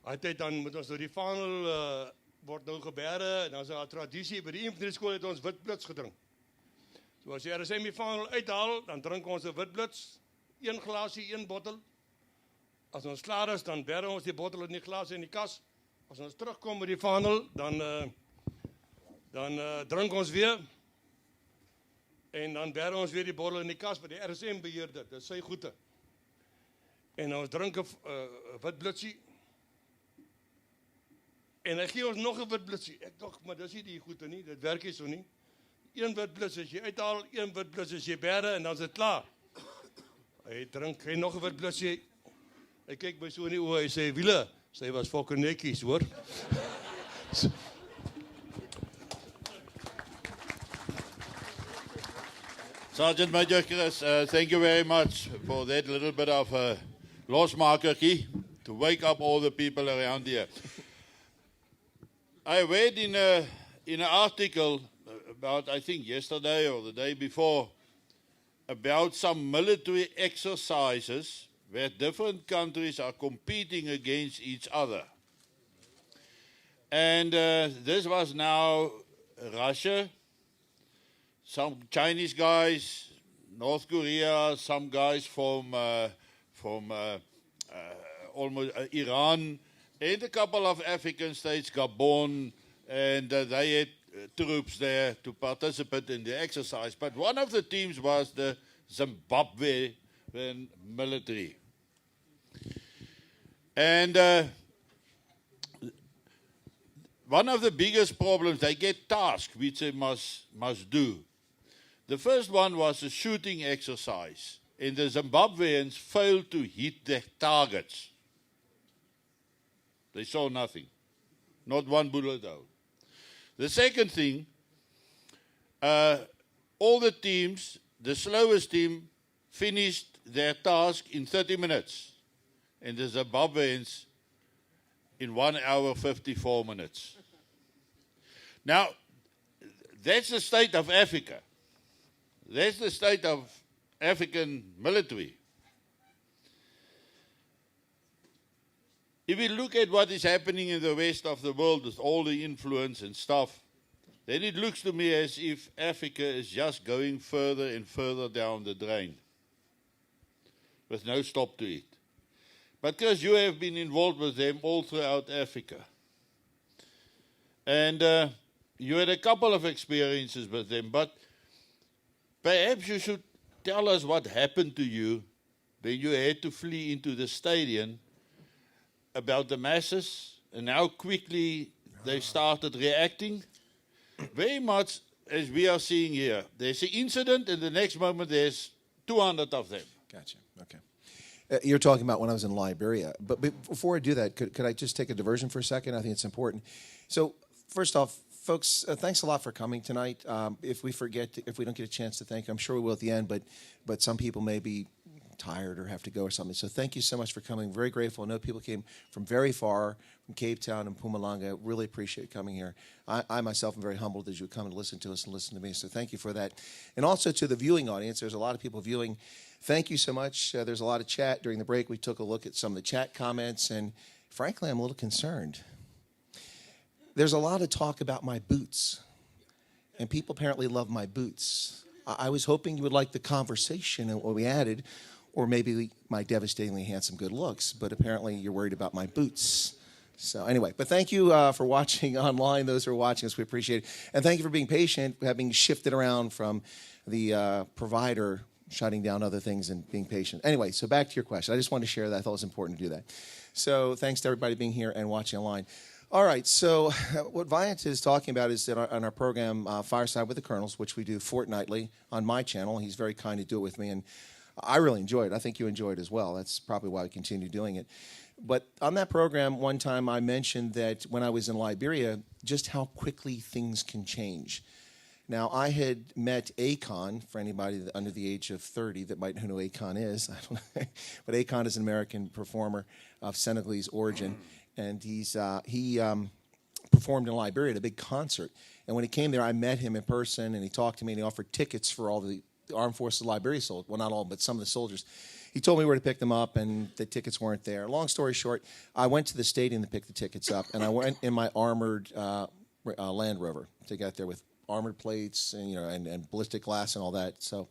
Altyd dan moet ons nou die vaandel word nou gebere, en dan is daar 'n tradisie, by die infanterieskool het ons witblits gedrink. So as jy RSM die vaandel uithaal, dan drink ons 'n witblits, 1 glasie, 1 bottel. As ons klaar is, dan bere ons die bottel in die glas in die kas, As ons terugkom met die vaandel, dan drink ons weer. En dan bêre ons weer die bottel in die kas by die RSM beheerder. Dit is sy goede. En ons drink 'n wit blitsie. En hy gee ons nog 'n wit blitsie. Ek dink, maar dis nie die goede nie. Dit werk nie so nie. Een wit blits as jy uithaal, een wit blits as jy bêre en dan is dit klaar. Hy drink hy nog 'n wit blitsie. Hy kyk my so in die oë, hy sê, "Wiele, sy was fucking netjies, hoor." Sergeant Major Chris, thank you very much for that little bit of losmakerkie to wake up all the people around here. I read in an article about, I think yesterday or the day before, about some military exercises where different countries are competing against each other. And this was now Russia, some Chinese guys, North Korea, some guys from almost Iran, and a couple of African states, Gabon, and they had troops there to participate in the exercise. But one of the teams was the Zimbabwean military. And one of the biggest problems, they get tasks which they must do. The first one was a shooting exercise, and the Zimbabweans failed to hit their targets. They saw nothing, not one bullet out. The second thing, all the teams, the slowest team finished their task in 30 minutes, and the Zimbabweans in 1 hour 54 minutes. Now, that's the state of Africa. That's the state of African military. If we look at what is happening in the rest of the world with all the influence and stuff, then it looks to me as if Africa is just going further and further down the drain with no stop to it. But Chris, you have been involved with them all throughout Africa. And you had a couple of experiences with them, but perhaps you should tell us what happened to you when you had to flee into the stadium, about the masses and how quickly they started reacting. Very much as we are seeing here. There's an incident and the next moment there's 200 of them. Gotcha. Okay. You're talking about when I was in Liberia. But before I do that, could I just take a diversion for a second? I think it's important. So first off, folks, thanks a lot for coming tonight. If we don't get a chance to thank you, I'm sure we will at the end, but some people may be tired or have to go or something. So thank you so much for coming. Very grateful. I know people came from very far, from Cape Town and Mpumalanga. Really appreciate coming here. I myself am very humbled that you would come and listen to us and listen to me. So thank you for that. And also to the viewing audience, there's a lot of people viewing. Thank you so much. There's a lot of chat during the break. We took a look at some of the chat comments, and frankly, I'm a little concerned. There's a lot of talk about my boots, and people apparently love my boots. I was hoping you would like the conversation and what we added, or maybe my devastatingly handsome good looks, but apparently you're worried about my boots. So anyway, but thank you for watching online, those who are watching us, we appreciate it. And thank you for being patient, having shifted around from the provider shutting down other things and being patient. Anyway, so back to your question. I just wanted to share that. I thought it was important to do that. So thanks to everybody being here and watching online. All right, so what Wyatt is talking about is that on our program, Fireside with the Colonels, which we do fortnightly on my channel. He's very kind to do it with me, and I really enjoy it. I think you enjoy it as well. That's probably why we continue doing it. But on that program, one time I mentioned that when I was in Liberia, just how quickly things can change. Now, I had met Akon, for anybody under the age of 30 that might know who Akon is. I don't know. But Akon is an American performer of Senegalese origin, and he performed in Liberia at a big concert. And when he came there, I met him in person, and he talked to me, and he offered tickets for all the Armed Forces of Liberia soldiers. Well, not all, but some of the soldiers. He told me where to pick them up, and the tickets weren't there. Long story short, I went to the stadium to pick the tickets up, and I went in my armored Land Rover to get there with armored plates and ballistic glass and all that. So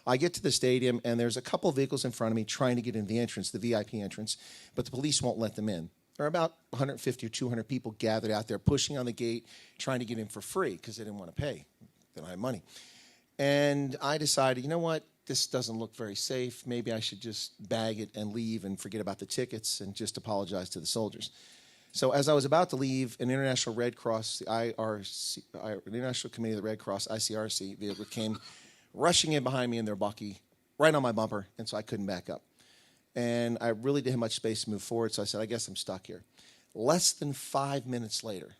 I get to the stadium, and there's a couple of vehicles in front of me trying to get in the entrance, the VIP entrance, but the police won't let them in. There were about 150 or 200 people gathered out there pushing on the gate, trying to get in for free because they didn't want to pay. They don't have money. And I decided, you know what? This doesn't look very safe. Maybe I should just bag it and leave and forget about the tickets and just apologize to the soldiers. So as I was about to leave, an International Red Cross, the International Committee of the Red Cross, ICRC vehicle came rushing in behind me in their bucky, right on my bumper, and so I couldn't back up. And I really didn't have much space to move forward, so I said, I guess I'm stuck here. Less than 5 minutes later,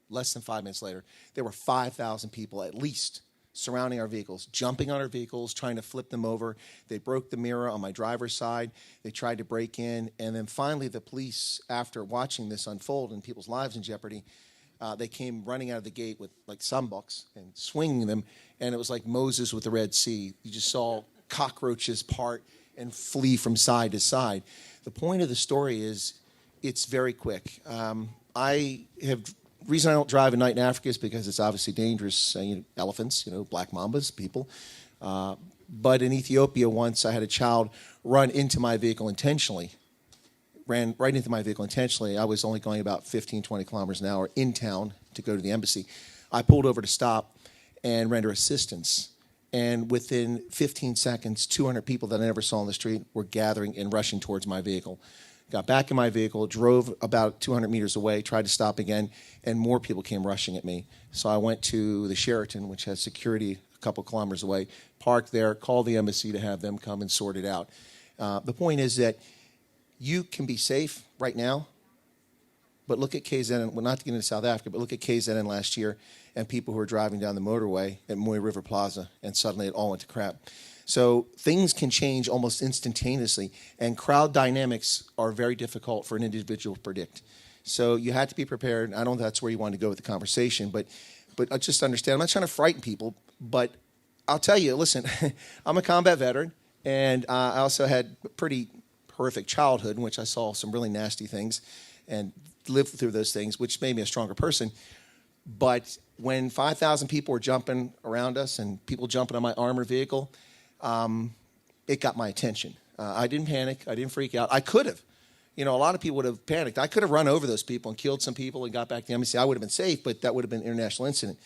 there were 5,000 people at least surrounding our vehicles, jumping on our vehicles, trying to flip them over. They broke the mirror on my driver's side. They tried to break in. And then finally the police, after watching this unfold and people's lives in jeopardy, they came running out of the gate with like sunbucks and swinging them. And it was like Moses with the Red Sea. You just saw cockroaches part and flee from side to side. The point of the story is it's very quick. Reason I don't drive at night in Africa is because it's obviously dangerous. Elephants, black mambas, people. But in Ethiopia once I had a child run into my vehicle intentionally. Ran right into my vehicle intentionally. I was only going about 15, 20 kilometers an hour in town to go to the embassy. I pulled over to stop and render assistance. And within 15 seconds, 200 people that I never saw on the street were gathering and rushing towards my vehicle. Got back in my vehicle, drove about 200 meters away, tried to stop again, and more people came rushing at me. So I went to the Sheraton, which has security a couple kilometers away, parked there, called the embassy to have them come and sort it out. The point is that you can be safe right now, but look at KZN, well, not to get into South Africa, but look at KZN last year and people who were driving down the motorway at Moy River Plaza, and suddenly it all went to crap. So things can change almost instantaneously, and crowd dynamics are very difficult for an individual to predict. So you had to be prepared. I don't know if that's where you want to go with the conversation, but I just understand. I'm not trying to frighten people, but I'll tell you, listen, I'm a combat veteran, and I also had a pretty horrific childhood in which I saw some really nasty things and lived through those things, which made me a stronger person. But when 5,000 people were jumping around us and people jumping on my armored vehicle, it got my attention. I didn't panic. I didn't freak out. I could have. A lot of people would have panicked. I could have run over those people and killed some people and got back to the embassy. I would have been safe, but that would have been an international incident.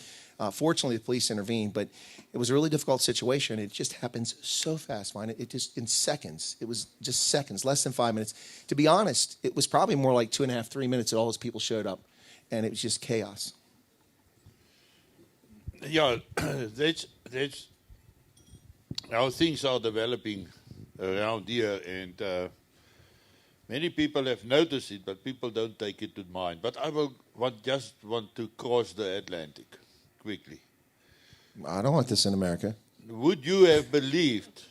Fortunately, the police intervened, but it was a really difficult situation. It just happens so fast, Wynand. It just, in seconds. It was just seconds, less than 5 minutes. To be honest, it was probably more like 2.5, 3 minutes that all those people showed up, and it was just chaos. Yeah, that's how things are developing around here, and many people have noticed it, but people don't take it to mind. But I just want to cross the Atlantic quickly. I don't want this in America. Would you have believed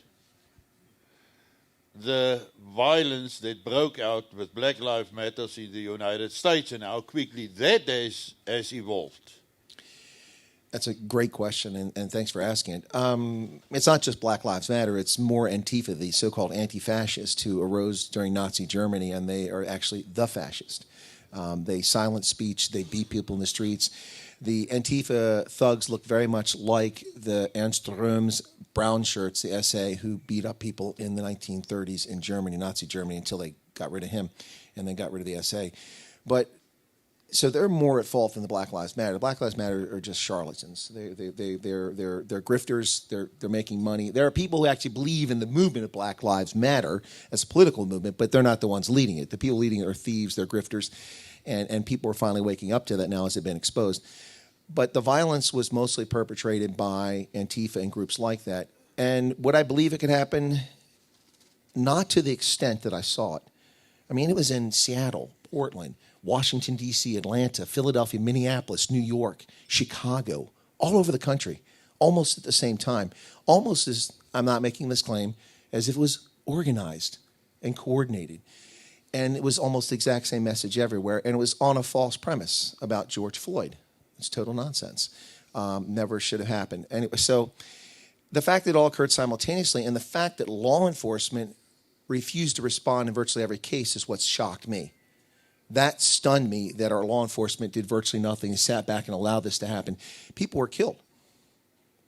the violence that broke out with Black Lives Matter in the United States and how quickly that has evolved? That's a great question, and thanks for asking it. It's not just Black Lives Matter. It's more Antifa, the so-called anti-fascists who arose during Nazi Germany, and they are actually the fascist. They silence speech. They beat people in the streets. The Antifa thugs look very much like the Ernst Röhm's brown shirts, the SA, who beat up people in the 1930s in Germany, Nazi Germany, until they got rid of him and then got rid of the SA. But so they're more at fault than the Black Lives Matter. The Black Lives Matter are just charlatans. They're grifters. They're making money. There are people who actually believe in the movement of Black Lives Matter as a political movement, but they're not the ones leading it. The people leading it are thieves. They're grifters, and people are finally waking up to that now as they've been exposed. But the violence was mostly perpetrated by Antifa and groups like that. And would I believe it could happen? Not to the extent that I saw it. I mean, it was in Seattle, Portland, Washington, D.C., Atlanta, Philadelphia, Minneapolis, New York, Chicago, all over the country, almost at the same time. Almost as, I'm not making this claim, as if it was organized and coordinated. And it was almost the exact same message everywhere, and it was on a false premise about George Floyd. It's total nonsense. Never should have happened. Anyway, so the fact that it all occurred simultaneously and the fact that law enforcement refused to respond in virtually every case is what shocked me. That stunned me that our law enforcement did virtually nothing and sat back and allowed this to happen. People were killed,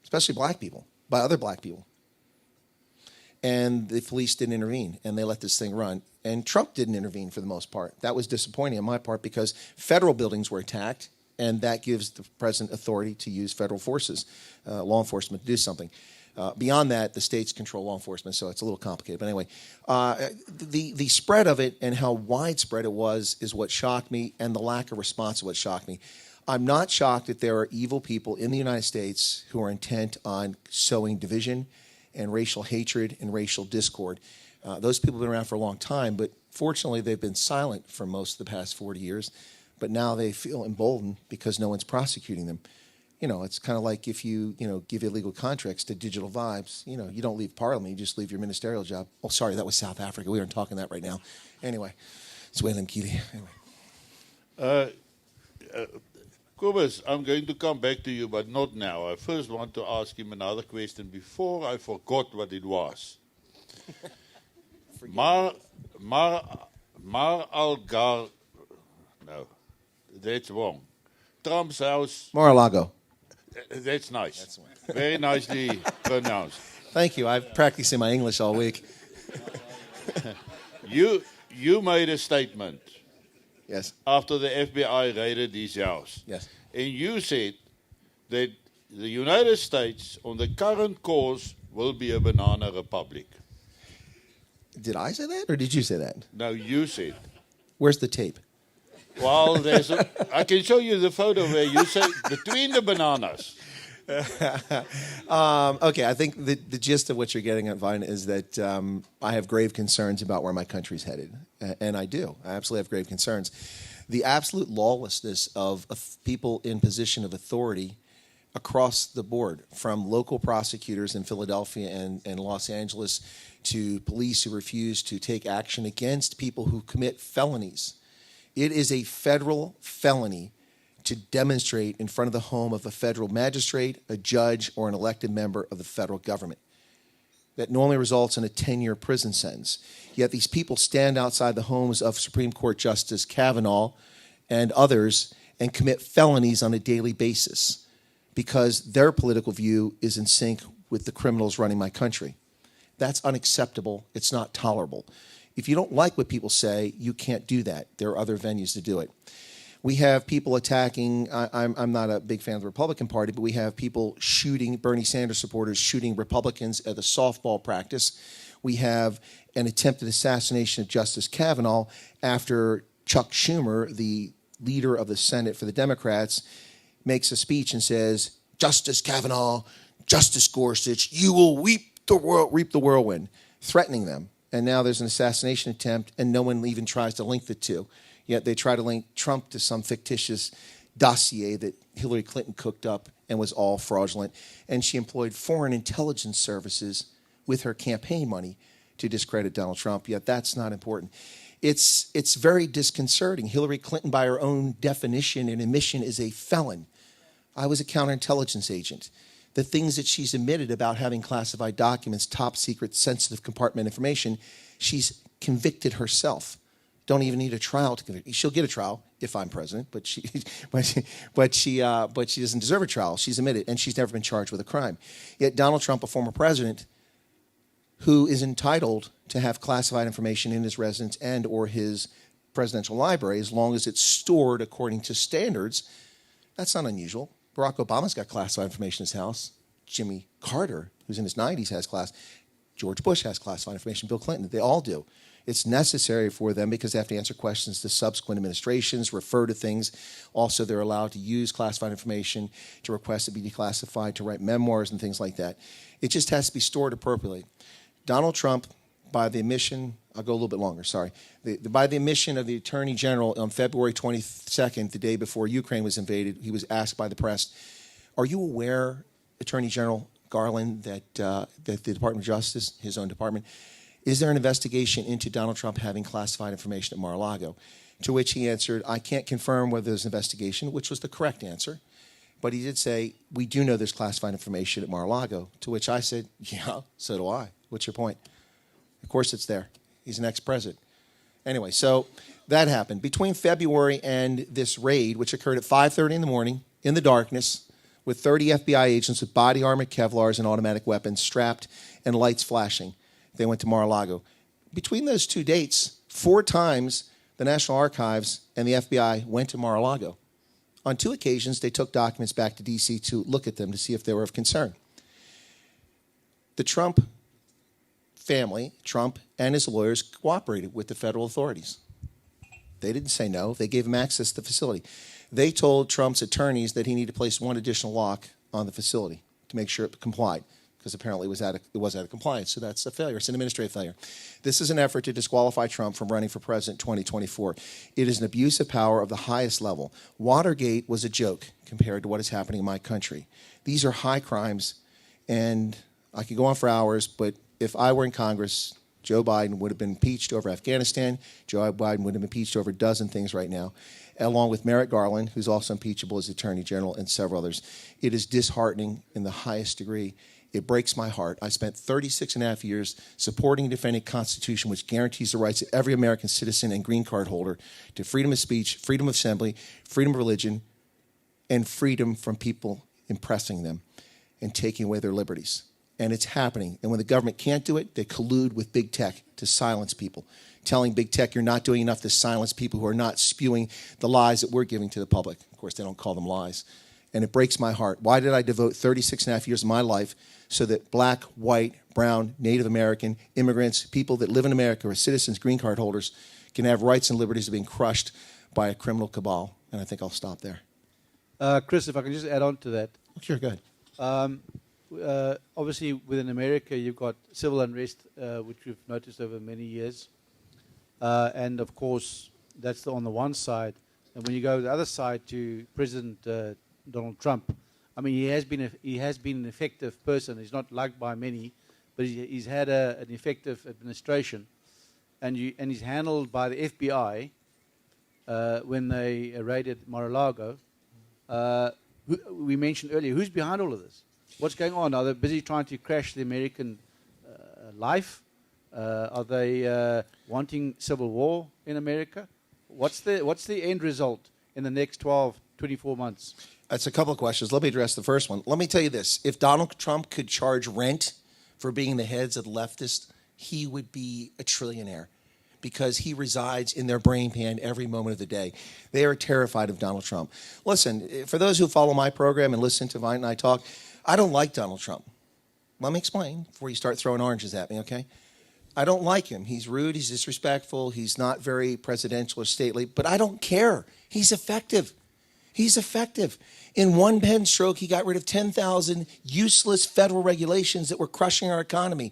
especially black people, by other black people. and the police didn't intervene, and they let this thing run. And Trump didn't intervene for the most part. That was disappointing on my part because federal buildings were attacked, and that gives the president authority to use federal forces, law enforcement, to do something. Beyond that, the states control law enforcement, so it's a little complicated. But anyway, the spread of it and how widespread it was is what shocked me, and the lack of response is what shocked me. I'm not shocked that there are evil people in the United States who are intent on sowing division and racial hatred and racial discord. Those people have been around for a long time, but fortunately they've been silent for most of the past 40 years. But now they feel emboldened because no one's prosecuting them. You know, it's kind of like if you give illegal contracts to Digital Vibes. You know, you don't leave Parliament, you just leave your ministerial job. Oh, sorry, that was South Africa. We aren't talking that right now. Anyway, it's Wynand Keely. Anyway. Cobus, I'm going to come back to you, but not now. I first want to ask him another question before I forgot what it was. Mar Algar, no, that's wrong. Trump's house. Mar-a-Lago. That's nice. That's very nicely pronounced. Thank you. I've practiced in my English all week. You made a statement. Yes. After the FBI raided his house. Yes. And you said that the United States, on the current course, will be a banana republic. Did I say that, or did you say that? No, you said. Where's the tape? Well, I can show you the photo where you say between the bananas. Okay, I think the gist of what you're getting at, Vine, is that I have grave concerns about where my country's headed. And I do. I absolutely have grave concerns. The absolute lawlessness of people in position of authority across the board, from local prosecutors in Philadelphia and Los Angeles to police who refuse to take action against people who commit felonies. It is a federal felony to demonstrate in front of the home of a federal magistrate, a judge, or an elected member of the federal government. That normally results in a 10-year prison sentence. Yet these people stand outside the homes of Supreme Court Justice Kavanaugh and others and commit felonies on a daily basis because their political view is in sync with the criminals running my country. That's unacceptable. It's not tolerable. If you don't like what people say, you can't do that. There are other venues to do it. We have people attacking, I'm not a big fan of the Republican Party, but we have people shooting, Bernie Sanders supporters shooting Republicans at a softball practice. We have an attempted assassination of Justice Kavanaugh after Chuck Schumer, the leader of the Senate for the Democrats, makes a speech and says, Justice Kavanaugh, Justice Gorsuch, you will reap the whirlwind, threatening them. And now there's an assassination attempt, and no one even tries to link the two. Yet they try to link Trump to some fictitious dossier that Hillary Clinton cooked up and was all fraudulent. And she employed foreign intelligence services with her campaign money to discredit Donald Trump. Yet that's not important. It's very disconcerting. Hillary Clinton, by her own definition and admission, is a felon. I was a counterintelligence agent. The things that she's admitted about having classified documents, top secret, sensitive compartment information, she's convicted herself. Don't even need a trial to convict. She'll get a trial if I'm president, but she doesn't deserve a trial. She's admitted, and she's never been charged with a crime. Yet Donald Trump, a former president, who is entitled to have classified information in his residence and or his presidential library, as long as it's stored according to standards, that's not unusual. Barack Obama's got classified information in his house. Jimmy Carter, who's in his 90s, has George Bush has classified information. Bill Clinton, they all do. It's necessary for them because they have to answer questions to subsequent administrations, refer to things. Also, they're allowed to use classified information to request it be declassified, to write memoirs and things like that. It just has to be stored appropriately. Donald Trump, by the admission, I'll go a little bit longer, sorry. By the admission of the Attorney General on February 22nd, the day before Ukraine was invaded, he was asked by the press, are you aware, Attorney General Garland, that the Department of Justice, his own department, is there an investigation into Donald Trump having classified information at Mar-a-Lago? To which he answered, I can't confirm whether there's an investigation, which was the correct answer. But he did say, we do know there's classified information at Mar-a-Lago. To which I said, yeah, so do I. What's your point? Of course it's there. He's an ex-president. Anyway, so that happened. Between February and this raid, which occurred at 5:30 in the morning, in the darkness, with 30 FBI agents with body armor, Kevlars, and automatic weapons strapped and lights flashing, they went to Mar-a-Lago. Between those two dates, 4 times the National Archives and the FBI went to Mar-a-Lago. On 2 occasions, they took documents back to D.C. to look at them to see if they were of concern. The Trump family, Trump and his lawyers, cooperated with the federal authorities. They didn't say no. They gave him access to the facility. They told Trump's attorneys that he needed to place 1 additional lock on the facility to make sure it complied, because apparently it was out of compliance. So that's a failure. It's an administrative failure. This is an effort to disqualify Trump from running for president 2024. It is an abuse of power of the highest level. Watergate was a joke compared to what is happening in my country. These are high crimes, and I could go on for hours, but if I were in Congress, Joe Biden would have been impeached over Afghanistan. Joe Biden would have been impeached over a dozen things right now, along with Merrick Garland, who's also impeachable as Attorney General, and several others. It is disheartening in the highest degree. It breaks my heart. I spent 36 and a half years supporting and defending a Constitution which guarantees the rights of every American citizen and green card holder to freedom of speech, freedom of assembly, freedom of religion, and freedom from people impressing them and taking away their liberties. And it's happening. And when the government can't do it, they collude with big tech to silence people, telling big tech you're not doing enough to silence people who are not spewing the lies that we're giving to the public. Of course, they don't call them lies. And it breaks my heart. Why did I devote 36 and a half years of my life so that black, white, brown, Native American, immigrants, people that live in America, or citizens, green card holders, can have rights and liberties that are being crushed by a criminal cabal? And I think I'll stop there. Chris, if I can just add on to that. Sure, go ahead. Obviously, within America, you've got civil unrest, which we've noticed over many years. And, of course, that's on the one side. And when you go to the other side to President Donald Trump, I mean, he has been an effective person. He's not liked by many, but he's had an effective administration. And he's handled by the FBI when they raided Mar-a-Lago. We mentioned earlier, who's behind all of this? What's going on? Are they busy trying to crash the American life? Are they wanting civil war in America? What's the end result in the next 12, 24 months? That's a couple of questions. Let me address the first one. Let me tell you this. If Donald Trump could charge rent for being the heads of the leftists, he would be a trillionaire, because he resides in their brain pan every moment of the day. They are terrified of Donald Trump. Listen, for those who follow my program and listen to Vine and I talk, I don't like Donald Trump. Let me explain before you start throwing oranges at me, okay? I don't like him. He's rude, he's disrespectful, he's not very presidential or stately, but I don't care. He's effective. He's effective. In one pen stroke, he got rid of 10,000 useless federal regulations that were crushing our economy.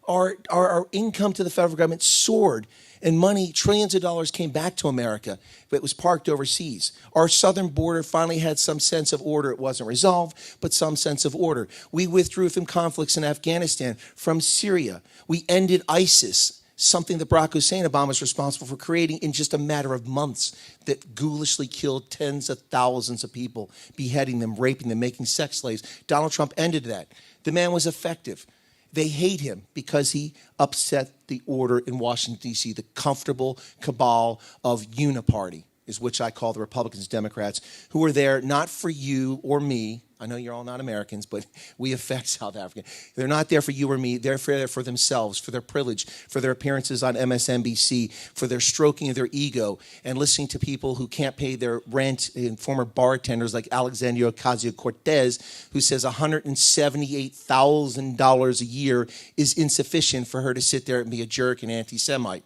Our income to the federal government soared, and money, trillions of dollars, came back to America, but it was parked overseas. Our southern border finally had some sense of order. It wasn't resolved, but some sense of order. We withdrew from conflicts in Afghanistan, from Syria. We ended ISIS, something that Barack Hussein Obama is responsible for creating in just a matter of months, that ghoulishly killed tens of thousands of people, beheading them, raping them, making sex slaves. Donald Trump ended that. The man was effective. They hate him because he upset the order in Washington, D.C., the comfortable cabal of uniparty, is which I call the Republicans, Democrats, who are there not for you or me. I know you're all not Americans, but we affect South Africa. They're not there for you or me. They're there for themselves, for their privilege, for their appearances on MSNBC, for their stroking of their ego, and listening to people who can't pay their rent, and former bartenders like Alexandria Ocasio-Cortez, who says $178,000 a year is insufficient for her to sit there and be a jerk and anti-Semite.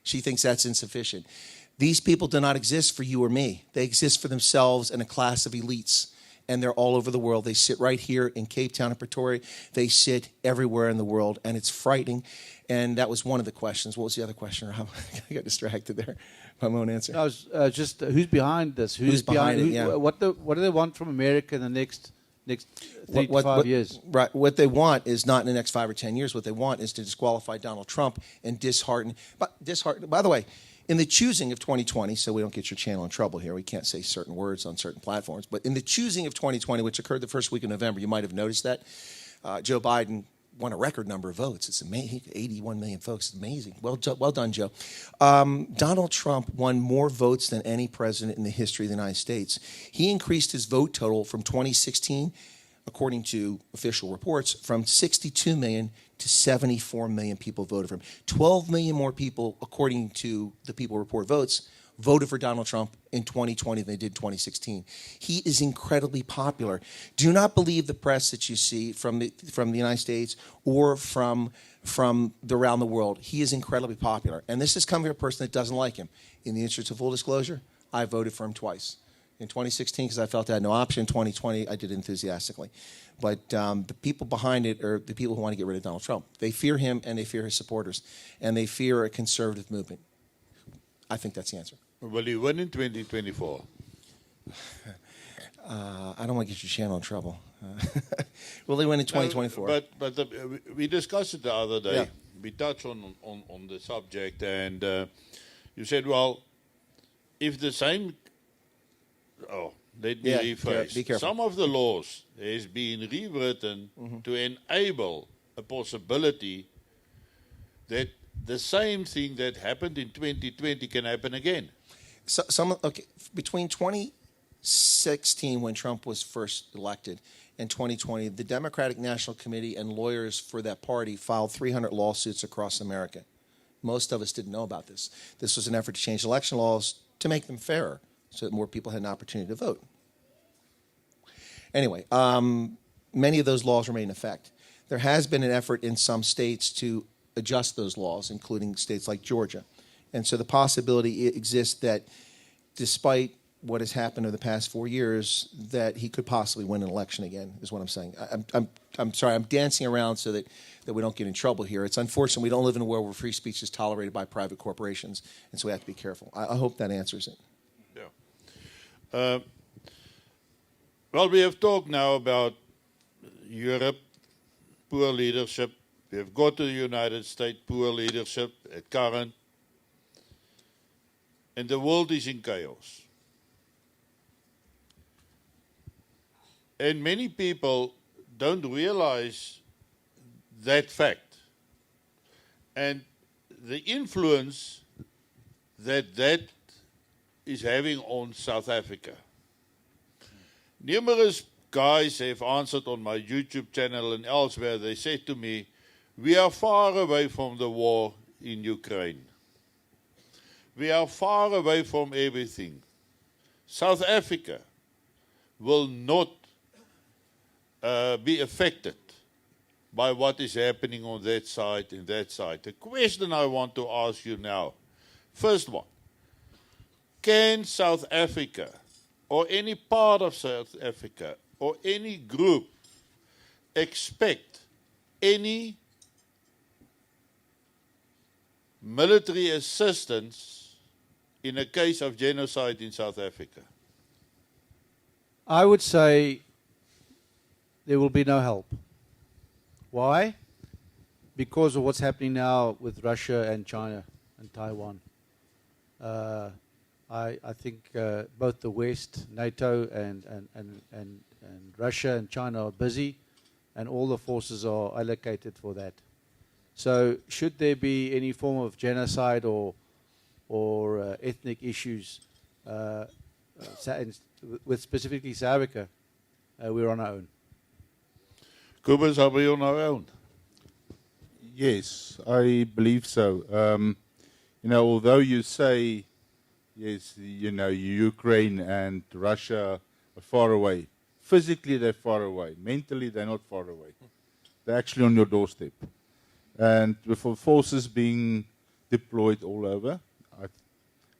She thinks that's insufficient. These people do not exist for you or me. They exist for themselves and a class of elites. And they're all over the world. They sit right here in Cape Town and Pretoria. They sit everywhere in the world, and it's frightening. And that was one of the questions. What was the other question? I got distracted there by my own answer. I was just who's behind this? Who's behind it? Yeah. What do they want from America in the next 3 to 5 years? Right. What they want is not in the next 5 or 10 years. What they want is to disqualify Donald Trump and dishearten. By the way, in the choosing of 2020, so we don't get your channel in trouble here, we can't say certain words on certain platforms, but in the choosing of 2020, which occurred the first week of November, you might have noticed that, Joe Biden won a record number of votes. It's amazing, 81 million folks. It's amazing. Well done, Joe. Donald Trump won more votes than any president in the history of the United States. He increased his vote total from 2016 according to official reports, from 62 million to 74 million people voted for him. 12 million more people, according to the People Report votes, voted for Donald Trump in 2020 than they did in 2016. He is incredibly popular. Do not believe the press that you see from the United States or from around the world. He is incredibly popular. And this is coming from a person that doesn't like him. In the interest of full disclosure, I voted for him twice. In 2016, because I felt I had no option. In 2020, I did it enthusiastically. But the people behind it are the people who want to get rid of Donald Trump. They fear him and they fear his supporters. And they fear a conservative movement. I think that's the answer. Will he win in 2024? I don't want to get your channel in trouble. Will they win in 2024? We discussed it the other day. Yeah. We touched on the subject, and you said, well, if the same... Oh, let me rephrase. Be careful. Some of the laws has been rewritten to enable a possibility that the same thing that happened in 2020 can happen again. So, between 2016, when Trump was first elected, and 2020, the Democratic National Committee and lawyers for that party filed 300 lawsuits across America. Most of us didn't know about this. This was an effort to change election laws to make them fairer, so that more people had an opportunity to vote. Anyway, many of those laws remain in effect. There has been an effort in some states to adjust those laws, including states like Georgia. And so the possibility exists that despite what has happened over the past 4 years, that he could possibly win an election again, is what I'm saying. I'm sorry, I'm dancing around so that we don't get in trouble here. It's unfortunate we don't live in a world where free speech is tolerated by private corporations, and so we have to be careful. I hope that answers it. Well, we have talked now about Europe, poor leadership. We have got to the United States, poor leadership at current. And the world is in chaos. And many people don't realize that fact. And the influence that is having on South Africa. Numerous guys have answered on my YouTube channel and elsewhere. They said to me, we are far away from the war in Ukraine. We are far away from everything. South Africa will not be affected by what is happening on that side and that side. The question I want to ask you now, first one, can South Africa or any part of South Africa or any group expect any military assistance in a case of genocide in South Africa? I would say there will be no help. Why? Because of what's happening now with Russia and China and Taiwan. I think both the West, NATO, and Russia and China are busy, and all the forces are allocated for that. So, should there be any form of genocide or ethnic issues with specifically South Africa, we're on our own. Cobus, are we on our own? Yes, I believe so. Although you say, yes, Ukraine and Russia are far away. Physically, they're far away. Mentally, they're not far away. They're actually on your doorstep. And with forces being deployed all over,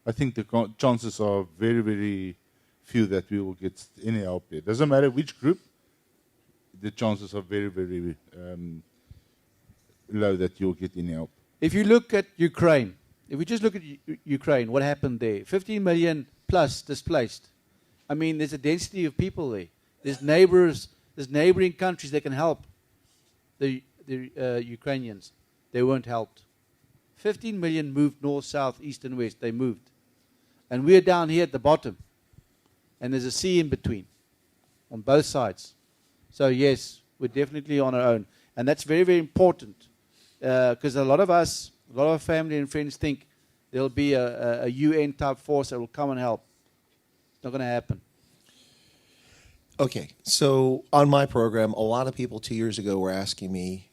I think the chances are very, very few that we will get any help there. Doesn't matter which group, the chances are very, very low that you'll get any help. If you look at Ukraine, if we just look at Ukraine, what happened there? 15 million plus displaced. I mean, there's a density of people there. There's neighbors, there's neighboring countries that can help the Ukrainians. They weren't helped. 15 million moved north, south, east, and west. They moved. And we're down here at the bottom. And there's a sea in between on both sides. So, yes, we're definitely on our own. And that's very, very important. Because a lot of us, a lot of family and friends think there'll be a UN-type force that will come and help. It's not going to happen. Okay, so on my program, a lot of people 2 years ago were asking me,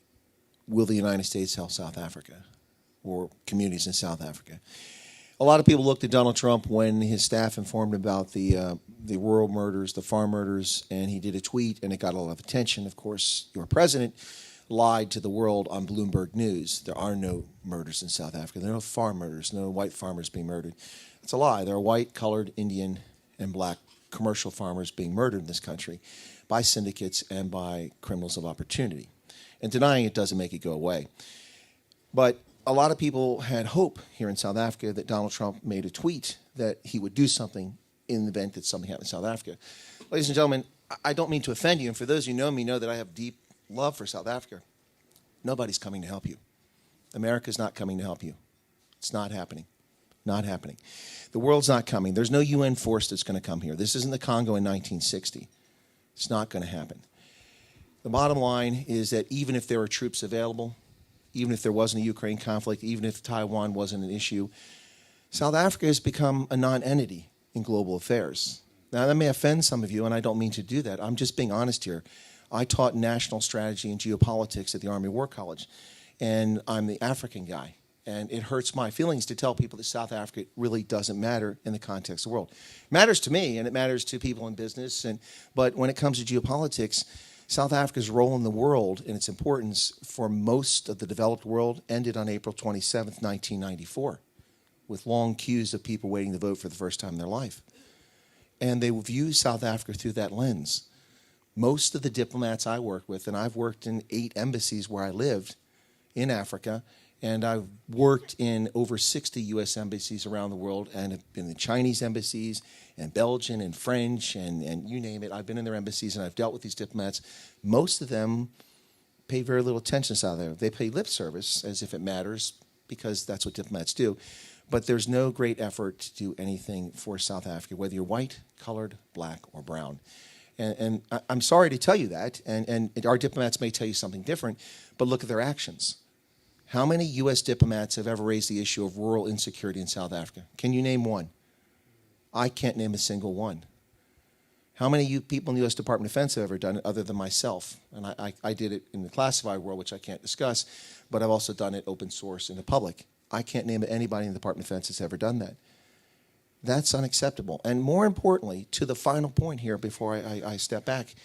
will the United States help South Africa or communities in South Africa? A lot of people looked at Donald Trump when his staff informed him about the rural murders, the farm murders, and he did a tweet, and it got a lot of attention. Of course, your president lied to the world on Bloomberg News. There are no murders in South Africa. There are no farm murders, no white farmers being murdered. It's a lie. There are white, colored, Indian, and black commercial farmers being murdered in this country by syndicates and by criminals of opportunity. And denying it doesn't make it go away. But a lot of people had hope here in South Africa that Donald Trump made a tweet that he would do something in the event that something happened in South Africa. Ladies and gentlemen, I don't mean to offend you, and for those who know me know that I have deep love for South Africa. Nobody's coming to help you. America's not coming to help you. It's not happening. Not happening. The world's not coming. There's no UN force that's going to come here. This isn't the Congo in 1960. It's not going to happen. The bottom line is that even if there are troops available, even if there wasn't a Ukraine conflict, even if Taiwan wasn't an issue, South Africa has become a non-entity in global affairs. Now, that may offend some of you, and I don't mean to do that. I'm just being honest here. I taught national strategy and geopolitics at the Army War College, and I'm the African guy. And it hurts my feelings to tell people that South Africa really doesn't matter in the context of the world. It matters to me, and it matters to people in business. But when it comes to geopolitics, South Africa's role in the world and its importance for most of the developed world ended on April 27th, 1994, with long queues of people waiting to vote for the first time in their life. And they view South Africa through that lens. Most of the diplomats I work with, and I've worked in 8 embassies where I lived in Africa, and I've worked in over 60 U.S. embassies around the world, and have been in Chinese embassies, and Belgian, and French, and you name it. I've been in their embassies, and I've dealt with these diplomats. Most of them pay very little attention to South Africa. They pay lip service as if it matters, because that's what diplomats do. But there's no great effort to do anything for South Africa, whether you're white, colored, black, or brown. And I'm sorry to tell you that, and our diplomats may tell you something different, but look at their actions. How many U.S. diplomats have ever raised the issue of rural insecurity in South Africa? Can you name one? I can't name a single one. How many people in the U.S. Department of Defense have ever done it other than myself? And I did it in the classified world, which I can't discuss, but I've also done it open source in the public. I can't name anybody in the Department of Defense that's ever done that. That's unacceptable. And more importantly, to the final point here before I step back,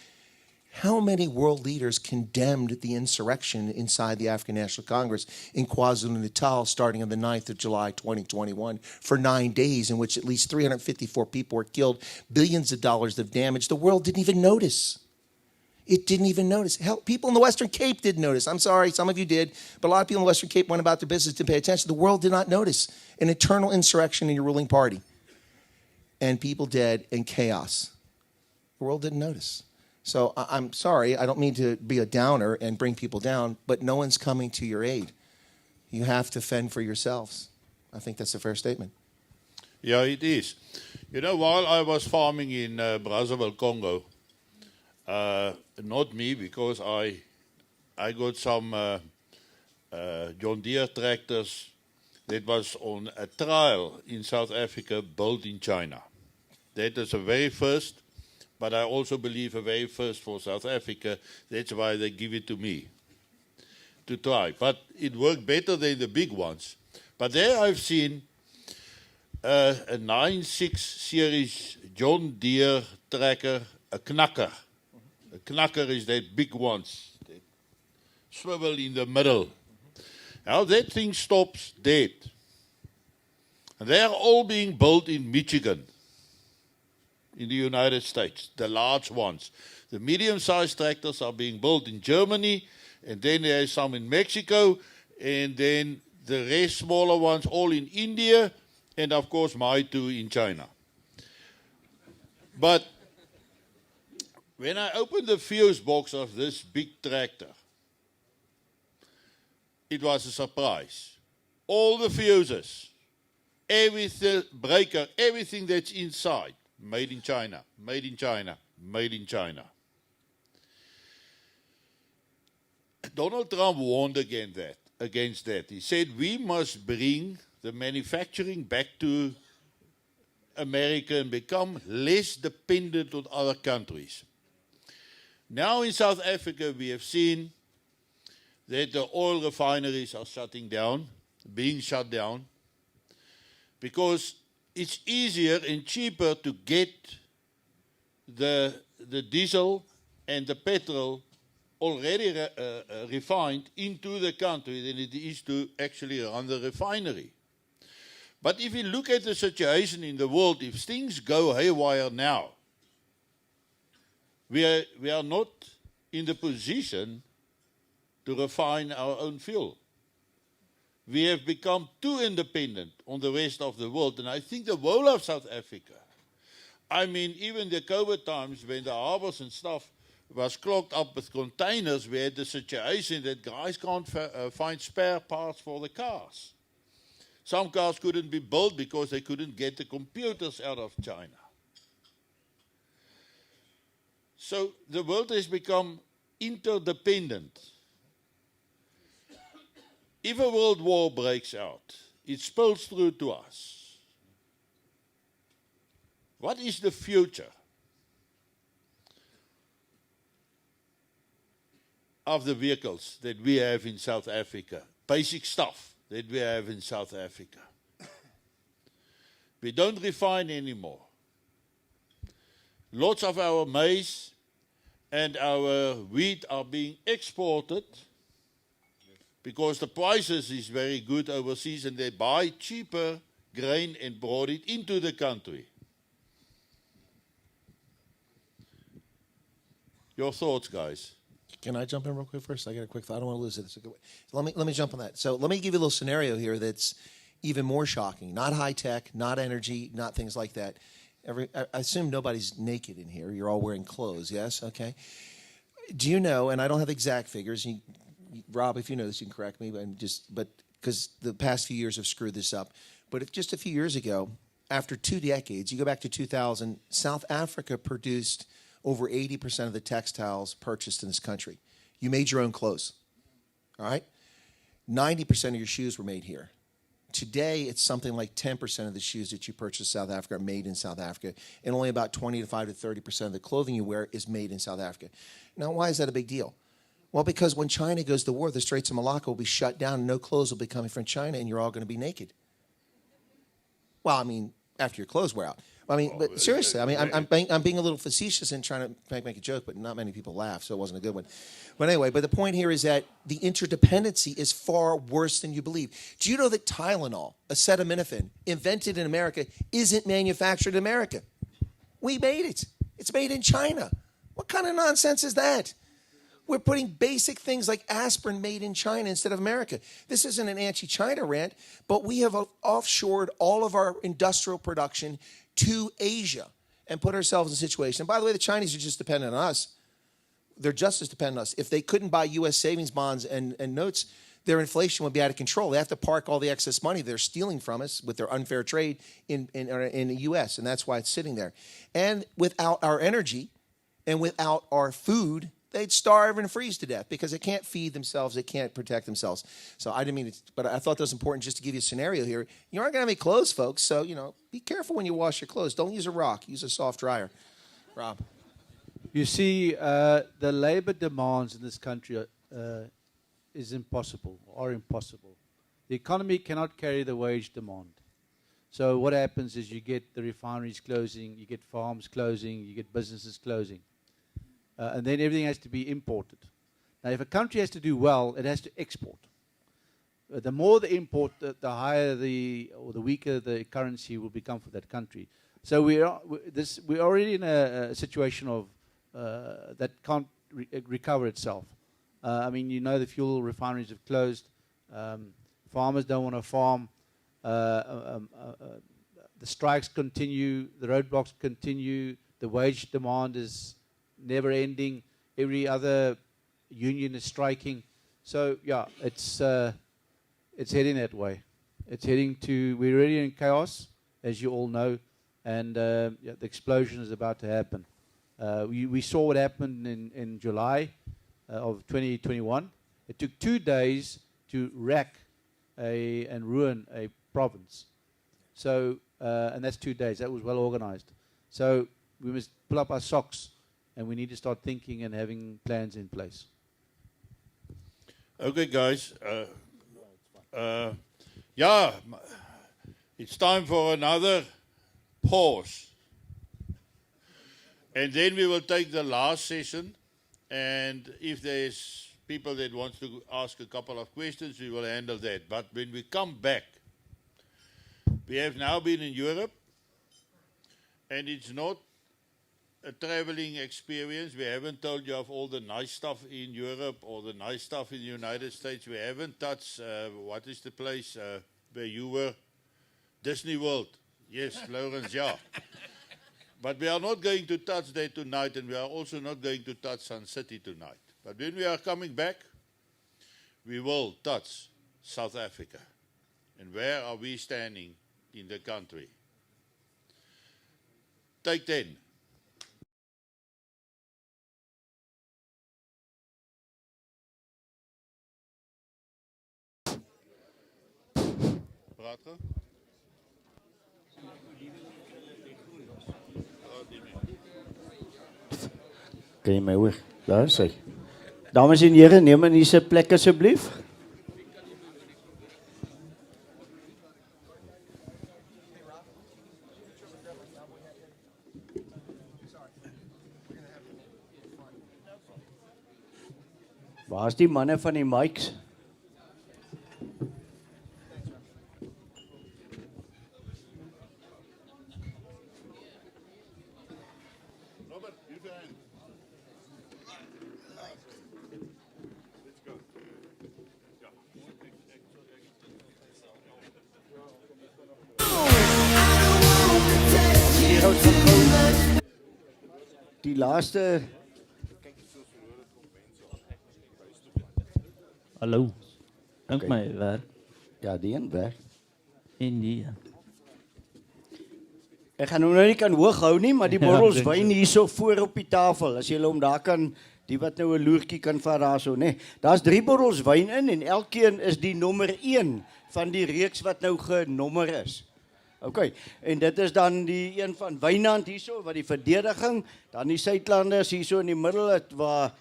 how many world leaders condemned the insurrection inside the African National Congress in KwaZulu-Natal starting on the 9th of July, 2021, for 9 days in which at least 354 people were killed, billions of dollars of damage? The world didn't even notice. It didn't even notice. Hell, people in the Western Cape didn't notice. I'm sorry, some of you did, but a lot of people in the Western Cape went about their business, didn't pay attention. The world did not notice an internal insurrection in your ruling party. And people dead and chaos. The world didn't notice. So I'm sorry, I don't mean to be a downer and bring people down, but no one's coming to your aid. You have to fend for yourselves. I think that's a fair statement. Yeah, it is. You know, while I was farming in Brazzaville, Congo, not me, because I got some John Deere tractors that was on a trial in South Africa, built in China. That is the very first, but I also believe a very first for South Africa. That's why they give it to me to try. But it worked better than the big ones. But there I've seen a 9.6 series John Deere tractor, a knacker. A knacker is that big ones that swivel in the middle. Now that thing stops dead. And they are all being built in Michigan, in the United States, the large ones. The medium-sized tractors are being built in Germany, and then there are some in Mexico, and then the rest smaller ones all in India, and of course my two in China. But when I opened the fuse box of this big tractor, it was a surprise. All the fuses, everything, breaker, everything that's inside, made in China, made in China, made in China. Donald Trump warned against that. He said we must bring the manufacturing back to America and become less dependent on other countries. Now in South Africa, we have seen that the oil refineries are shutting down, being shut down, because it's easier and cheaper to get the diesel and the petrol already refined into the country than it is to actually run the refinery. But if you look at the situation in the world, if things go haywire now, we are not in the position to refine our own fuel. We have become too independent on the rest of the world, and I think the whole of South Africa, I mean, even the COVID times when the harbors and stuff was clogged up with containers, we had the situation that guys can't find spare parts for the cars. Some cars couldn't be built because they couldn't get the computers out of China. So the world has become interdependent. If a world war breaks out, it spills through to us. What is the future of the vehicles that we have in South Africa? Basic stuff that we have in South Africa. We don't refine anymore. Lots of our maize and our wheat are being exported because the prices is very good overseas and they buy cheaper grain and brought it into the country. Your thoughts, guys? Can I jump in real quick first? I got a quick thought. I don't want to lose it. It's a good way. So let me jump on that. So let me give you a little scenario here that's even more shocking. Not high tech, not energy, not things like that. I assume nobody's naked in here. You're all wearing clothes, yes? Okay. Do you know, and I don't have exact figures, Rob, if you know this, you can correct me, but because the past few years have screwed this up. But if just a few years ago, after 2 decades, you go back to 2000, South Africa produced over 80% of the textiles purchased in this country. You made your own clothes, all right? 90% of your shoes were made here. Today, it's something like 10% of the shoes that you purchase in South Africa are made in South Africa, and only about 25 to 30% of the clothing you wear is made in South Africa. Now, why is that a big deal? Well, because when China goes to war, the Straits of Malacca will be shut down, and no clothes will be coming from China, and you're all going to be naked. Well, I mean, after your clothes wear out. I mean, but seriously, I mean, I'm being a little facetious and trying to make a joke, but not many people laugh, so it wasn't a good one. But anyway, but the point here is that the interdependency is far worse than you believe. Do you know that Tylenol, acetaminophen, invented in America, isn't manufactured in America? We made it. It's made in China. What kind of nonsense is that? We're putting basic things like aspirin made in China instead of America. This isn't an anti-China rant, but we have offshored all of our industrial production to Asia and put ourselves in a situation. And by the way, the Chinese are just dependent on us. They're just as dependent on us. If they couldn't buy U.S. savings bonds and notes, their inflation would be out of control. They have to park all the excess money they're stealing from us with their unfair trade in the U.S., and that's why it's sitting there. And without our energy and without our food, they'd starve and freeze to death because they can't feed themselves, they can't protect themselves. So I didn't mean to, but I thought that was important just to give you a scenario here. You aren't going to have any clothes, folks, so, be careful when you wash your clothes. Don't use a rock. Use a soft dryer. Rob. You see, the labor demands in this country are impossible. The economy cannot carry the wage demand. So what happens is you get the refineries closing, you get farms closing, you get businesses closing. And then everything has to be imported. Now, if a country has to do well, it has to export. The more the import, the higher or the weaker the currency will become for that country. So we're already in a situation of that can't recover itself. I mean, the fuel refineries have closed. Farmers don't want to farm. The strikes continue. The roadblocks continue. The wage demand is never ending. Every other union is striking. So yeah, it's heading that way. We're already in chaos, as you all know, and the explosion is about to happen. We saw what happened in July of 2021. It took 2 days to wreck and ruin a province. So, and that's 2 days. That was well organized. So we must pull up our socks and we need to start thinking and having plans in place. Okay, guys. Yeah, it's time for another pause. And then we will take the last session. And if there's people that want to ask a couple of questions, we will handle that. But when we come back, we have now been in Europe. And it's not a traveling experience. We haven't told you of all the nice stuff in Europe or the nice stuff in the United States. We haven't touched, what is the place where you were? Disney World. Yes, Florence, yeah. But we are not going to touch that tonight, and we are also not going to touch Sun City tonight. But when we are coming back, we will touch South Africa. And where are we standing in the country? Take 10. Praten? Kan jy my hoor? Daar is hy. Dames en here, neem in hierdie plek asseblief. Waar is die manne van die mics? Die laaste. Hallo. Dink my werk. Ja, die een werk. En die. Ek gaan nou nie kan hoog hou nie, maar die borrels wyn hierso voor op die tafel. As jy hom daar kan, die wat nou 'n loertjie kan vat daarso, nê. Daar's 3 borrels wyn in en elkeen is die nommer 1 van die reeks wat nou genommer is. OK, en dit is dan die een van Wynand hierso wat die verdediging, dan die Suidlanders hierso in die middel waar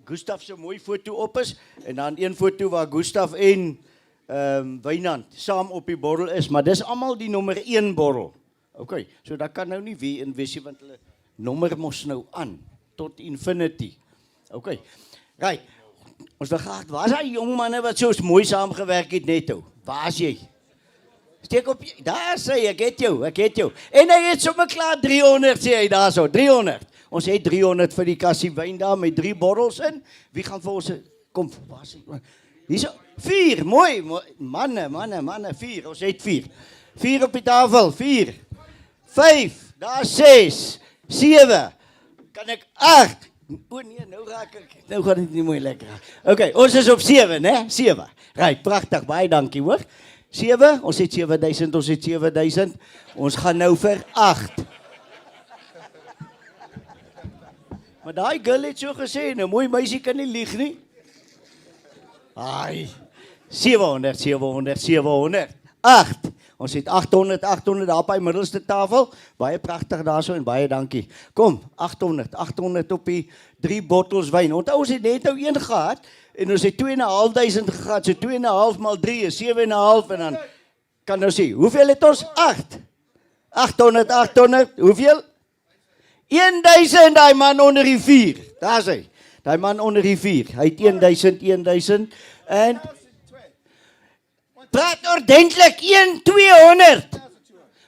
Gustav se mooi foto op is en dan een foto waar Gustav en Wynand saam op die borrel is, maar dis almal die nommer 1 borrel. OK, so dat kan nou nie wie in wees want hulle nommer mos nou aan tot infinity. OK. Right. Ons wil graag, waar is daai jong manne wat so mooi saamgewerk het netto? Waar is jy? Steek op, daar sê ek het jou. En hy het sommer klaar 300 sê hy daarso, 300. Ons het 300 vir die kassie wyn daar met 3 borrels in. Wie gaan vir ons kom, waar is hy? Hierso 4, mooi, manne, 4. Ons het 4. 4 op die tafel, 4. 5, daar 6, 7. Kan ek 8? O nee, nou raak ek. Nou gaan dit nie mooi lekker. OK, ons is op 7, né? 7. Right, pragtig, baie dankie, hoor. 7, ons het 7000, ons gaan nou vir 8. Maar daai girl het so gesê, 'n mooi meisie kan nie lieg nie. Ai, 700, 8. Ons het 800 daar op die middelste tafel. Baie pragtig daarso en baie dankie. Kom, 800 op die 3 bottels wyn. Onthou ons het net nou 1 gehad en ons het 2.500 gehad. So 2.5 maal 3 is 7.5 en dan kan nou sê, hoeveel het ons? 8. 800, hoeveel? 1000, daai man onder die 4. Daar is hy. Daai man onder die 4. Hy het 1000 en praat ordentlik 1200.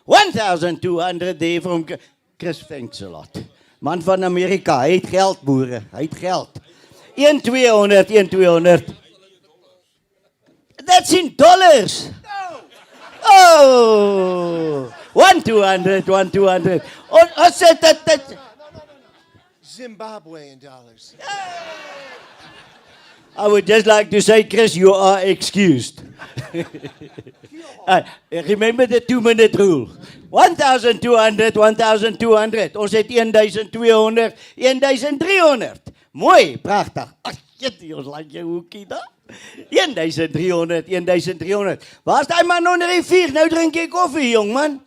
1200 there from Chris, thanks a lot. Man van Amerika, hy het geld boere, hy het geld. 1200. That's in dollars. Oh, 1200. Oh, said that. Zimbabwean dollars. I would just like to say, Chris, you are excused. Remember the 2-minute rule. 1200. Ons het 1200, 1300. Mooi, pragtig. Ag, ons laat jou hoekie daar. 1300. Waar's daai man onder die 4? Nou drink jy koffie, jong man.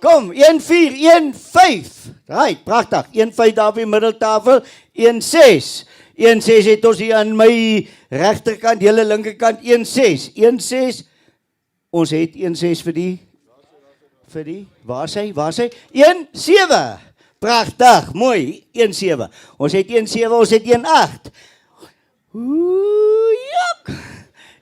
Kom, 1415. Right, pragtig. 15 daar op die middeltafel. 16. 16 het ons hier aan my regterkant, julle linkerkant 16. 16. Ons het 16 vir die waar is hy? 17. Pragtig, mooi. 17. Ons het 17, ons het 18. Oejak.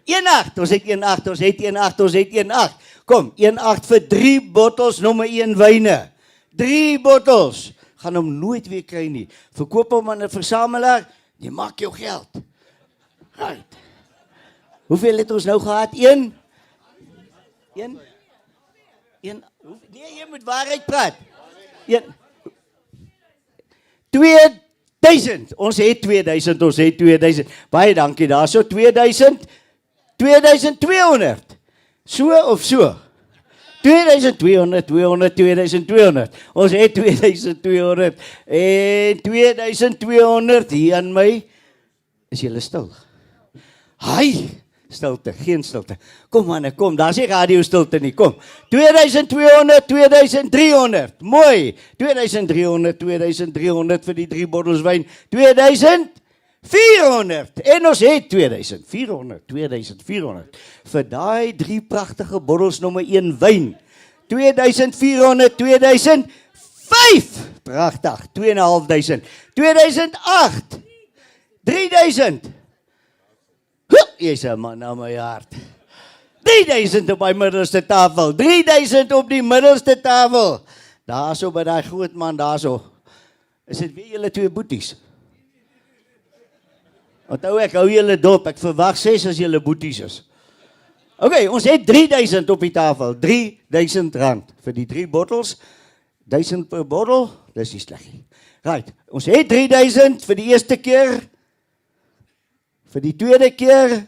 18, ons het 18, ons het 18, ons het 18. Kom, 18 vir 3 bottels nommer 1 wyne. 3 bottles. Gaan hom nooit weer kry nie. Verkoop hom aan 'n versamelaar, jy maak jou geld. Right. Hoeveel het ons nou gehad? 1? Nee, jy moet waarheid praat. 2000. Ons het 2000. Baie dankie daarso. 2000. 2200. So of so? 2200, 2200. Ons het 2200 en 2200 hier aan my. Is julle stil? Hi, stilte, geen stilte. Kom manne, kom, daar's nie radio stilte nie. Kom. 2200, 2300. Mooi. 2300, 2300 vir die 3 bottels wyn. 2400. En ons het 2400, 2400 vir daai 3 pragtige bottels nommer 1 wyn. 2400, 2005. Pragtig. 2500. 2008. 3000. Jy's 'n man na my hart. 3000 op my middelste tafel. 3000 op die middelste tafel. Daarso by daai groot man daarso. Is dit weer julle 2 boeties? Onthou ek hou julle dop. Ek verwag 6 as julle boeties is. Okay, ons het 3000 op die tafel. 3000 rand vir die 3 bottels. 1000 per bottel. Dis nie sleg nie. Right. Ons het 3000 vir die eerste keer. Vir die tweede keer.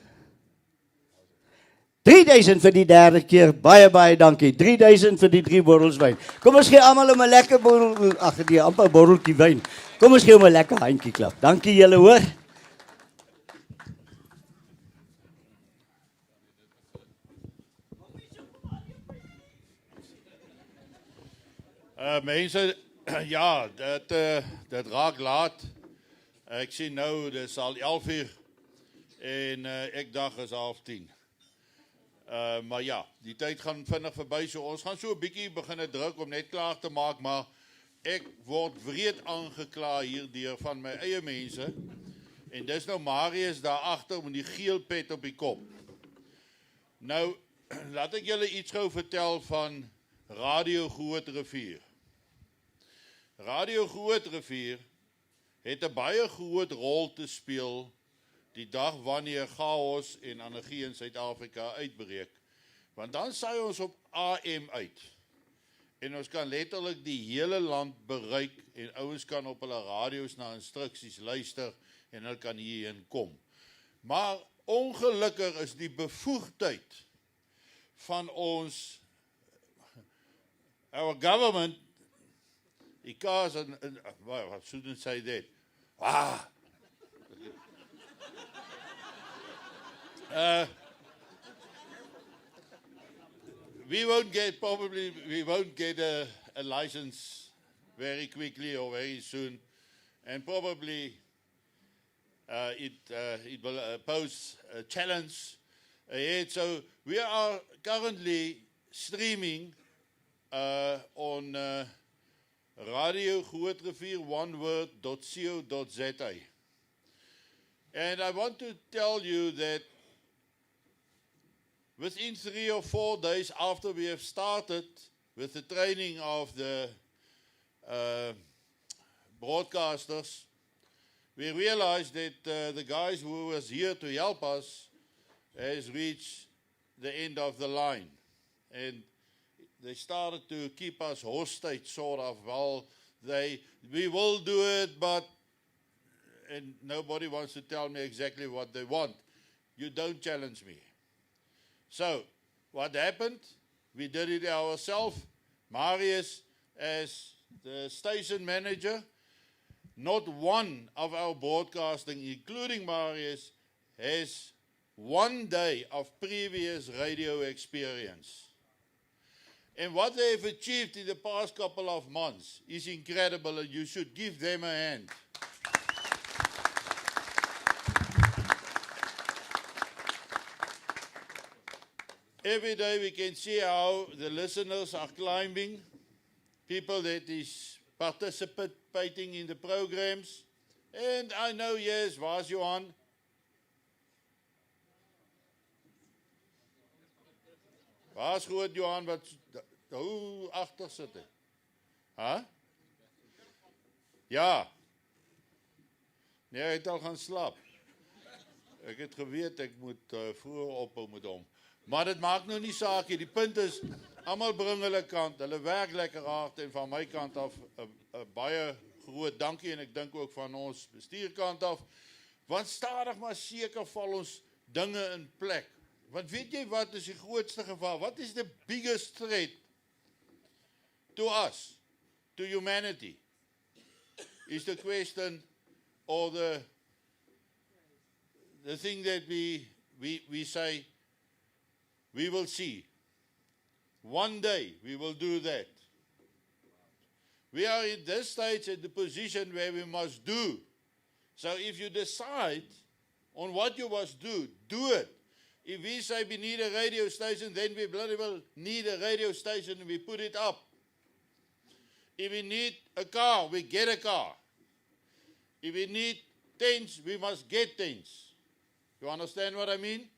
3000 vir die derde keer. Baie, baie dankie. 3000 vir die 3 bottels wyn. Kom ons gee almal om 'n lekker bottel, ag nee, amper botteltjie wyn. Kom ons gee hom 'n lekker handjie klap. Dankie julle, hoor. Mense, ja, dit raak laat. Ek sien nou, dit is al 11 en ek dag is 9:30. Maar ja, die tyd gaan vinnig verby, so ons gaan so 'n bietjie begin druk om net klaar te maak, maar ek word wreed aangekla hierdeur van my eie mense. En dis nou Marius daar agter met die geel pet op die kop. Nou, laat ek julle iets gou vertel van Radio Grootrivier. Radio Grootrivier het 'n baie groot rol te speel die dag wanneer chaos en anargie in Suid-Afrika uitbreek. Want dan saai ons op AM uit. En ons kan letterlik die hele land bereik en ouens kan op hulle radio's na instruksies luister en hulle kan hierheen kom. Maar ongelukkig is die bevoegdheid van ons our government, because I shouldn't say that. We won't get a license very quickly or very soon, and probably it will pose a challenge ahead. So we are currently streaming on Radio Grootrivier, oneword.co.za. And I want to tell you that within 3 or 4 days after we have started with the training of the broadcasters, we realized that the guys who was here to help us has reached the end of the line. And they started to keep us hostage, sort of. Well, we will do it, and nobody wants to tell me exactly what they want. You don't challenge me. So, what happened? We did it ourselves. Marius, as the station manager, not one of our broadcasting, including Marius, has 1 day of previous radio experience. And what they have achieved in the past couple of months is incredible, and you should give them a hand. Every day we can see how the listeners are climbing, people that is participating in the programs. And I know, yes, waar's Johan? Waar's groot Johan wat hoe agter sit hy? Huh? Ja. Nee, hy het al gaan slaap. Ek het geweet ek moet vroeër ophou met hom. Maar dit maak nou nie saak nie. Die punt is, almal bring hulle kant, hulle werk lekker hard en van my kant af 'n baie groot dankie en ek dink ook van ons bestuurkant af. Want stadig maar seker val ons dinge in plek. Want weet jy wat is die grootste gevaar? What is the biggest threat to us, to humanity? Is the question or the thing that we say, we will see. One day we will do that. We are in this stage at the position where we must do. So if you decide on what you must do, do it. If we say we need a radio station, then we bloody well need a radio station and we put it up. If we need a car, we get a car. If we need tents, we must get tents. You understand what I mean?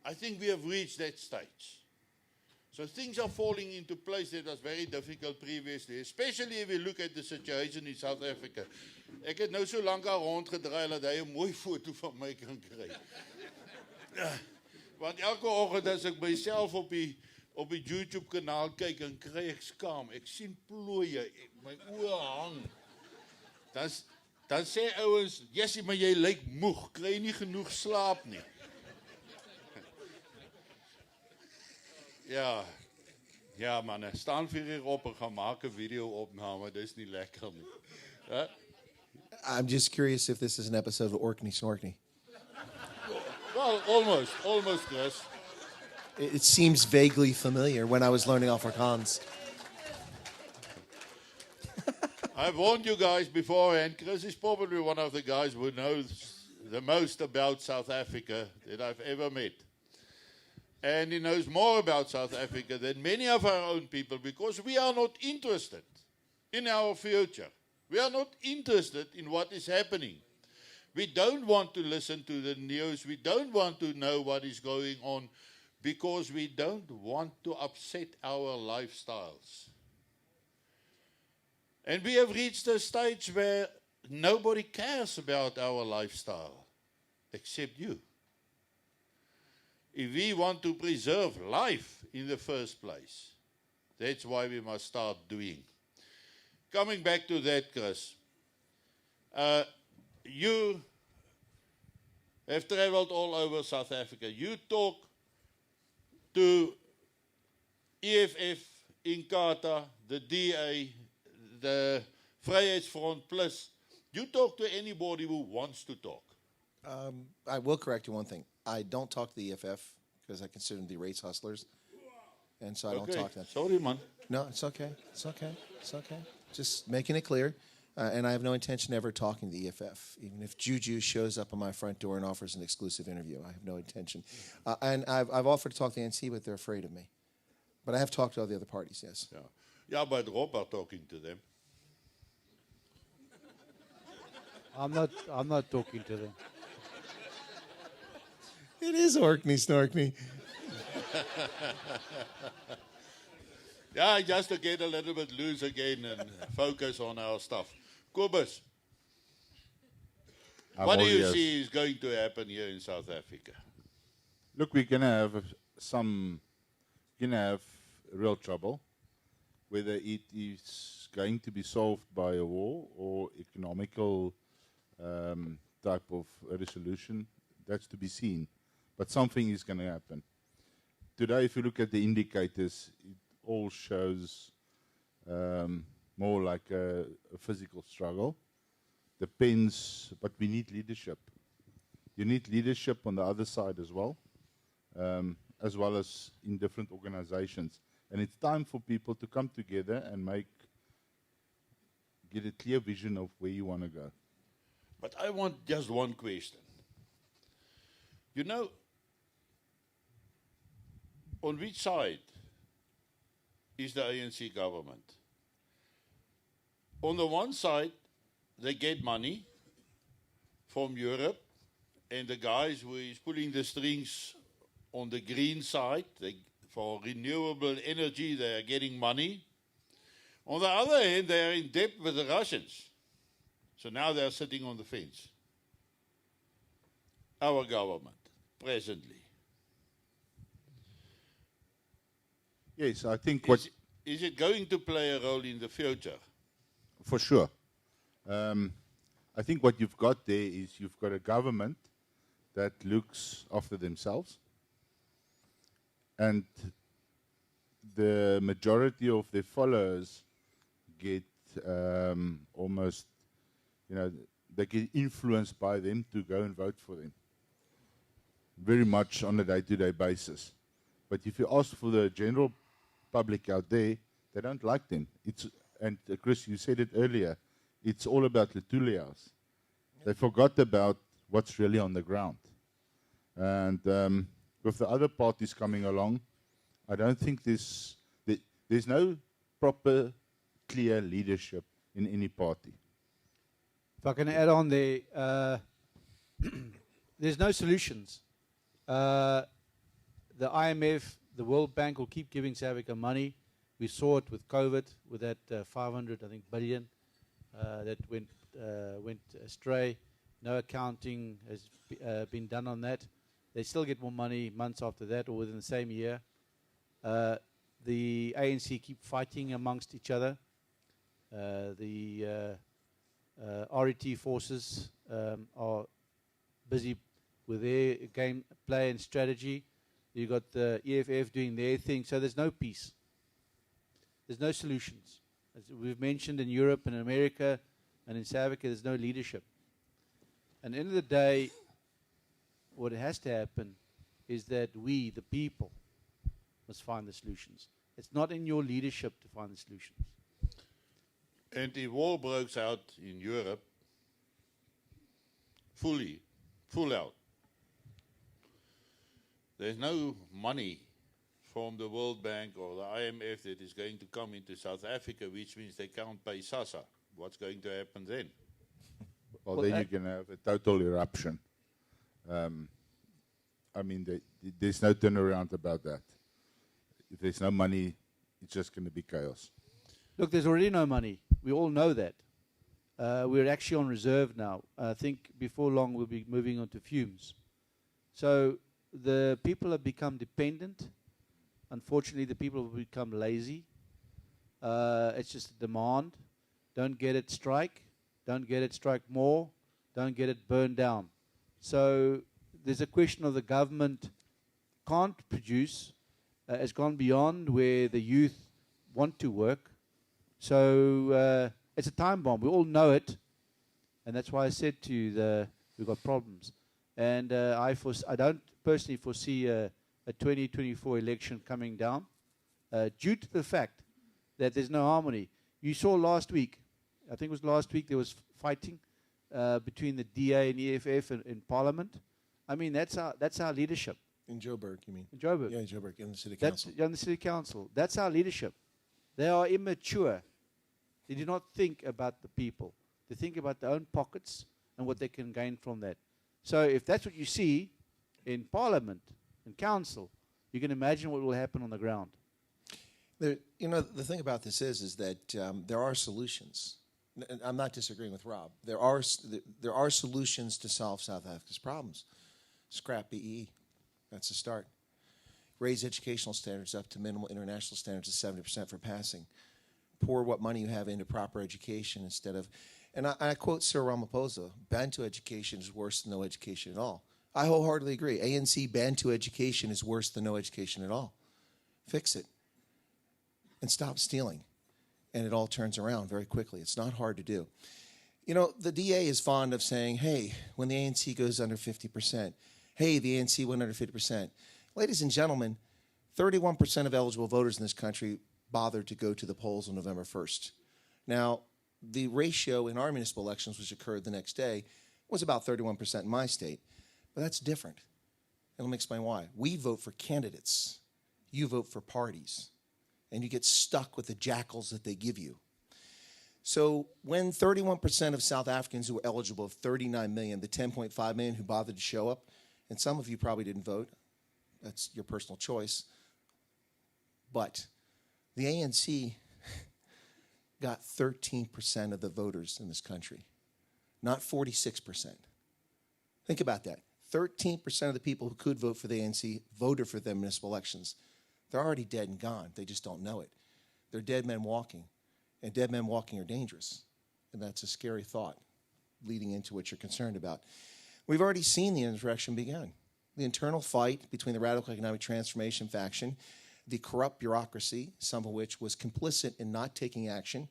I think we have reached that stage. So things are falling into place that was very difficult previously, especially if we look at the situation in South Africa. Ek het nou so lank al rondgedraai dat hy 'n mooi foto van my kan kry. Want elke oggend as ek myself op die YouTube kanaal kyk en kry ek skaam. Ek sien plooie, my oë hang. Dan sê ouens, "Jessie, maar jy lyk moeg, kry nie genoeg slaap nie." Ja man, staan vir hier op en gaan maak 'n video-opname, dis nie lekker nie. I'm just curious if this is an episode of Orkney Snorkney. Well, almost, Chris. It seems vaguely familiar when I was learning Afrikaans. I've warned you guys beforehand. Chris is probably one of the guys who knows the most about South Africa that I've ever met. And he knows more about South Africa than many of our own people because we are not interested in our future. We are not interested in what is happening. We don't want to listen to the news. We don't want to know what is going on because we don't want to upset our lifestyles. And we have reached a stage where nobody cares about our lifestyle except you. If we want to preserve life in the first place, that's why we must start doing. Coming back to that, Chris, you have traveled all over South Africa. You talk to EFF, Inkatha, the DA, the Vryheidsfront Plus. You talk to anybody who wants to talk. I will correct you one thing. I don't talk to the EFF because I consider them the race hustlers. And so I don't talk to them. Sorry, man. No, it's okay. It's okay. It's okay. Just making it clear. And I have no intention of ever talking to the EFF. Even if Juju shows up on my front door and offers an exclusive interview, I have no intention. And I've offered to talk to the NC, but they're afraid of me. But I have talked to all the other parties, yes. Yeah, but Rob are talking to them. I'm not talking to them. It is Orkney Snorkney. Yeah, just to get a little bit loose again and focus on our stuff. Cobus, what do you see is going to happen here in South Africa? Look, we're going to have real trouble, whether it is going to be solved by a war or economical type of resolution. That's to be seen. But something is going to happen. Today, if you look at the indicators, it all shows more like a physical struggle. Depends, but we need leadership. You need leadership on the other side as well as in different organizations. And it's time for people to come together and get a clear vision of where you want to go. But I want just one question. You know, on which side is the ANC government? On the one side, they get money from Europe, and the guys who is pulling the strings on the green side, for renewable energy, they are getting money. On the other hand, they are in debt with the Russians. So now they are sitting on the fence. Our government, presently. Yes, I think Is it going to play a role in the future? For sure. I think what you've got there is you've got a government that looks after themselves, and the majority of their followers get almost, they get influenced by them to go and vote for them, very much on a day-to-day basis. But if you ask for the general public out there, they don't like them. And Chris, you said it earlier, it's all about Letulias. They forgot about what's really on the ground. And with the other parties coming along, I don't think there's no proper, clear leadership in any party. If I can add on there, there's no solutions. The IMF, the World Bank will keep giving South Africa money. We saw it with COVID, with that 500, billion that went astray. No accounting has been done on that. They still get more money months after that or within the same year. The ANC keep fighting amongst each other. The RET forces are busy with their game play and strategy. You got the EFF doing their thing, so there's no peace. There's no solutions. As we've mentioned, in Europe and America and in South Africa, there's no leadership. And at the end of the day, what has to happen is that we, the people, must find the solutions. It's not in your leadership to find the solutions. And if war breaks out in Europe, full out, there's no money from the World Bank or the IMF that is going to come into South Africa, which means they can't pay SASSA. What's going to happen then? Well, then you're going to have a total eruption. There's no turnaround about that. If there's no money, it's just going to be chaos. Look, there's already no money. We all know that. We're actually on reserve now. I think before long we'll be moving on to fumes. So the people have become dependent. Unfortunately, the people have become lazy. It's just a demand. Don't get it, strike. Don't get it, strike more. Don't get it, burn down. So there's a question of the government can't produce. It's gone beyond where the youth want to work. So it's a time bomb. We all know it. And that's why I said to you we've got problems. And I don't personally foresee a 2024 election coming down due to the fact that there's no harmony. You saw last week, I think it was last week, there was fighting between the DA and EFF in Parliament. I mean, that's our leadership. In Joburg, you mean? In Joburg. Yeah, in Joburg, in the city council. In the city council. That's our leadership. They are immature. They do not think about the people. They think about their own pockets and what they can gain from that. So if that's what you see in Parliament, in council, you can imagine what will happen on the ground. The thing about this is that there are solutions. I'm not disagreeing with Rob. There are solutions to solve South Africa's problems. Scrap BEE. That's a start. Raise educational standards up to minimal international standards of 70% for passing. Pour what money you have into proper education instead of, and I quote Sir Ramaphosa, Bantu education is worse than no education at all. I wholeheartedly agree. ANC Bantu education is worse than no education at all. Fix it. And stop stealing. And it all turns around very quickly. It's not hard to do. The DA is fond of saying, hey, when the ANC goes under 50%, hey, the ANC went under 50%. Ladies and gentlemen, 31% of eligible voters in this country bothered to go to the polls on November 1st. Now, the ratio in our municipal elections, which occurred the next day, was about 31% in my state. But that's different. And let me explain why. We vote for candidates. You vote for parties. And you get stuck with the jackals that they give you. So when 31% of South Africans who were eligible, of 39 million, the 10.5 million who bothered to show up, and some of you probably didn't vote, that's your personal choice, but the ANC got 13% of the voters in this country, not 46%. Think about that. 13% of the people who could vote for the ANC voted for them in municipal elections. They're already dead and gone. They just don't know it. They're dead men walking. And dead men walking are dangerous. And that's a scary thought leading into what you're concerned about. We've already seen the insurrection begin. The internal fight between the radical economic transformation faction, the corrupt bureaucracy, some of which was complicit in not taking action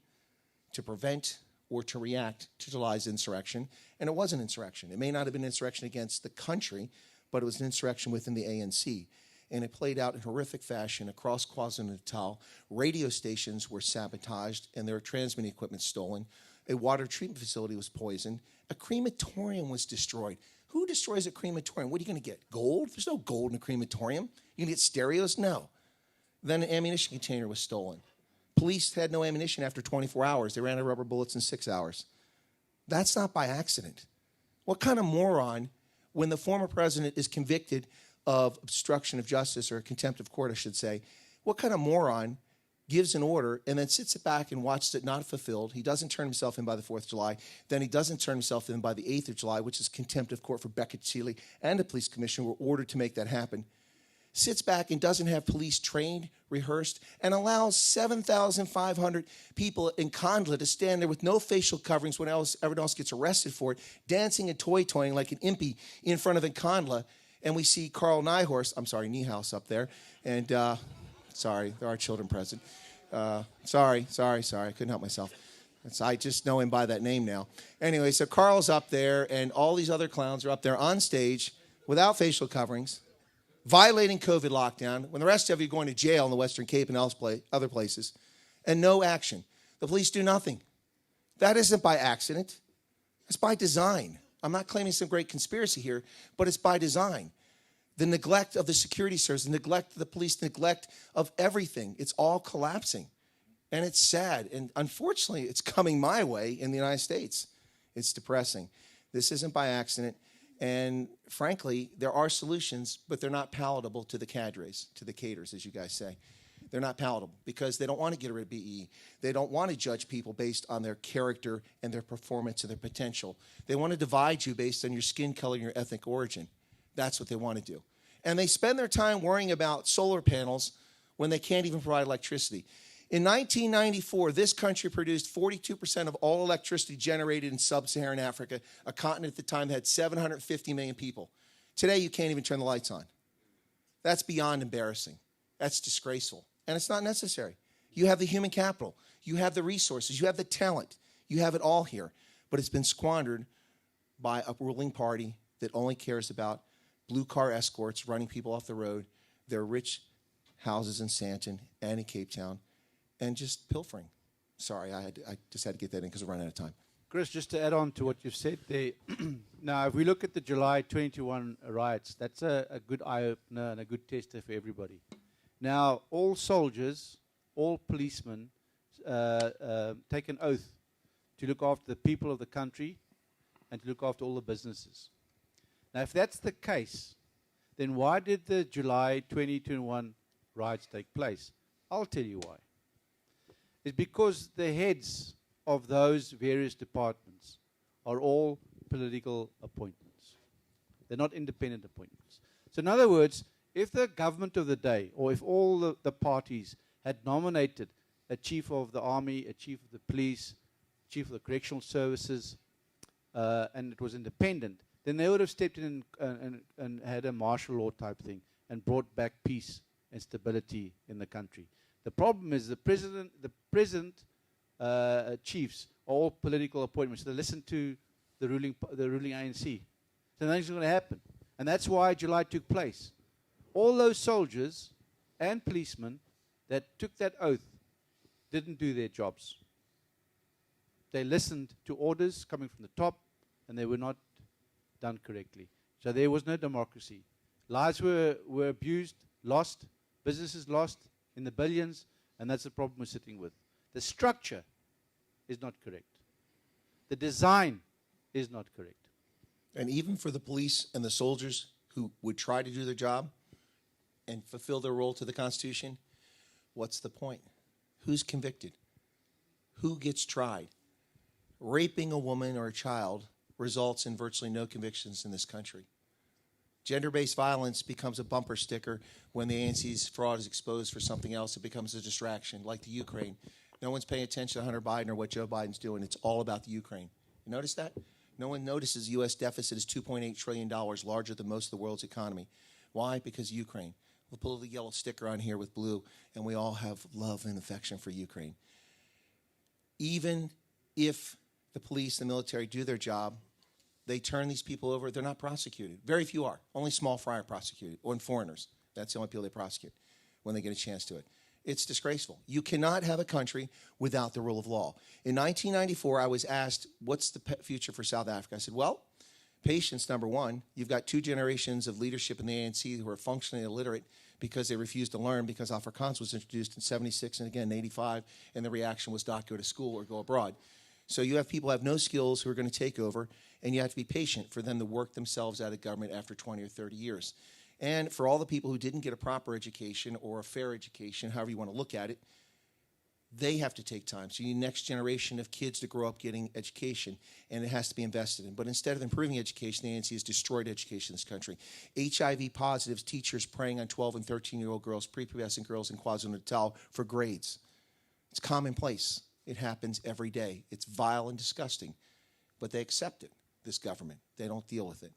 to prevent or to react to July's insurrection. And it was an insurrection. It may not have been an insurrection against the country, but it was an insurrection within the ANC. And it played out in horrific fashion across KwaZulu-Natal. Radio stations were sabotaged and their transmitting equipment stolen. A water treatment facility was poisoned. A crematorium was destroyed. Who destroys a crematorium? What are you going to get? Gold? There's no gold in a crematorium. You going to get stereos? No. Then an ammunition container was stolen. Police had no ammunition after 24 hours. They ran out of rubber bullets in 6 hours. That's not by accident. What kind of moron, when the former president is convicted of obstruction of justice, or contempt of court, I should say, what kind of moron gives an order and then sits back and watches it not fulfilled? He doesn't turn himself in by the 4th of July. Then he doesn't turn himself in by the 8th of July, which is contempt of court for Beckett Seeley and the police commissioner were ordered to make that happen. Sits back and doesn't have police trained, rehearsed, and allows 7,500 people in Kandla to stand there with no facial coverings when everyone else gets arrested for it, dancing and toy-toying like an impy in front of Nkandla. And we see Carl Niehaus up there. And, sorry, there are children present. Sorry, I couldn't help myself. I just know him by that name now. Anyway, so Carl's up there, and all these other clowns are up there on stage without facial coverings, violating COVID lockdown, when the rest of you are going to jail in the Western Cape and other places, and no action. The police do nothing. That isn't by accident. It's by design. I'm not claiming some great conspiracy here, but it's by design. The neglect of the security service, the neglect of the police, the neglect of everything, it's all collapsing. And it's sad. And unfortunately, it's coming my way in the United States. It's depressing. This isn't by accident. And frankly, there are solutions, but they're not palatable to the cadres, to the cadres, as you guys say. They're not palatable because they don't want to get rid of BE. They don't want to judge people based on their character and their performance and their potential. They want to divide you based on your skin color and your ethnic origin. That's what they want to do. And they spend their time worrying about solar panels when they can't even provide electricity. In 1994, this country produced 42% of all electricity generated in sub-Saharan Africa, a continent at the time that had 750 million people. Today, you can't even turn the lights on. That's beyond embarrassing. That's disgraceful. And it's not necessary. You have the human capital. You have the resources. You have the talent. You have it all here. But it's been squandered by a ruling party that only cares about blue car escorts running people off the road, their rich houses in Sandton and in Cape Town, and just pilfering. Sorry, I just had to get that in because we're running out of time. Chris, just to add on to what you've said there, now if we look at the July 2021 riots, that's a good eye-opener and a good tester for everybody. Now, all soldiers, all policemen take an oath to look after the people of the country and to look after all the businesses. Now, if that's the case, then why did the July 2021 riots take place? I'll tell you why. It's because the heads of those various departments are all political appointments. They're not independent appointments. So in other words, if the government of the day, or if all the parties had nominated a chief of the army, a chief of the police, chief of the correctional services, and it was independent, then they would have stepped in and had a martial law type thing and brought back peace and stability in the country. The problem is the present chiefs are all political appointments. They listen to the ruling ANC. So nothing's going to happen. And that's why July took place. All those soldiers and policemen that took that oath didn't do their jobs. They listened to orders coming from the top, and they were not done correctly. So there was no democracy. Lives were abused, lost, businesses lost in the billions, and that's the problem we're sitting with. The structure is not correct. The design is not correct. And even for the police and the soldiers who would try to do their job and fulfill their role to the Constitution, what's the point? Who's convicted? Who gets tried? Raping a woman or a child results in virtually no convictions in this country. Gender-based violence becomes a bumper sticker when the ANC's fraud is exposed for something else. It becomes a distraction, like the Ukraine. No one's paying attention to Hunter Biden or what Joe Biden's doing. It's all about the Ukraine. You notice that? No one notices the U.S. deficit is $2.8 trillion, larger than most of the world's economy. Why? Because Ukraine. We'll put a little yellow sticker on here with blue, and we all have love and affection for Ukraine. Even if the police and military do their job, they turn these people over. They're not prosecuted. Very few are. Only small fry are prosecuted, or foreigners. That's the only people they prosecute when they get a chance to it. It's disgraceful. You cannot have a country without the rule of law. In 1994, I was asked, what's the future for South Africa? I said, well, patience, number one. You've got 2 generations of leadership in the ANC who are functionally illiterate because they refused to learn because Afrikaans was introduced in 76 and again in 85, and the reaction was not go to school or go abroad. So you have people who have no skills who are going to take over, and you have to be patient for them to work themselves out of government after 20 or 30 years. And for all the people who didn't get a proper education or a fair education, however you want to look at it, they have to take time. So you need next generation of kids to grow up getting education, and it has to be invested in. But instead of improving education, the ANC has destroyed education in this country. HIV positives, teachers preying on 12 and 13-year-old girls, prepubescent girls in KwaZulu-Natal for grades. It's commonplace. It happens every day. It's vile and disgusting. But they accept it, this government. They don't deal with it.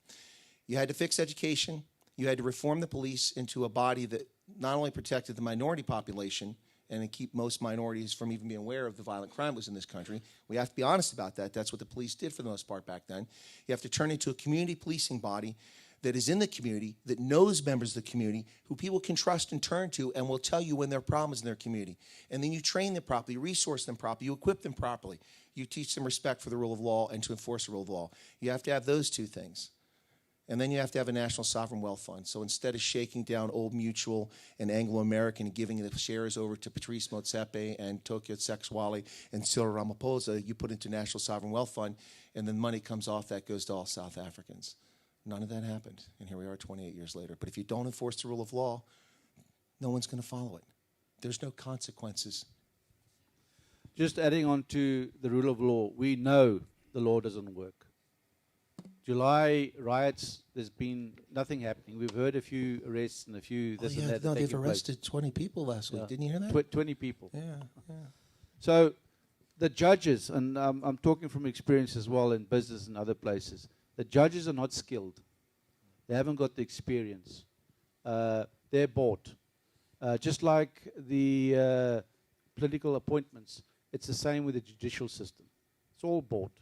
You had to fix education. You had to reform the police into a body that not only protected the minority population and keep most minorities from even being aware of the violent crime that was in this country. We have to be honest about that. That's what the police did for the most part back then. You have to turn into a community policing body that is in the community, that knows members of the community, who people can trust and turn to and will tell you when there are problems in their community. And then you train them properly, you resource them properly, you equip them properly. You teach them respect for the rule of law and to enforce the rule of law. You have to have those 2 things. And then you have to have a national sovereign wealth fund. So instead of shaking down Old Mutual and Anglo-American and giving the shares over to Patrice Motsepe and Tokyo Tsekwali and Cyril Ramaphosa, you put into national sovereign wealth fund, and then money comes off that goes to all South Africans. None of that happened, and here we are 28 years later. But if you don't enforce the rule of law, no one's going to follow it. There's no consequences. Just adding on to the rule of law, we know the law doesn't work. July riots, there's been nothing happening. We've heard a few arrests and a few this and that. No, they've arrested 20 people last week. Didn't you hear that? 20 people. Yeah. So the judges, and I'm talking from experience as well in business and other places, the judges are not skilled. They haven't got the experience. They're bought. Just like the political appointments, it's the same with the judicial system. It's all bought.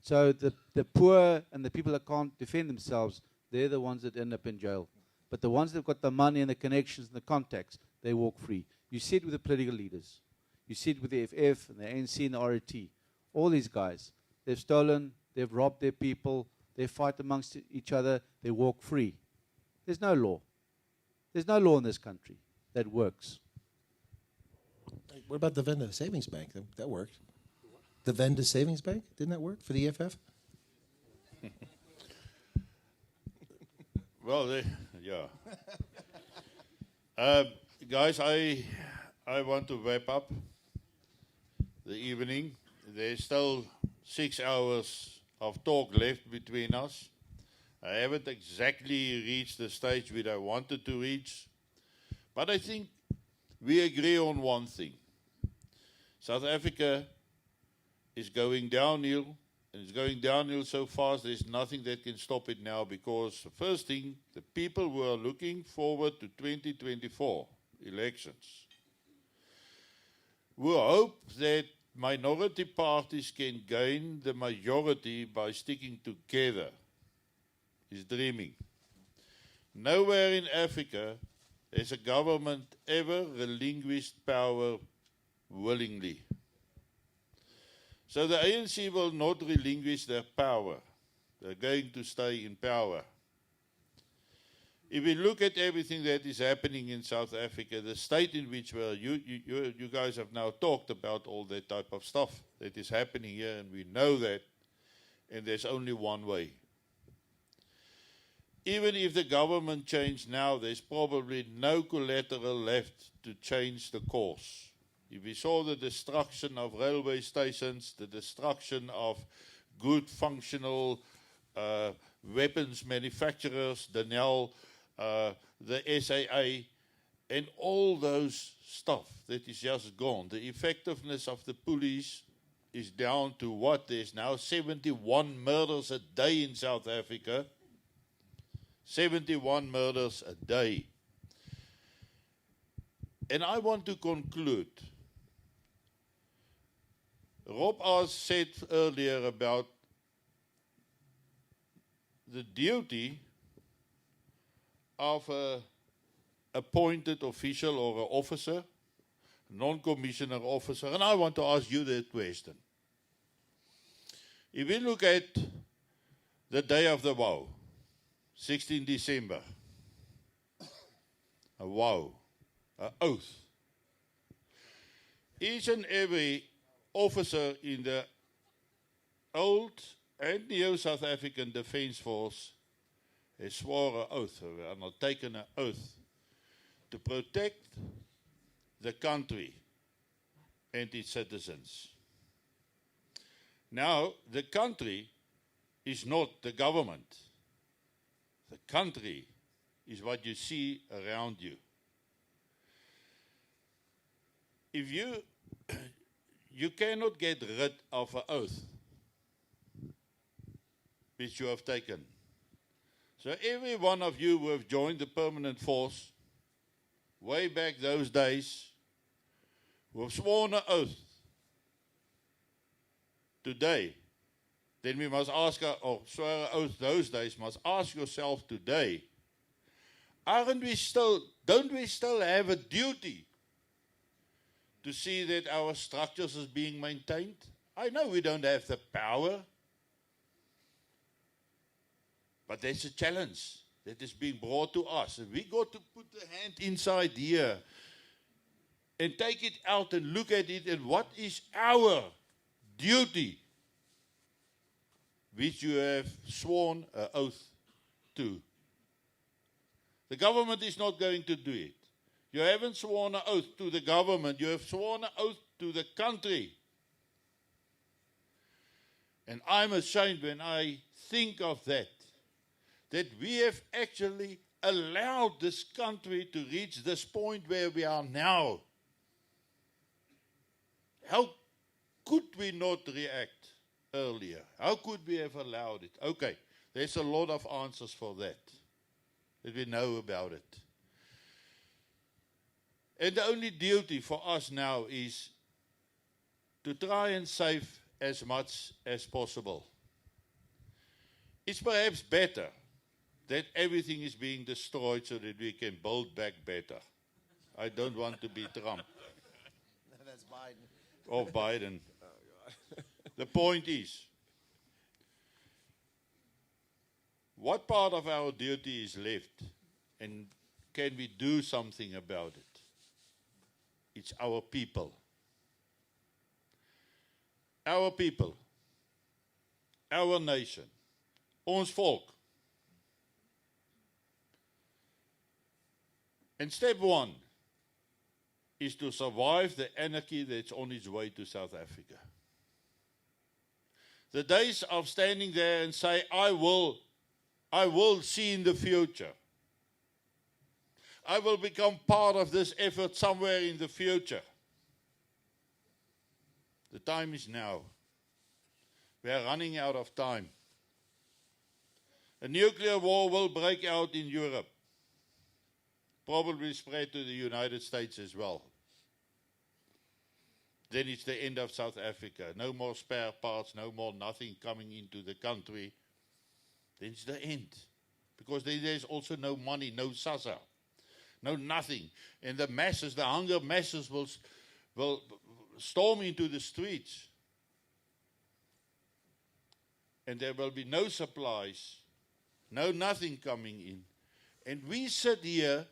So the poor and the people that can't defend themselves, they're the ones that end up in jail. But the ones that have got the money and the connections and the contacts, they walk free. You see it with the political leaders. You see it with the FF and the ANC and the ROT. All these guys, they've stolen, they've robbed their people, they fight amongst each other, they walk free. There's no law. There's no law in this country that works. What about the Venda Savings Bank? That worked. The Venda Savings Bank? Didn't that work for the EFF? Well, yeah. Guys, I want to wrap up the evening. There's still 6 hours of talk left between us. I haven't exactly reached the stage where I wanted to reach, but I think we agree on one thing. South Africa is going downhill, and it's going downhill so fast there's nothing that can stop it now, because the first thing, the people who are looking forward to 2024 elections will hope that minority parties can gain the majority by sticking together is dreaming. Nowhere in Africa has a government ever relinquished power willingly? So the ANC will not relinquish their power. They're going to stay in power. If we look at everything that is happening in South Africa, the state in which you guys have now talked about all that type of stuff that is happening here, and we know that, and there's only one way. Even if the government changed now, there's probably no collateral left to change the course. If we saw the destruction of railway stations, the destruction of good functional weapons manufacturers, the SAA, and all those stuff that is just gone. The effectiveness of the police is down to what? There's now 71 murders a day in South Africa. 71 murders a day. And I want to conclude. Rob said earlier about the duty of an appointed official or an officer, non-commissioner officer, and I want to ask you that question. If we look at the day of the vow, 16 December, a vow, an oath. Each and every officer in the old and new South African Defence Force has swore an oath, or taken an oath to protect the country and its citizens. Now, the country is not the government. The country is what you see around you. If you cannot get rid of an oath which you have taken. So every one of you who have joined the permanent force, way back those days, who have sworn an oath today, then we must ask, or swear an oath those days, must ask yourself today, don't we still have a duty to see that our structures is being maintained? I know we don't have the power, but there's a challenge that is being brought to us. And we got to put the hand inside here and take it out and look at it, and what is our duty which you have sworn an oath to. The government is not going to do it. You haven't sworn an oath to the government, you have sworn an oath to the country. And I'm ashamed when I think of that we have actually allowed this country to reach this point where we are now. How could we not react earlier? How could we have allowed it? Okay, there's a lot of answers for that we know about it. And the only duty for us now is to try and save as much as possible. It's perhaps better that everything is being destroyed so that we can build back better. I don't want to be Trump. That's Biden. Or Biden. The point is, what part of our duty is left, and can we do something about it? It's our people. Our people. Our nation. Ons volk. And step one is to survive the anarchy that's on its way to South Africa. The days of standing there and say, I will see in the future. I will become part of this effort somewhere in the future. The time is now. We are running out of time. A nuclear war will break out in Europe. Probably spread to the United States as well. Then it's the end of South Africa. No more spare parts, no more nothing coming into the country. Then it's the end. Because then there's also no money, no SASA. no nothing. And the masses, the hunger masses will storm into the streets. And there will be no supplies, no nothing coming in. And we sit here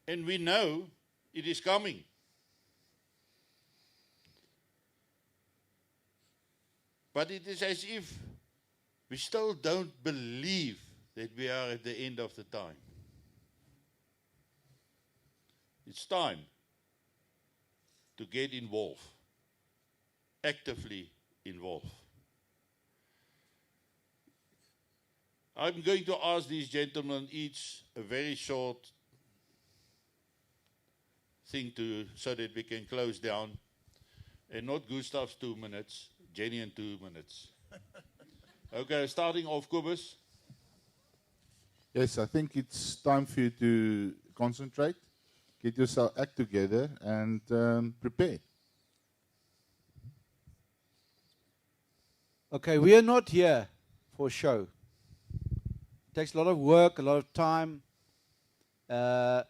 and we know it is coming. But it is as if we still don't believe that we are at the end of the time. It's time to get involved, actively involved. I'm going to ask these gentlemen each a very short thing so that we can close down. And not Gustav's 2 minutes, Jenny in 2 minutes. Okay, starting off, Cobus. Yes, I think it's time for you to concentrate, get yourself act together, and prepare. Okay, we are not here for show. It takes a lot of work, a lot of time to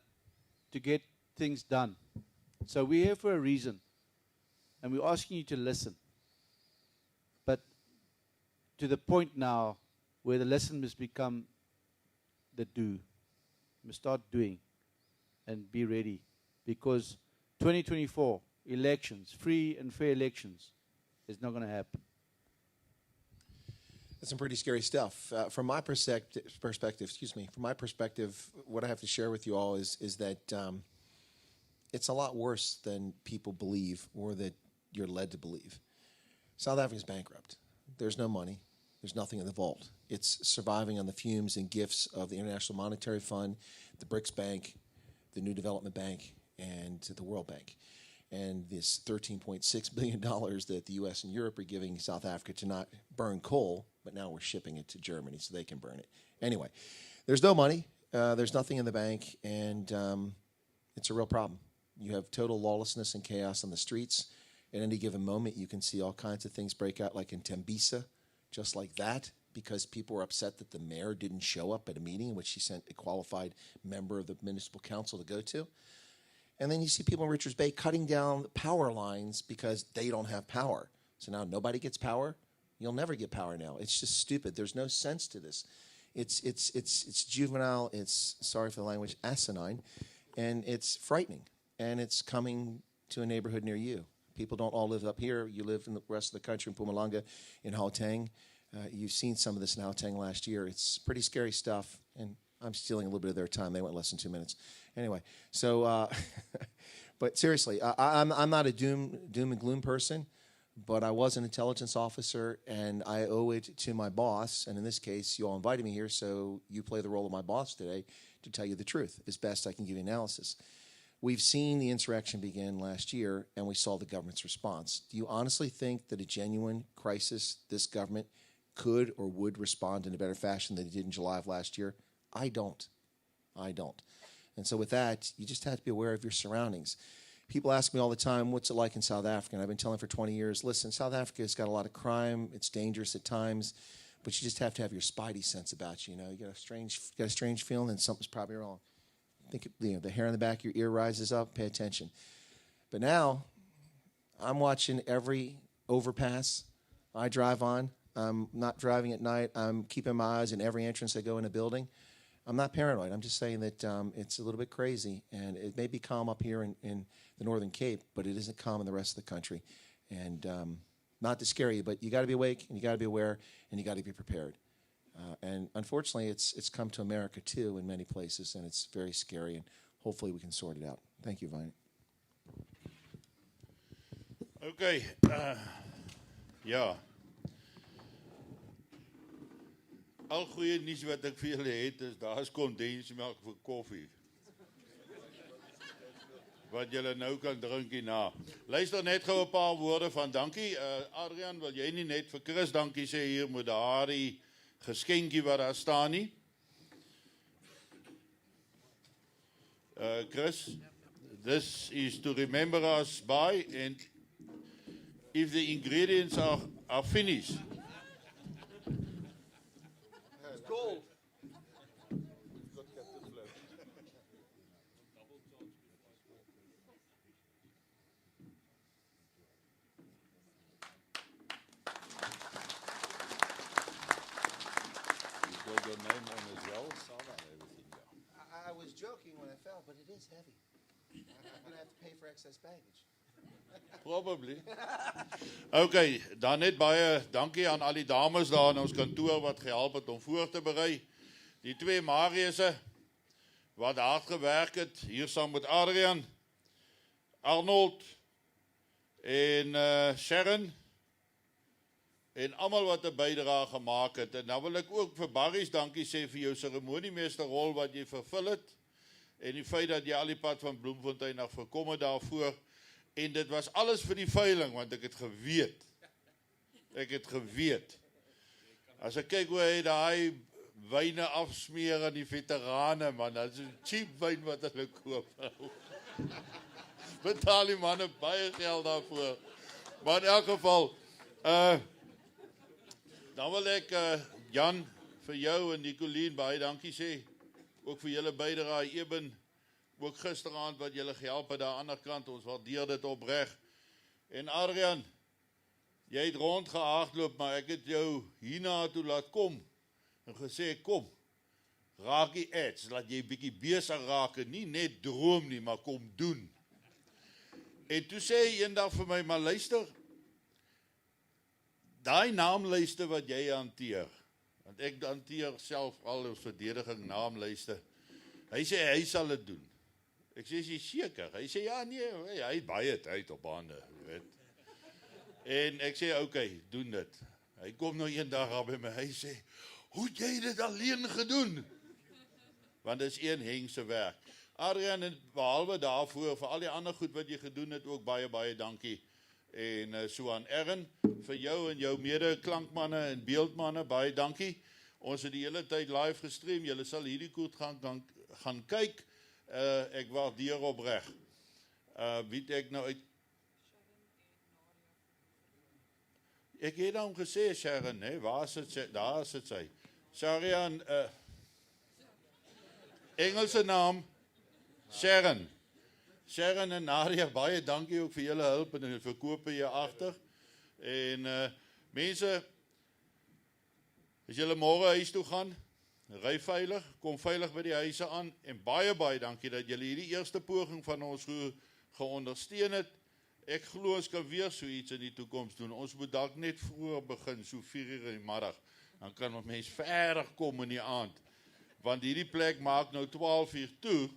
get things done. So we're here for a reason, and we're asking you to listen. But to the point now where the lesson must become the do. You must start doing and be ready, because 2024 elections, free and fair elections, is not going to happen. That's some pretty scary stuff. From my perspective, what I have to share with you all is that it's a lot worse than people believe or that you're led to believe. South Africa's bankrupt. There's no money. There's nothing in the vault. It's surviving on the fumes and gifts of the International Monetary Fund, the BRICS Bank, the New Development Bank, and the World Bank. And this $13.6 billion that the U.S. and Europe are giving South Africa to not burn coal, but now we're shipping it to Germany so they can burn it. Anyway, there's no money, there's nothing in the bank, and it's a real problem. You have total lawlessness and chaos on the streets. At any given moment, you can see all kinds of things break out, like in Tembisa, just like that, because people were upset that the mayor didn't show up at a meeting in which she sent a qualified member of the municipal council to go to. And then you see people in Richards Bay cutting down power lines because they don't have power. So now nobody gets power. You'll never get power now. It's just stupid. There's no sense to this. It's juvenile. It's, sorry for the language, asinine, and it's frightening. And it's coming to a neighborhood near you. People don't all live up here. You live in the rest of the country, in Mpumalanga, in Gauteng. You've seen some of this in Gauteng last year. It's pretty scary stuff, and I'm stealing a little bit of their time. They went less than 2 minutes. Anyway, so, but seriously, I'm not a doom and gloom person, but I was an intelligence officer, and I owe it to my boss, and in this case, you all invited me here, so you play the role of my boss today to tell you the truth, as best I can give you analysis. We've seen the insurrection begin last year, and we saw the government's response. Do you honestly think that a genuine crisis, this government could or would respond in a better fashion than it did in July of last year? I don't. And so with that, you just have to be aware of your surroundings. People ask me all the time, what's it like in South Africa? And I've been telling for 20 years, listen, South Africa has got a lot of crime. It's dangerous at times, but you just have to have your spidey sense about you. You know, you got a strange feeling, and something's probably wrong. Think, the hair on the back of your ear rises up, pay attention. But now, I'm watching every overpass I drive on. I'm not driving at night. I'm keeping my eyes in every entrance I go in a building. I'm not paranoid. I'm just saying that it's a little bit crazy, and it may be calm up here in the Northern Cape, but it isn't calm in the rest of the country. And not to scare you, but you got to be awake, and you got to be aware, and you got to be prepared. And unfortunately, it's come to America, too, in many places, and it's very scary, and hopefully we can sort it out. Thank you, Wynand. Okay, ja. Al goeie nuus wat ek vir julle het, is daar is kondensmelk vir koffie. Wat julle nou kan drink hierna. Luister net gou 'n paar woorde van dankie. Adrian, wil jy nie net vir Chris dankie sê hier met daardie geskenkie wat daar staan nie? Chris, this is to remember us by, and if the ingredients are finished. It's cold. joking when I fell, but it is heavy. I'm going to have to pay for excess baggage. Probably. Okay, dan net baie dankie aan al die dames daar in ons kantoor wat gehelp het om voor te berei. Die twee Mariëse wat hard gewerk het, hier saam met Adrian, Arnold en Sharon en almal wat 'n bydrae gemaak het. En dan wil ek ook vir Barry's dankie sê vir jou seremoniemeesterrol wat jy vervul het en die feit dat jy al die pad van Bloemfontein af gekom het daarvoor. En dit was alles vir die veiling, want ek het geweet. Ek het geweet. As ek kyk hoe hy daai wyne afsmeer aan die veterane, man, dat is 'n cheap wyn wat hulle koop. Betaal die manne baie geld daarvoor. Maar in elk geval, dan wil ek Jan, vir jou en Nicolien baie dankie sê. Ook vir julle bydrae, Eben. Ook gisteraand wat julle gehelp het daar aan die ander kant, ons waardeer dit opreg. En Adrian, jy het rondgehardloop, maar ek het jou hierna toe laat kom en gesê, kom, raak die edge, laat jy bietjie besig raak en nie net droom nie, maar kom doen. En toe sê hy eendag vir my, maar luister, daai naamlyste wat jy hanteer, want ek hanteer self al ons verdediging naamlyste, hy sê hy sal dit doen. Ek sê, is jy seker? Hy sê, ja nee, hy het baie tyd op hande, weet. En ek sê, okay, doen dit. Hy kom nou een dag af by my, hy sê, hoe het jy dit alleen gedoen? Want dit is een hengse werk. Adrian, en behalwe daarvoor, vir al die ander goed wat jy gedoen het, ook baie, baie dankie. En so aan Erin, vir jou en jou mede-klankmanne en beeldmanne, baie dankie. Ons het die hele tyd live gestream, julle sal hierdie koet gaan kyk. Ek waardeer opreg. Wie het ek nou uit... Ek het hom gesê, Sharon, nee, waar sit sy? Daar sit sy. Sharian, Engelse naam, Sharon. Sharon en Nadia, baie dankie ook vir julle hulp en die verkope hier agter. En mense, as julle môre huis toe gaan, ry veilig, kom veilig by die huise aan en baie, baie dankie dat julle hierdie eerste poging van ons geondersteun het. Ek glo ons kan weer so iets in die toekoms doen. Ons moet dalk net vroeër begin, so 4:00 in die middag. Dan kan ons mens verder kom in die aand. Want hierdie plek maak nou 12:00 toe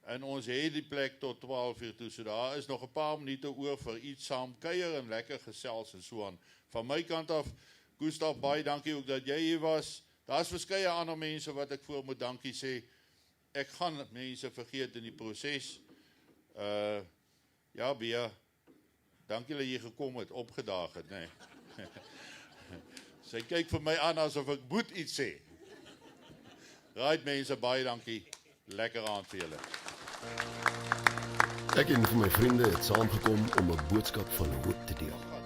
en ons het die plek tot 12:00 toe. So daar is nog 'n paar minute oor vir iets saam kuier en lekker gesels en so aan. Van my kant af, Gustav, baie dankie ook dat jy hier was. Daar's verskeie ander mense wat ek voor moet dankie sê. Ek gaan mense vergeet in die proses. Ja, Bia, dankie dat jy gekom het, opgedaag het, nee. Sy kyk vir my aan asof ek moet iets sê. Right mense, baie dankie. Lekker aand vir julle. Ek en vir my vriende het saamgekom om 'n boodskap van hoop te deel.